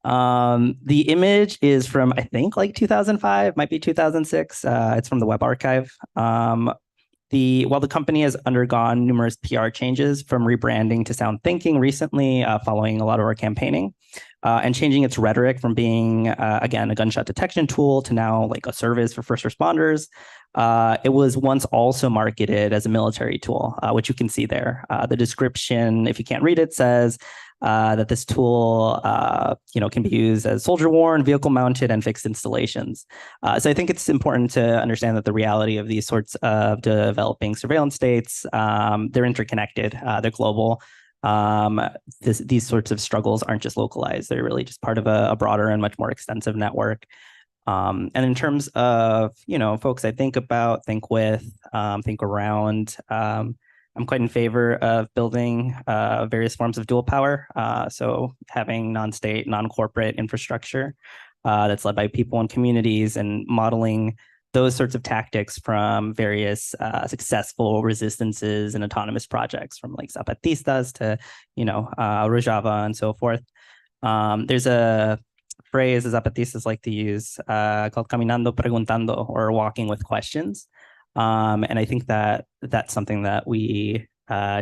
The image is from, I think, like 2005, might be 2006. It's from the Web Archive. While the company has undergone numerous PR changes, from rebranding to Sound Thinking recently, following a lot of our campaigning, and changing its rhetoric from being, again, a gunshot detection tool to now like a service for first responders, it was once also marketed as a military tool, which you can see there. The description, if you can't read it, says that this tool, can be used as soldier-worn, vehicle-mounted, and fixed installations. So I think it's important to understand that the reality of these sorts of developing surveillance states, they're interconnected, they're global. These sorts of struggles aren't just localized; they're really just part of a broader and much more extensive network. And in terms of folks I think about, think with, think around. I'm quite in favor of building various forms of dual power. So having non-state, non-corporate infrastructure that's led by people and communities, and modeling those sorts of tactics from various successful resistances and autonomous projects, from like Zapatistas to, Rojava and so forth. There's a phrase a Zapatistas like to use called caminando preguntando, or walking with questions. And I think that that's something that we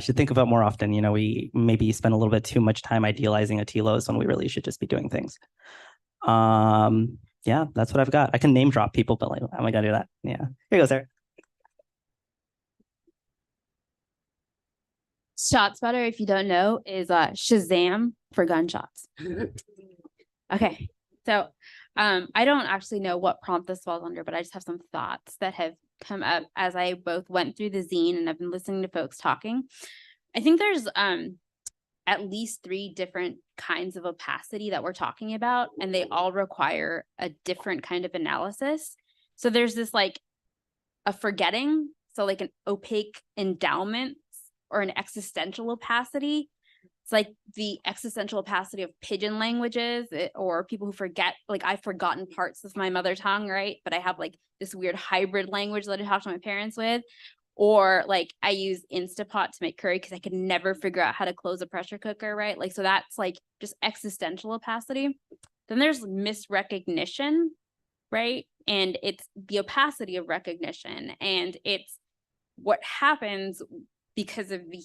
should think about more often. You know, we maybe spend a little bit too much time idealizing Atilos when we really should just be doing things. Yeah, that's what I've got. I can name drop people, but like, how am I gonna do that? Yeah, here you go, Sarah. ShotSpotter, if you don't know, is Shazam for gunshots. Okay, so I don't actually know what prompt this falls under, but I just have some thoughts that have come up as I both went through the zine and I've been listening to folks talking. I think there's at least 3 different kinds of opacity that we're talking about, and they all require a different kind of analysis. So there's this like a forgetting, so like an opaque endowment or an existential opacity. It's like the existential opacity of pidgin languages, or people who forget, like I've forgotten parts of my mother tongue, right? But I have like this weird hybrid language that I talk to my parents with. Or like I use Instapot to make curry because I could never figure out how to close a pressure cooker, right? Like, so that's like just existential opacity. Then there's misrecognition, right? And it's the opacity of recognition. And it's what happens because of the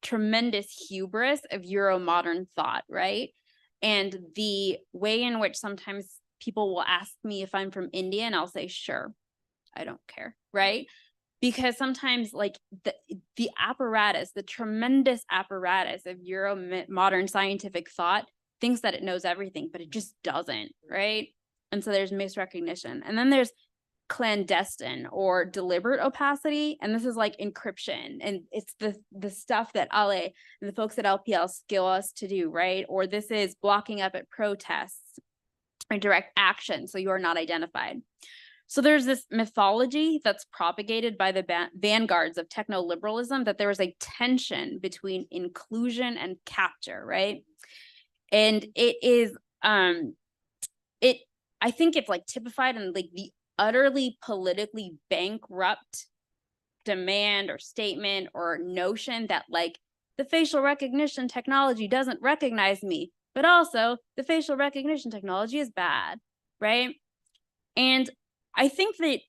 tremendous hubris of Euro-modern thought, right? And the way in which sometimes people will ask me if I'm from India, and I'll say, sure, I don't care, right? Because sometimes like the apparatus, the tremendous apparatus of Euro-modern scientific thought thinks that it knows everything, but it just doesn't, right? And so there's misrecognition. And then there's clandestine or deliberate opacity, and this is like encryption, and it's the stuff that Ale and the folks at LPL skill us to do, right? Or this is blocking up at protests or direct action, so you are not identified. So there's this mythology that's propagated by the vanguards of techno-liberalism that there is a tension between inclusion and capture, right? And it is I think it's like typified in like the utterly politically bankrupt demand or statement or notion that like the facial recognition technology doesn't recognize me, but also the facial recognition technology is bad, right? And I think that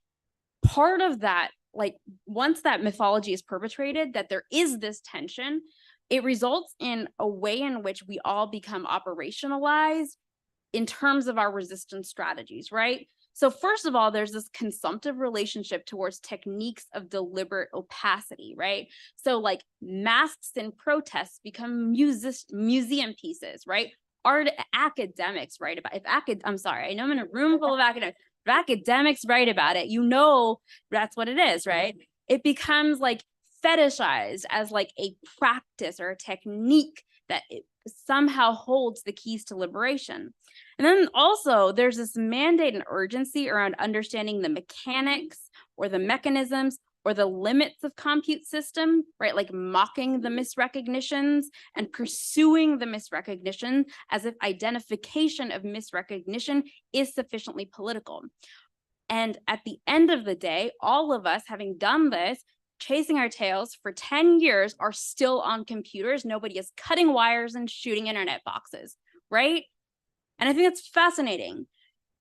part of that, like once that mythology is perpetrated, that there is this tension, it results in a way in which we all become operationalized in terms of our resistance strategies, right? So first of all, there's this consumptive relationship towards techniques of deliberate opacity, right? So like masks and protests become museum pieces, right? Art academics write about, I'm sorry, I know I'm in a room full of academics. If academics write about it, you know that's what it is, right? It becomes like fetishized as like a practice or a technique that it somehow holds the keys to liberation. And then also there's this mandate and urgency around understanding the mechanics or the mechanisms or the limits of compute system, right? Like mocking the misrecognitions and pursuing the misrecognition as if identification of misrecognition is sufficiently political. And at the end of the day, all of us having done this, chasing our tails for 10 years are still on computers. Nobody is cutting wires and shooting internet boxes, right? And I think that's fascinating.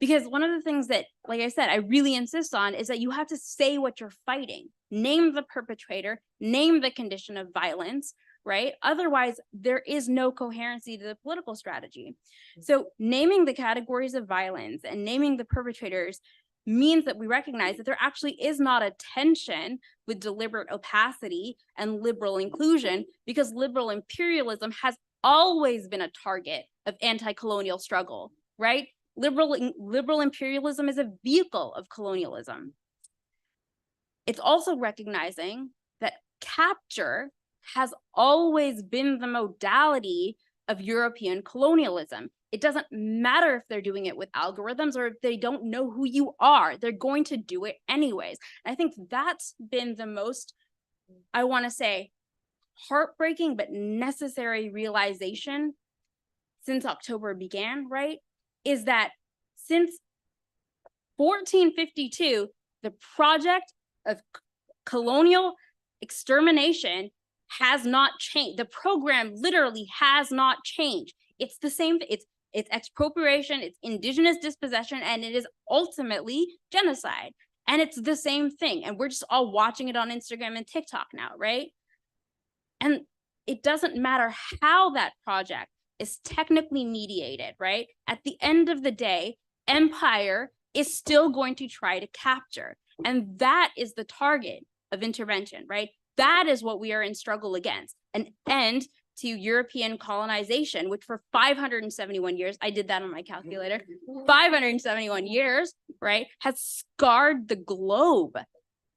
Because one of the things that, like I said, I really insist on is that you have to say what you're fighting. Name the perpetrator, name the condition of violence, right? Otherwise, there is no coherency to the political strategy. So naming the categories of violence and naming the perpetrators means that we recognize that there actually is not a tension with deliberate opacity and liberal inclusion, because liberal imperialism has always been a target of anti-colonial struggle, right? Liberal imperialism is a vehicle of colonialism. It's also recognizing that capture has always been the modality of European colonialism. It doesn't matter if they're doing it with algorithms or if they don't know who you are, they're going to do it anyways. And I think that's been the most, I want to say, heartbreaking but necessary realization since October began, right? Is that since 1452, the project of colonial extermination has not changed. The program literally has not changed. It's the same, it's expropriation, it's indigenous dispossession, and it is ultimately genocide. And it's the same thing. And we're just all watching it on Instagram and TikTok now, right? And it doesn't matter how that project is technically mediated, right? At the end of the day, empire is still going to try to capture. And that is the target of intervention, right? That is what we are in struggle against. An end to European colonization, which for 571 years, I did that on my calculator, 571 years, right, has scarred the globe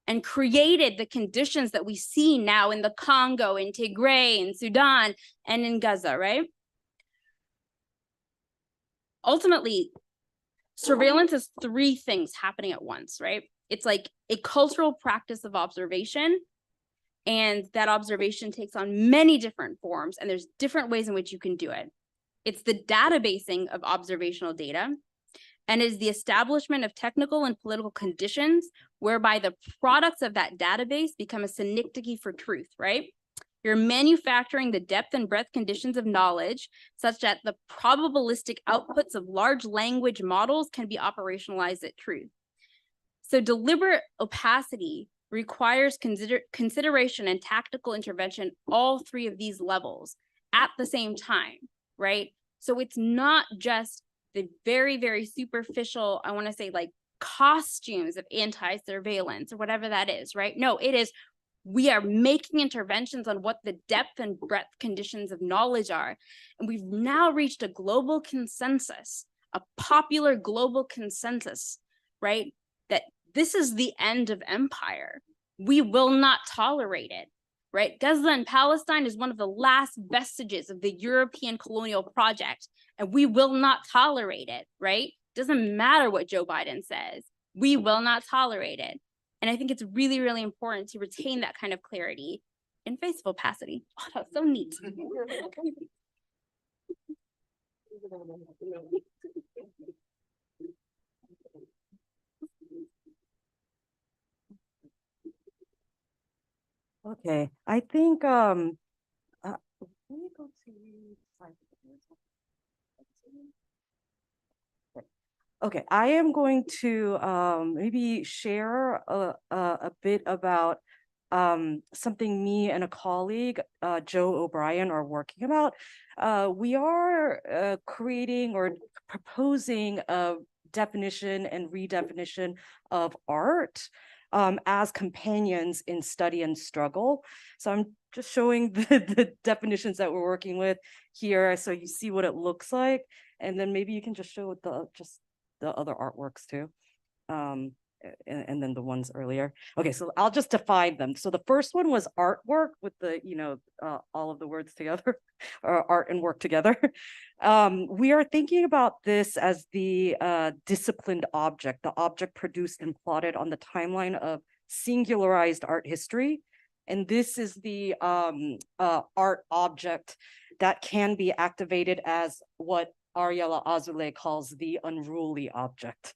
and created the conditions that we see now in the Congo, in Tigray, in Sudan, and in Gaza, right? Ultimately, surveillance is three things happening at once, right? It's like a cultural practice of observation, and that observation takes on many different forms, and there's different ways in which you can do it. It's the databasing of observational data, and is the establishment of technical and political conditions whereby the products of that database become a synecdoche for truth, right? You're manufacturing the depth and breadth conditions of knowledge such that the probabilistic outputs of large language models can be operationalized at truth. So deliberate opacity requires consideration and tactical intervention, all three of these levels at the same time, right? So it's not just the very, very superficial, I want to say like costumes of anti-surveillance or whatever that is, right? No, it is, we are making interventions on what the depth and breadth conditions of knowledge are. And we've now reached a global consensus, a popular global consensus, right? That this is the end of empire. We will not tolerate it, right? Gaza and Palestine is one of the last vestiges of the European colonial project, and we will not tolerate it, right? Doesn't matter what Joe Biden says, we will not tolerate it. And I think it's really, really important to retain that kind of clarity in face of opacity. Oh, that's so neat. Okay, I think let me go to slide. Okay, I am going to maybe share a bit about something me and a colleague, Joe O'Brien, are working about. We are creating or proposing a definition and redefinition of art as companions in study and struggle. So I'm just showing the definitions that we're working with here, so you see what it looks like, and then maybe you can just show the other artworks too, and then the ones earlier. Okay, so I'll just define them. So the first one was artwork with the all of the words together, or art and work together. We are thinking about this as the disciplined object, the object produced and plotted on the timeline of singularized art history. And this is the art object that can be activated as what Ariella Azule calls the unruly object.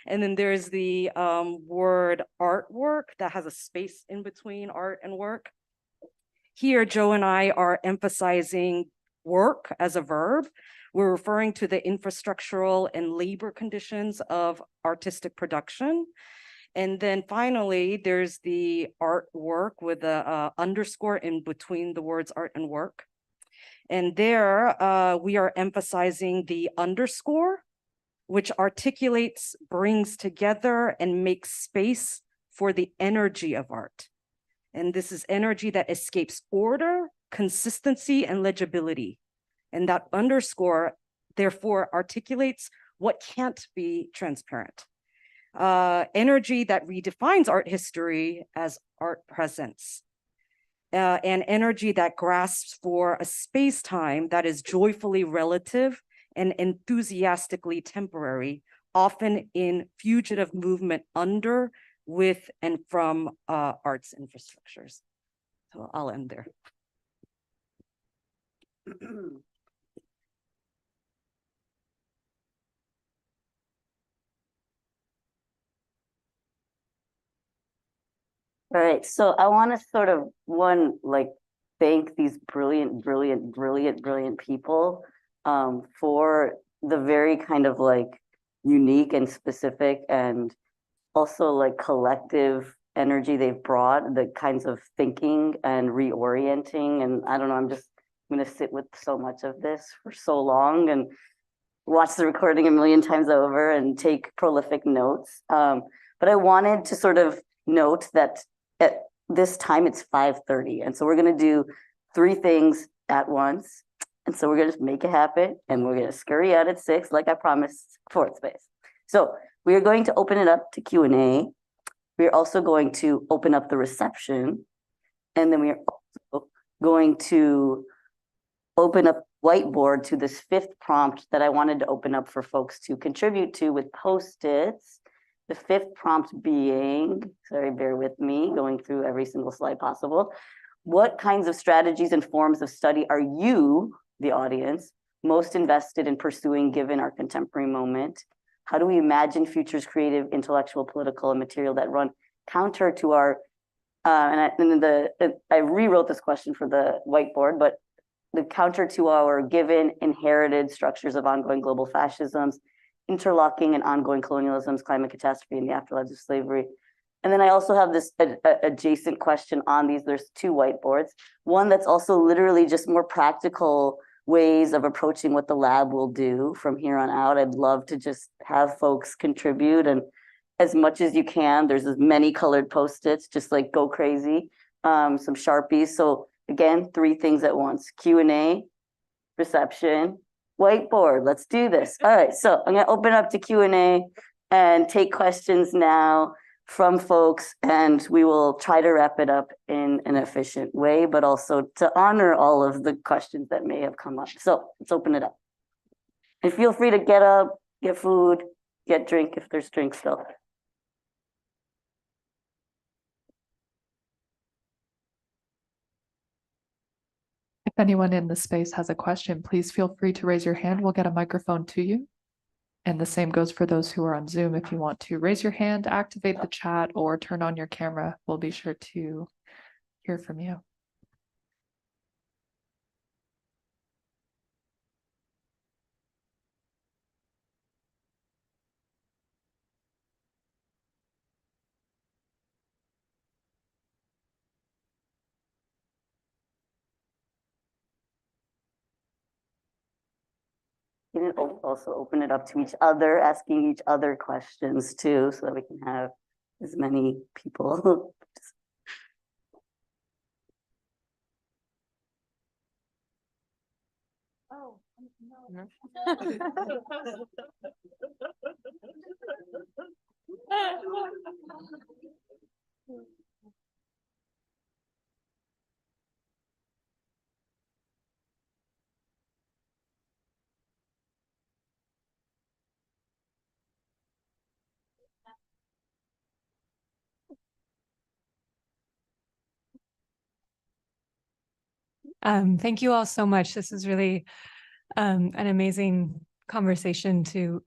And then there's the word artwork that has a space in between art and work. Here, Joe and I are emphasizing work as a verb. We're referring to the infrastructural and labor conditions of artistic production. And then finally, there's the artwork with a underscore in between the words art and work. And there we are emphasizing the underscore, which articulates, brings together, and makes space for the energy of art. And this is energy that escapes order, consistency, and legibility. And that underscore, therefore, articulates what can't be transparent. Energy that redefines art history as art presence. And energy that grasps for a space-time that is joyfully relative and enthusiastically temporary, often in fugitive movement under, with, and from arts infrastructures. So I'll end there. All right, so I want to sort of thank these brilliant people for the very kind of like unique and specific and also like collective energy they've brought, the kinds of thinking and reorienting. And I don't know, I'm gonna sit with so much of this for so long and watch the recording a million times over and take prolific notes. But I wanted to sort of note that at this time it's 5:30. And so we're gonna do 3 things at once. And so we're gonna just make it happen and we're gonna scurry out at 6, like I promised, fourth space. So we are going to open it up to Q&A. We're also going to open up the reception. And then we are also going to open up whiteboard to this 5th prompt that I wanted to open up for folks to contribute to with Post-its. The 5th prompt being, sorry, bear with me, going through every single slide possible. What kinds of strategies and forms of study are you, the audience, most invested in pursuing given our contemporary moment? How do we imagine futures creative, intellectual, political, and material that run counter to our, I rewrote this question for the whiteboard, but the counter to our given inherited structures of ongoing global fascisms, interlocking and ongoing colonialisms, climate catastrophe, and the afterlives of slavery. And then I also have this adjacent question on these. There's 2 whiteboards. One that's also literally just more practical ways of approaching what the lab will do from here on out. I'd love to just have folks contribute, and as much as you can. There's as many colored Post-its, just like go crazy. Some Sharpies. So again, 3 things at once: Q&A, reception, whiteboard. Let's do this. All right, so I'm gonna open up to Q&A and take questions now from folks, and we will try to wrap it up in an efficient way, but also to honor all of the questions that may have come up. So let's open it up. And feel free to get up, get food, get drink if there's drink still. If anyone in the space has a question, please feel free to raise your hand. We'll get a microphone to you. And the same goes for those who are on Zoom. If you want to raise your hand, activate the chat, or turn on your camera, we'll be sure to hear from you. You can also open it up to each other, asking each other questions too, so that we can have as many people. Oh, no. Thank you all so much. This is really an amazing conversation to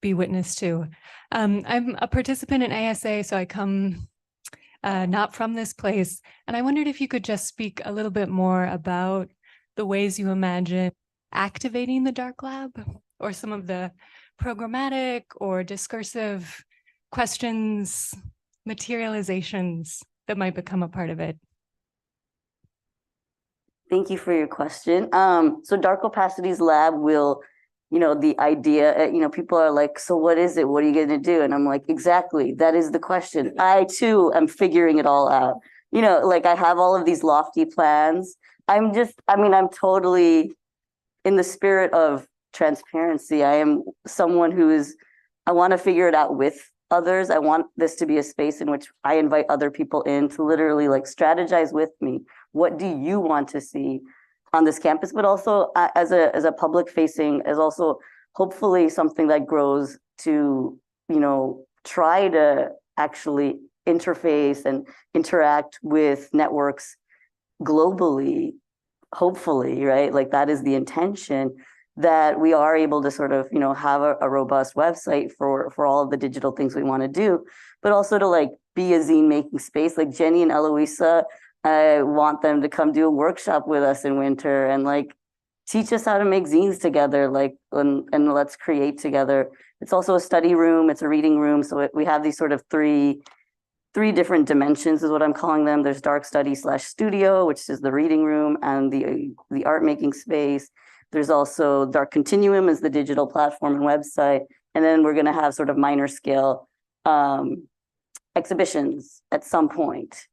be witness to. I'm a participant in ASA, so I come not from this place. And I wondered if you could just speak a little bit more about the ways you imagine activating the Dark Lab, or some of the programmatic or discursive questions, materializations that might become a part of it. Thank you for your question. So Dark Opacities Lab will, the idea, people are like, so what is it? What are you going to do? And I'm like, exactly, that is the question. I too am figuring it all out. Like I have all of these lofty plans. I'm totally in the spirit of transparency. I am someone I want to figure it out with others. I want this to be a space in which I invite other people in to literally like strategize with me. What do you want to see on this campus? But also as a public facing, as also hopefully something that grows to, try to actually interface and interact with networks globally, hopefully, right? Like that is the intention, that we are able to sort of, have a robust website for all of the digital things we want to do, but also to like be a zine making space. Like Jenny and Eloisa, I want them to come do a workshop with us in winter and like teach us how to make zines together, like, and let's create together. It's also a study room, it's a reading room. So we have these sort of three different dimensions is what I'm calling them. There's dark study / studio, which is the reading room and the art making space. There's also Dark Continuum is the digital platform and website. And then we're going to have sort of minor scale exhibitions at some point,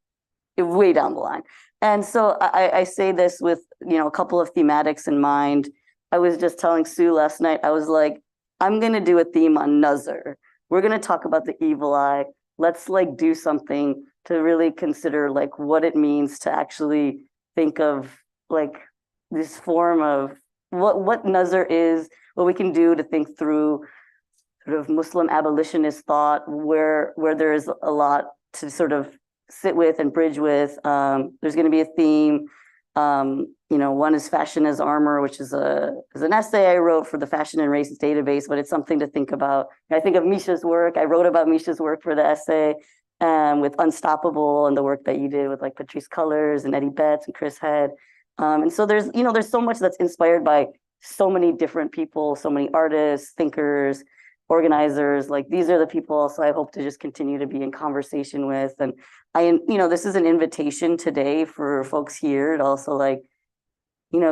way down the line. And so I say this with, a couple of thematics in mind. I was just telling Sue last night, I was like, I'm going to do a theme on Nuzzer. We're going to talk about the evil eye. Let's like do something to really consider like what it means to actually think of like this form of what Nuzzer is, what we can do to think through sort of Muslim abolitionist thought, where there is a lot to sort of sit with and bridge with. There's going to be a theme. One is fashion as armor, which is an essay I wrote for the Fashion and Race database, but it's something to think about. I think of Misha's work. I wrote about Misha's work for the essay, with Unstoppable and the work that you did with like Patrice Cullors and Eddie Betts and Chris Head. And so there's so much that's inspired by so many different people, so many artists, thinkers, organizers. Like these are the people also I hope to just continue to be in conversation with. And this is an invitation today for folks here to also like,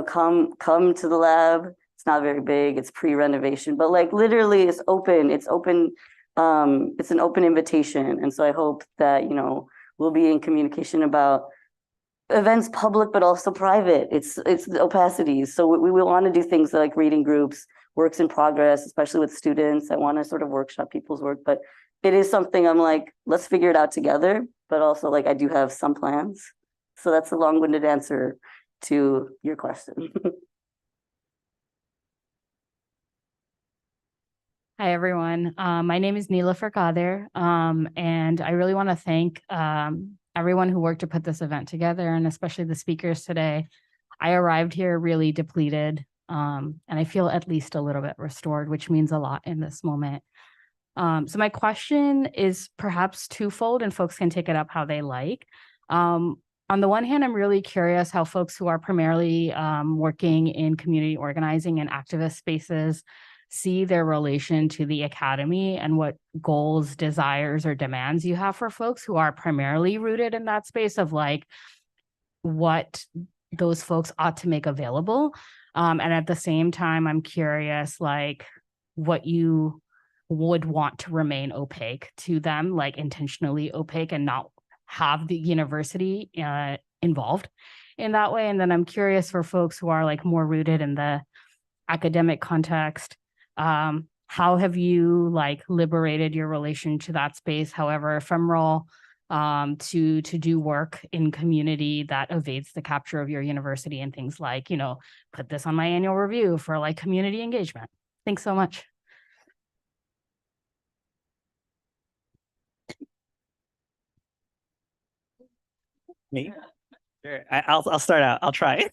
come to the lab. It's not very big, it's pre-renovation, but like literally it's open. It's an open invitation. And so I hope that, we'll be in communication about events public, but also private. It's the opacities. So we will want to do things like reading groups, works in progress, especially with students. I want to sort of workshop people's work, but it is something I'm like, let's figure it out together. But also like, I do have some plans. So that's a long-winded answer to your question. Hi, everyone. My name is Neela Farkader, and I really want to thank everyone who worked to put this event together, and especially the speakers today. I arrived here really depleted, and I feel at least a little bit restored, which means a lot in this moment. So my question is perhaps twofold, and folks can take it up how they like. On the one hand, I'm really curious how folks who are primarily working in community organizing and activist spaces see their relation to the academy and what goals, desires, or demands you have for folks who are primarily rooted in that space of like what those folks ought to make available. And at the same time, I'm curious like what you would want to remain opaque to them, like intentionally opaque and not have the university involved in that way. And then I'm curious for folks who are like more rooted in the academic context, how have you like liberated your relation to that space, however ephemeral, to do work in community that evades the capture of your university and things like, put this on my annual review for like community engagement. Thanks so much. Me? Sure. I'll start out. I'll try.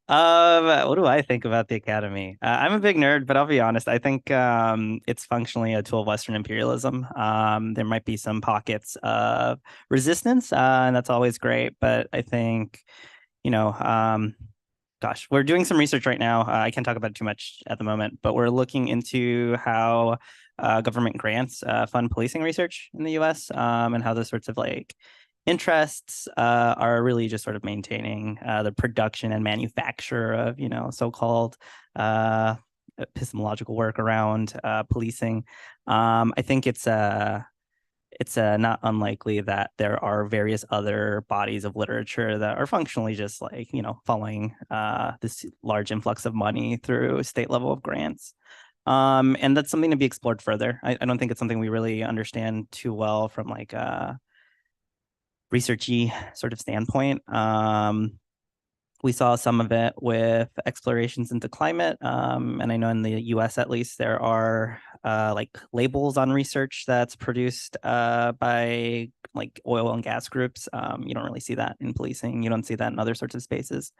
What do I think about the academy? I'm a big nerd, but I'll be honest. I think it's functionally a tool of Western imperialism. There might be some pockets of resistance, and that's always great. But I think, gosh, we're doing some research right now. I can't talk about it too much at the moment, but we're looking into how government grants fund policing research in the U.S. And how those sorts of like interests are really just sort of maintaining the production and manufacture of, so-called epistemological work around policing. I think it's not unlikely that there are various other bodies of literature that are functionally just like, following this large influx of money through state level of grants. And that's something to be explored further. I don't think it's something we really understand too well from like researchy sort of standpoint. We saw some of it with explorations into climate. And I know in the US, at least, there are like labels on research that's produced by like oil and gas groups. You don't really see that in policing. You don't see that in other sorts of spaces.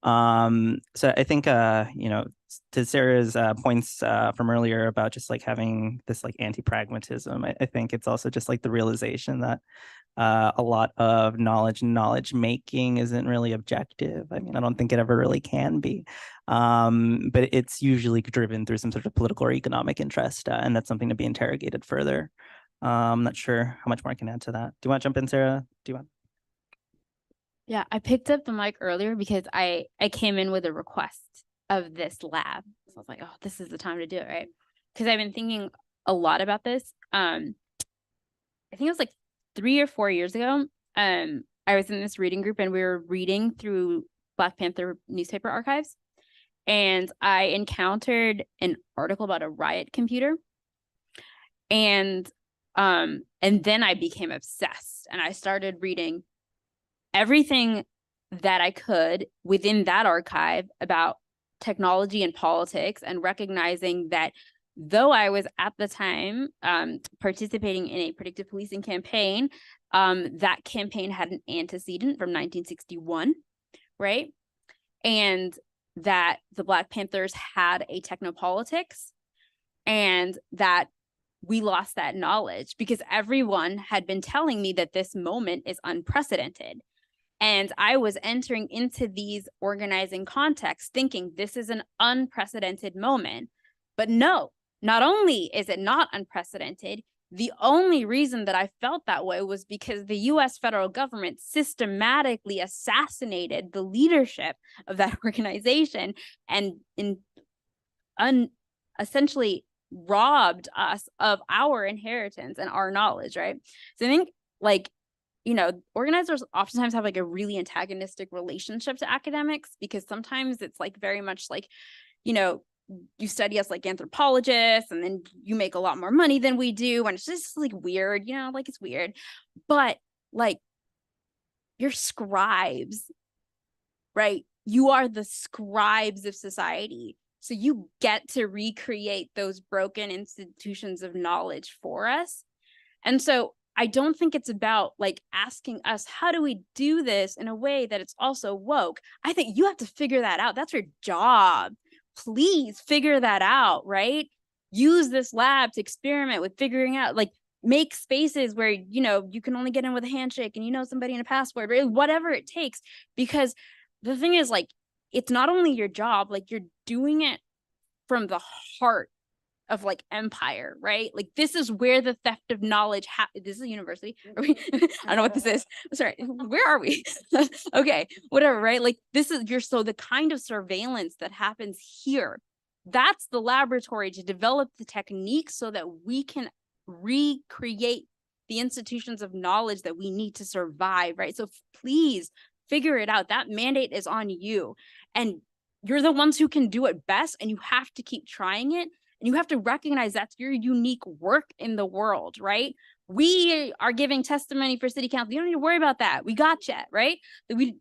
So I think, to Sarah's points from earlier about just like having this like anti-pragmatism, I think it's also just like the realization that A lot of knowledge making isn't really objective. I mean, I don't think it ever really can be. But it's usually driven through some sort of political or economic interest, and that's something to be interrogated further. I'm not sure how much more I can add to that. Do you want to jump in, Sarah? Do you want? Yeah, I picked up the mic earlier because I came in with a request of this lab. So I was like, oh, this is the time to do it, right? Because I've been thinking a lot about this. I think it was like 3 or 4 years ago. I was in this reading group and we were reading through Black Panther newspaper archives. And I encountered an article about a riot computer. And then I became obsessed and I started reading everything that I could within that archive about technology and politics, and recognizing that though I was at the time participating in a predictive policing campaign, that campaign had an antecedent from 1961, right? And that the Black Panthers had a technopolitics, and that we lost that knowledge because everyone had been telling me that this moment is unprecedented. And I was entering into these organizing contexts thinking this is an unprecedented moment. But no, not only is it not unprecedented, the only reason that I felt that way was because the US federal government systematically assassinated the leadership of that organization and essentially robbed us of our inheritance and our knowledge, right? So I think, like, you know, organizers oftentimes have like a really antagonistic relationship to academics, because sometimes it's like very much like, you know, you study us like anthropologists and then you make a lot more money than we do. And it's just like weird, you know, like it's weird. But like, you're scribes, right? You are the scribes of society. So you get to recreate those broken institutions of knowledge for us. And so I don't think it's about like asking us, how do we do this in a way that it's also woke? I think you have to figure that out. That's your job. Please figure that out, right? Use this lab to experiment with figuring out, like, make spaces where, you know, you can only get in with a handshake and you know somebody in a password, right? Whatever it takes. Because the thing is, like, it's not only your job, like you're doing it from the heart of like empire, right? Like this is where the theft of knowledge this is a university. I don't know what this is. Sorry, where are we? Okay, whatever, right? Like this is so the kind of surveillance that happens here, that's the laboratory to develop the techniques so that we can recreate the institutions of knowledge that we need to survive, right? So please figure it out. That mandate is on you. And you're the ones who can do it best, and you have to keep trying it. And you have to recognize that's your unique work in the world, right? We are giving testimony for city council. You don't need to worry about that. We got you, right?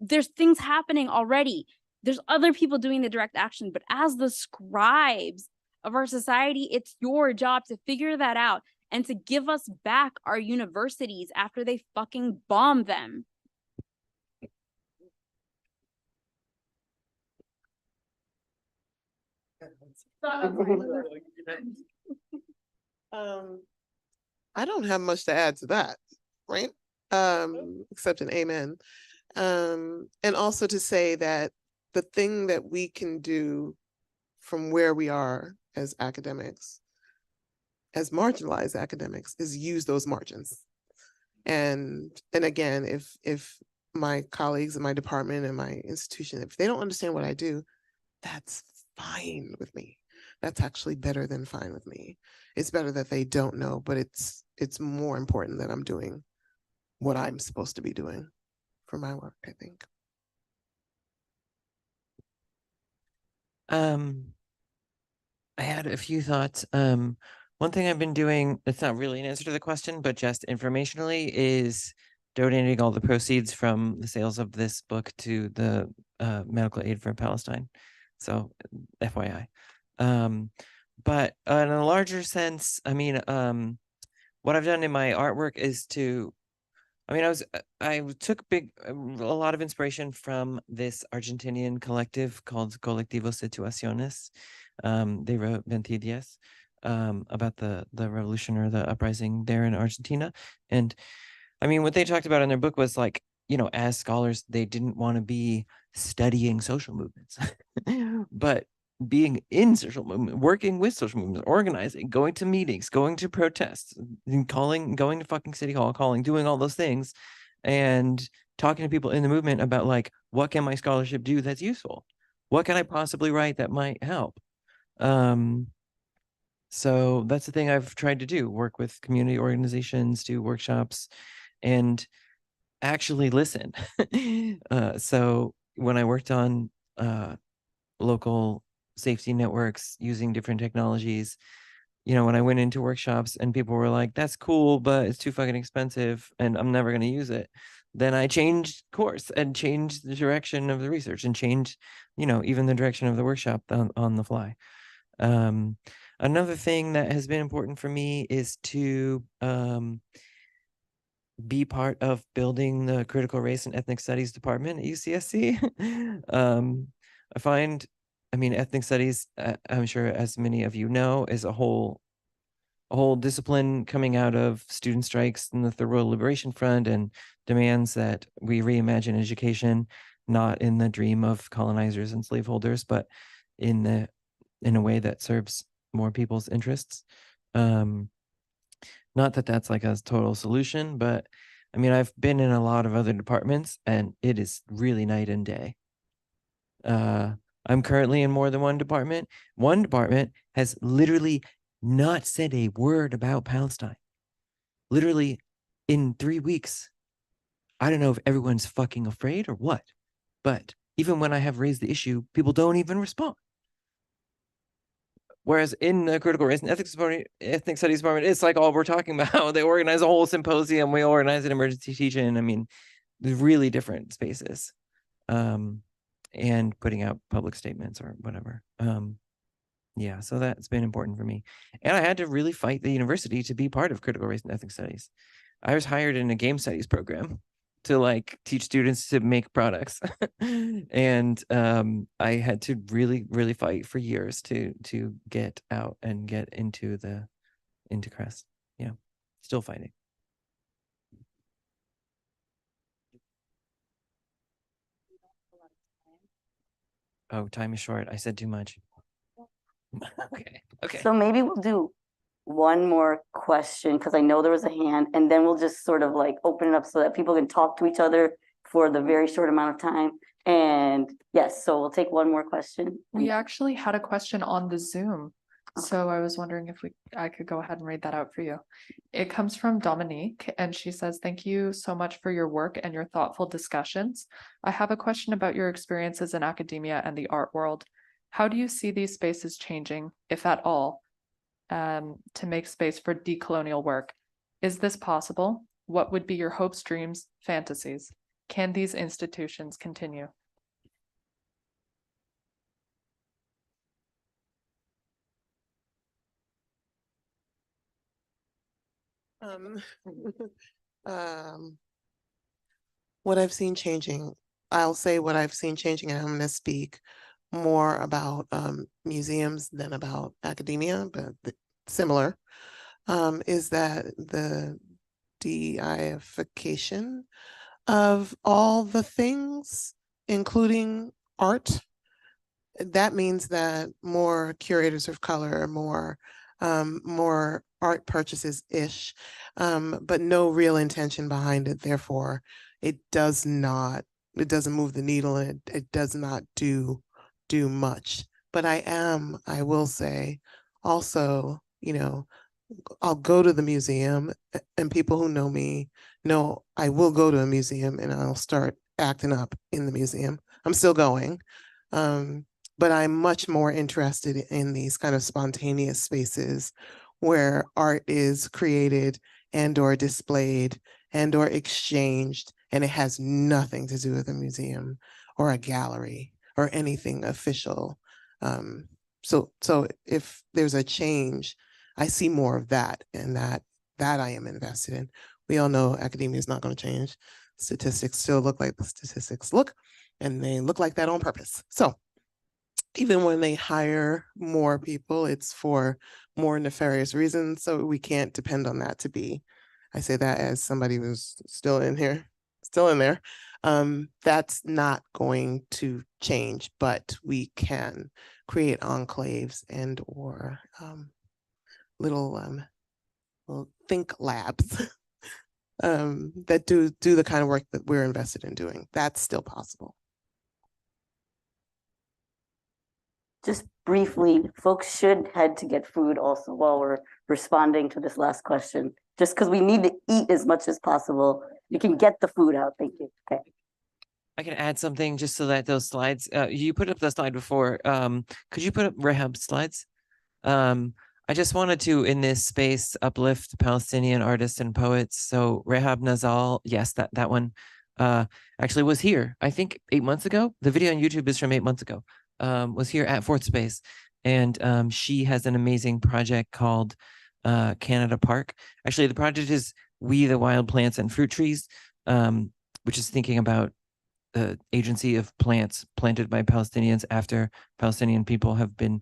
There's things happening already. There's other people doing the direct action. But as the scribes of our society, it's your job to figure that out and to give us back our universities after they fucking bomb them. I don't have much to add to that, right? Except an amen. And also to say that the thing that we can do from where we are as academics, as marginalized academics, is use those margins. And again, if my colleagues in my department and my institution, if they don't understand what I do, that's fine with me. That's actually better than fine with me. It's better that they don't know, but it's more important that I'm doing what I'm supposed to be doing for my work, I think. I had a few thoughts. One thing I've been doing, it's not really an answer to the question, but just informationally, is donating all the proceeds from the sales of this book to the medical aid for Palestine. So FYI. But in a larger sense, I mean, what I've done in my artwork is to, I mean, I took a lot of inspiration from this Argentinian collective called Colectivo Situaciones. They wrote Ventidias about the revolution or the uprising there in Argentina. And I mean, what they talked about in their book was like, you know, as scholars, they didn't want to be studying social movements, but being in social movement, working with social movements, organizing, going to meetings, going to protests, and going to fucking City Hall, doing all those things, and talking to people in the movement about like, what can my scholarship do that's useful? What can I possibly write that might help? So that's the thing I've tried to do, work with community organizations, do workshops, and actually listen. So when I worked on local safety networks using different technologies, you know, when I went into workshops and people were like, that's cool, but it's too fucking expensive and I'm never going to use it. Then I changed course and changed the direction of the research and changed, you know, even the direction of the workshop on the fly. Another thing that has been important for me is to be part of building the critical race and ethnic studies department at UCSC. I mean, ethnic studies, I'm sure as many of you know, is a whole discipline coming out of student strikes and the Third World Liberation Front, and demands that we reimagine education, not in the dream of colonizers and slaveholders, but in a way that serves more people's interests. Not that that's like a total solution, but I mean, I've been in a lot of other departments and it is really night and day. I'm currently in more than one department. One department has literally not said a word about Palestine. Literally in 3 weeks. I don't know if everyone's fucking afraid or what, but even when I have raised the issue, people don't even respond. Whereas in the critical race and ethnic studies department, it's like all we're talking about. They organize a whole symposium. We organize an emergency teaching. I mean, really different spaces, and putting out public statements or whatever. Yeah, so that's been important for me. And I had to really fight the university to be part of critical race and ethnic studies. I was hired in a game studies program to like teach students to make products. And I had to really fight for years to get out and get into Crest. Yeah, still fighting. Oh, time is short. I said too much. Okay. So maybe we'll do one more question because I know there was a hand, and then we'll just sort of like open it up so that people can talk to each other for the very short amount of time. And yes, so we'll take one more question. We actually had a question on the Zoom. So I was wondering if I could go ahead and read that out for you. It comes from Dominique, and she says, thank you so much for your work and your thoughtful discussions. I have a question about your experiences in academia and the art world. How do you see these spaces changing, if at all, to make space for decolonial work? Is this possible? What would be your hopes, dreams, fantasies? Can these institutions continue? What I've seen changing, I'll say what I've seen changing, and I'm going to speak more about museums than about academia, but similar, is that the deification of all the things, including art. That means that more curators of color, more art purchases-ish, but no real intention behind it. Therefore, it doesn't move the needle, and it does not do much. But I will say also, you know, I'll go to the museum, and people who know me know I will go to a museum and I'll start acting up in the museum. I'm still going. But I'm much more interested in these kind of spontaneous spaces where art is created and or displayed and or exchanged, and it has nothing to do with a museum or a gallery or anything official. So if there's a change, I see more of that, and that I am invested in. We all know academia is not going to change. Statistics still look like the statistics look, and they look like that on purpose. So even when they hire more people, it's for more nefarious reasons. So we can't depend on that to be I say that as somebody who's still in here, still in there. That's not going to change, but we can create enclaves and or little think labs that do the kind of work that we're invested in doing. That's still possible. Just briefly, folks should head to get food also while we're responding to this last question. Just because we need to eat as much as possible. You can get the food out. Thank you. Okay. I can add something just so that those slides, you put up the slide before. Could you put up Rehab's slides? I just wanted to, in this space, uplift Palestinian artists and poets. So Rehab Nazal, yes, that one actually was here, I think 8 months ago. The video on YouTube is from 8 months ago. Was here at Fourth Space. And she has an amazing project called Canada Park. Actually, the project is We the Wild Plants and Fruit Trees, which is thinking about the agency of plants planted by Palestinians after Palestinian people have been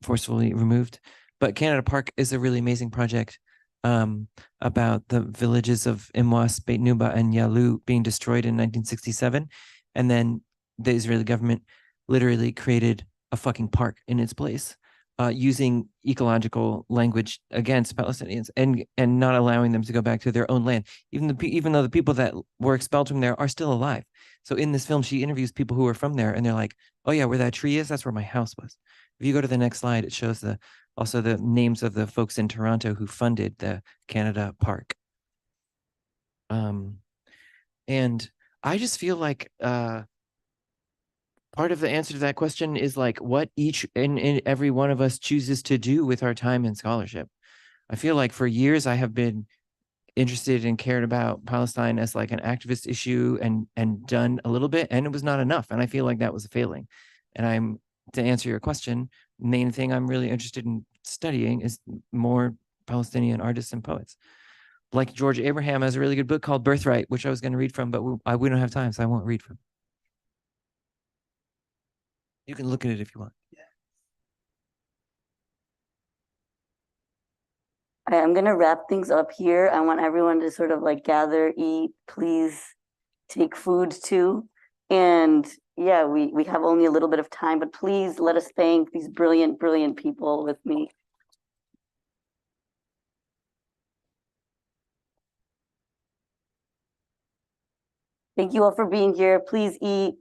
forcefully removed. But Canada Park is a really amazing project about the villages of Imwas, Beit Nuba, and Yalu being destroyed in 1967. And then the Israeli government literally created a fucking park in its place, using ecological language against Palestinians and not allowing them to go back to their own land, even though the people that were expelled from there are still alive. So in this film, she interviews people who are from there, and they're like, "Oh yeah, where that tree is, that's where my house was." If you go to the next slide, it shows also the names of the folks in Toronto who funded the Canada Park. And I just feel like part of the answer to that question is like what each and every one of us chooses to do with our time in scholarship. I feel like for years I have been interested and cared about Palestine as like an activist issue and done a little bit, and it was not enough. And I feel like that was a failing. And to answer your question, main thing I'm really interested in studying is more Palestinian artists and poets. Like George Abraham has a really good book called Birthright, which I was going to read from, but we don't have time, so I won't read from. You can look at it if you want. I'm going to wrap things up here. I want everyone to sort of like gather, eat, please take food too. And yeah, we have only a little bit of time, but please let us thank these brilliant, brilliant people with me. Thank you all for being here. Please eat.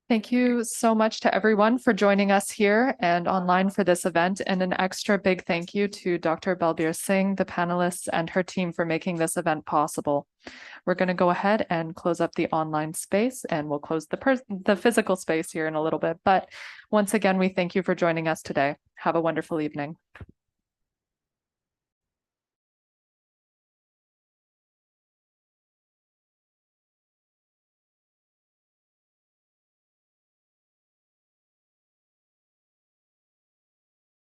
Thank you so much to everyone for joining us here and online for this event, and an extra big thank you to Dr. Balbir Singh, the panelists, and her team for making this event possible. We're going to go ahead and close up the online space, and we'll close the physical space here in a little bit. But once again, we thank you for joining us today. Have a wonderful evening.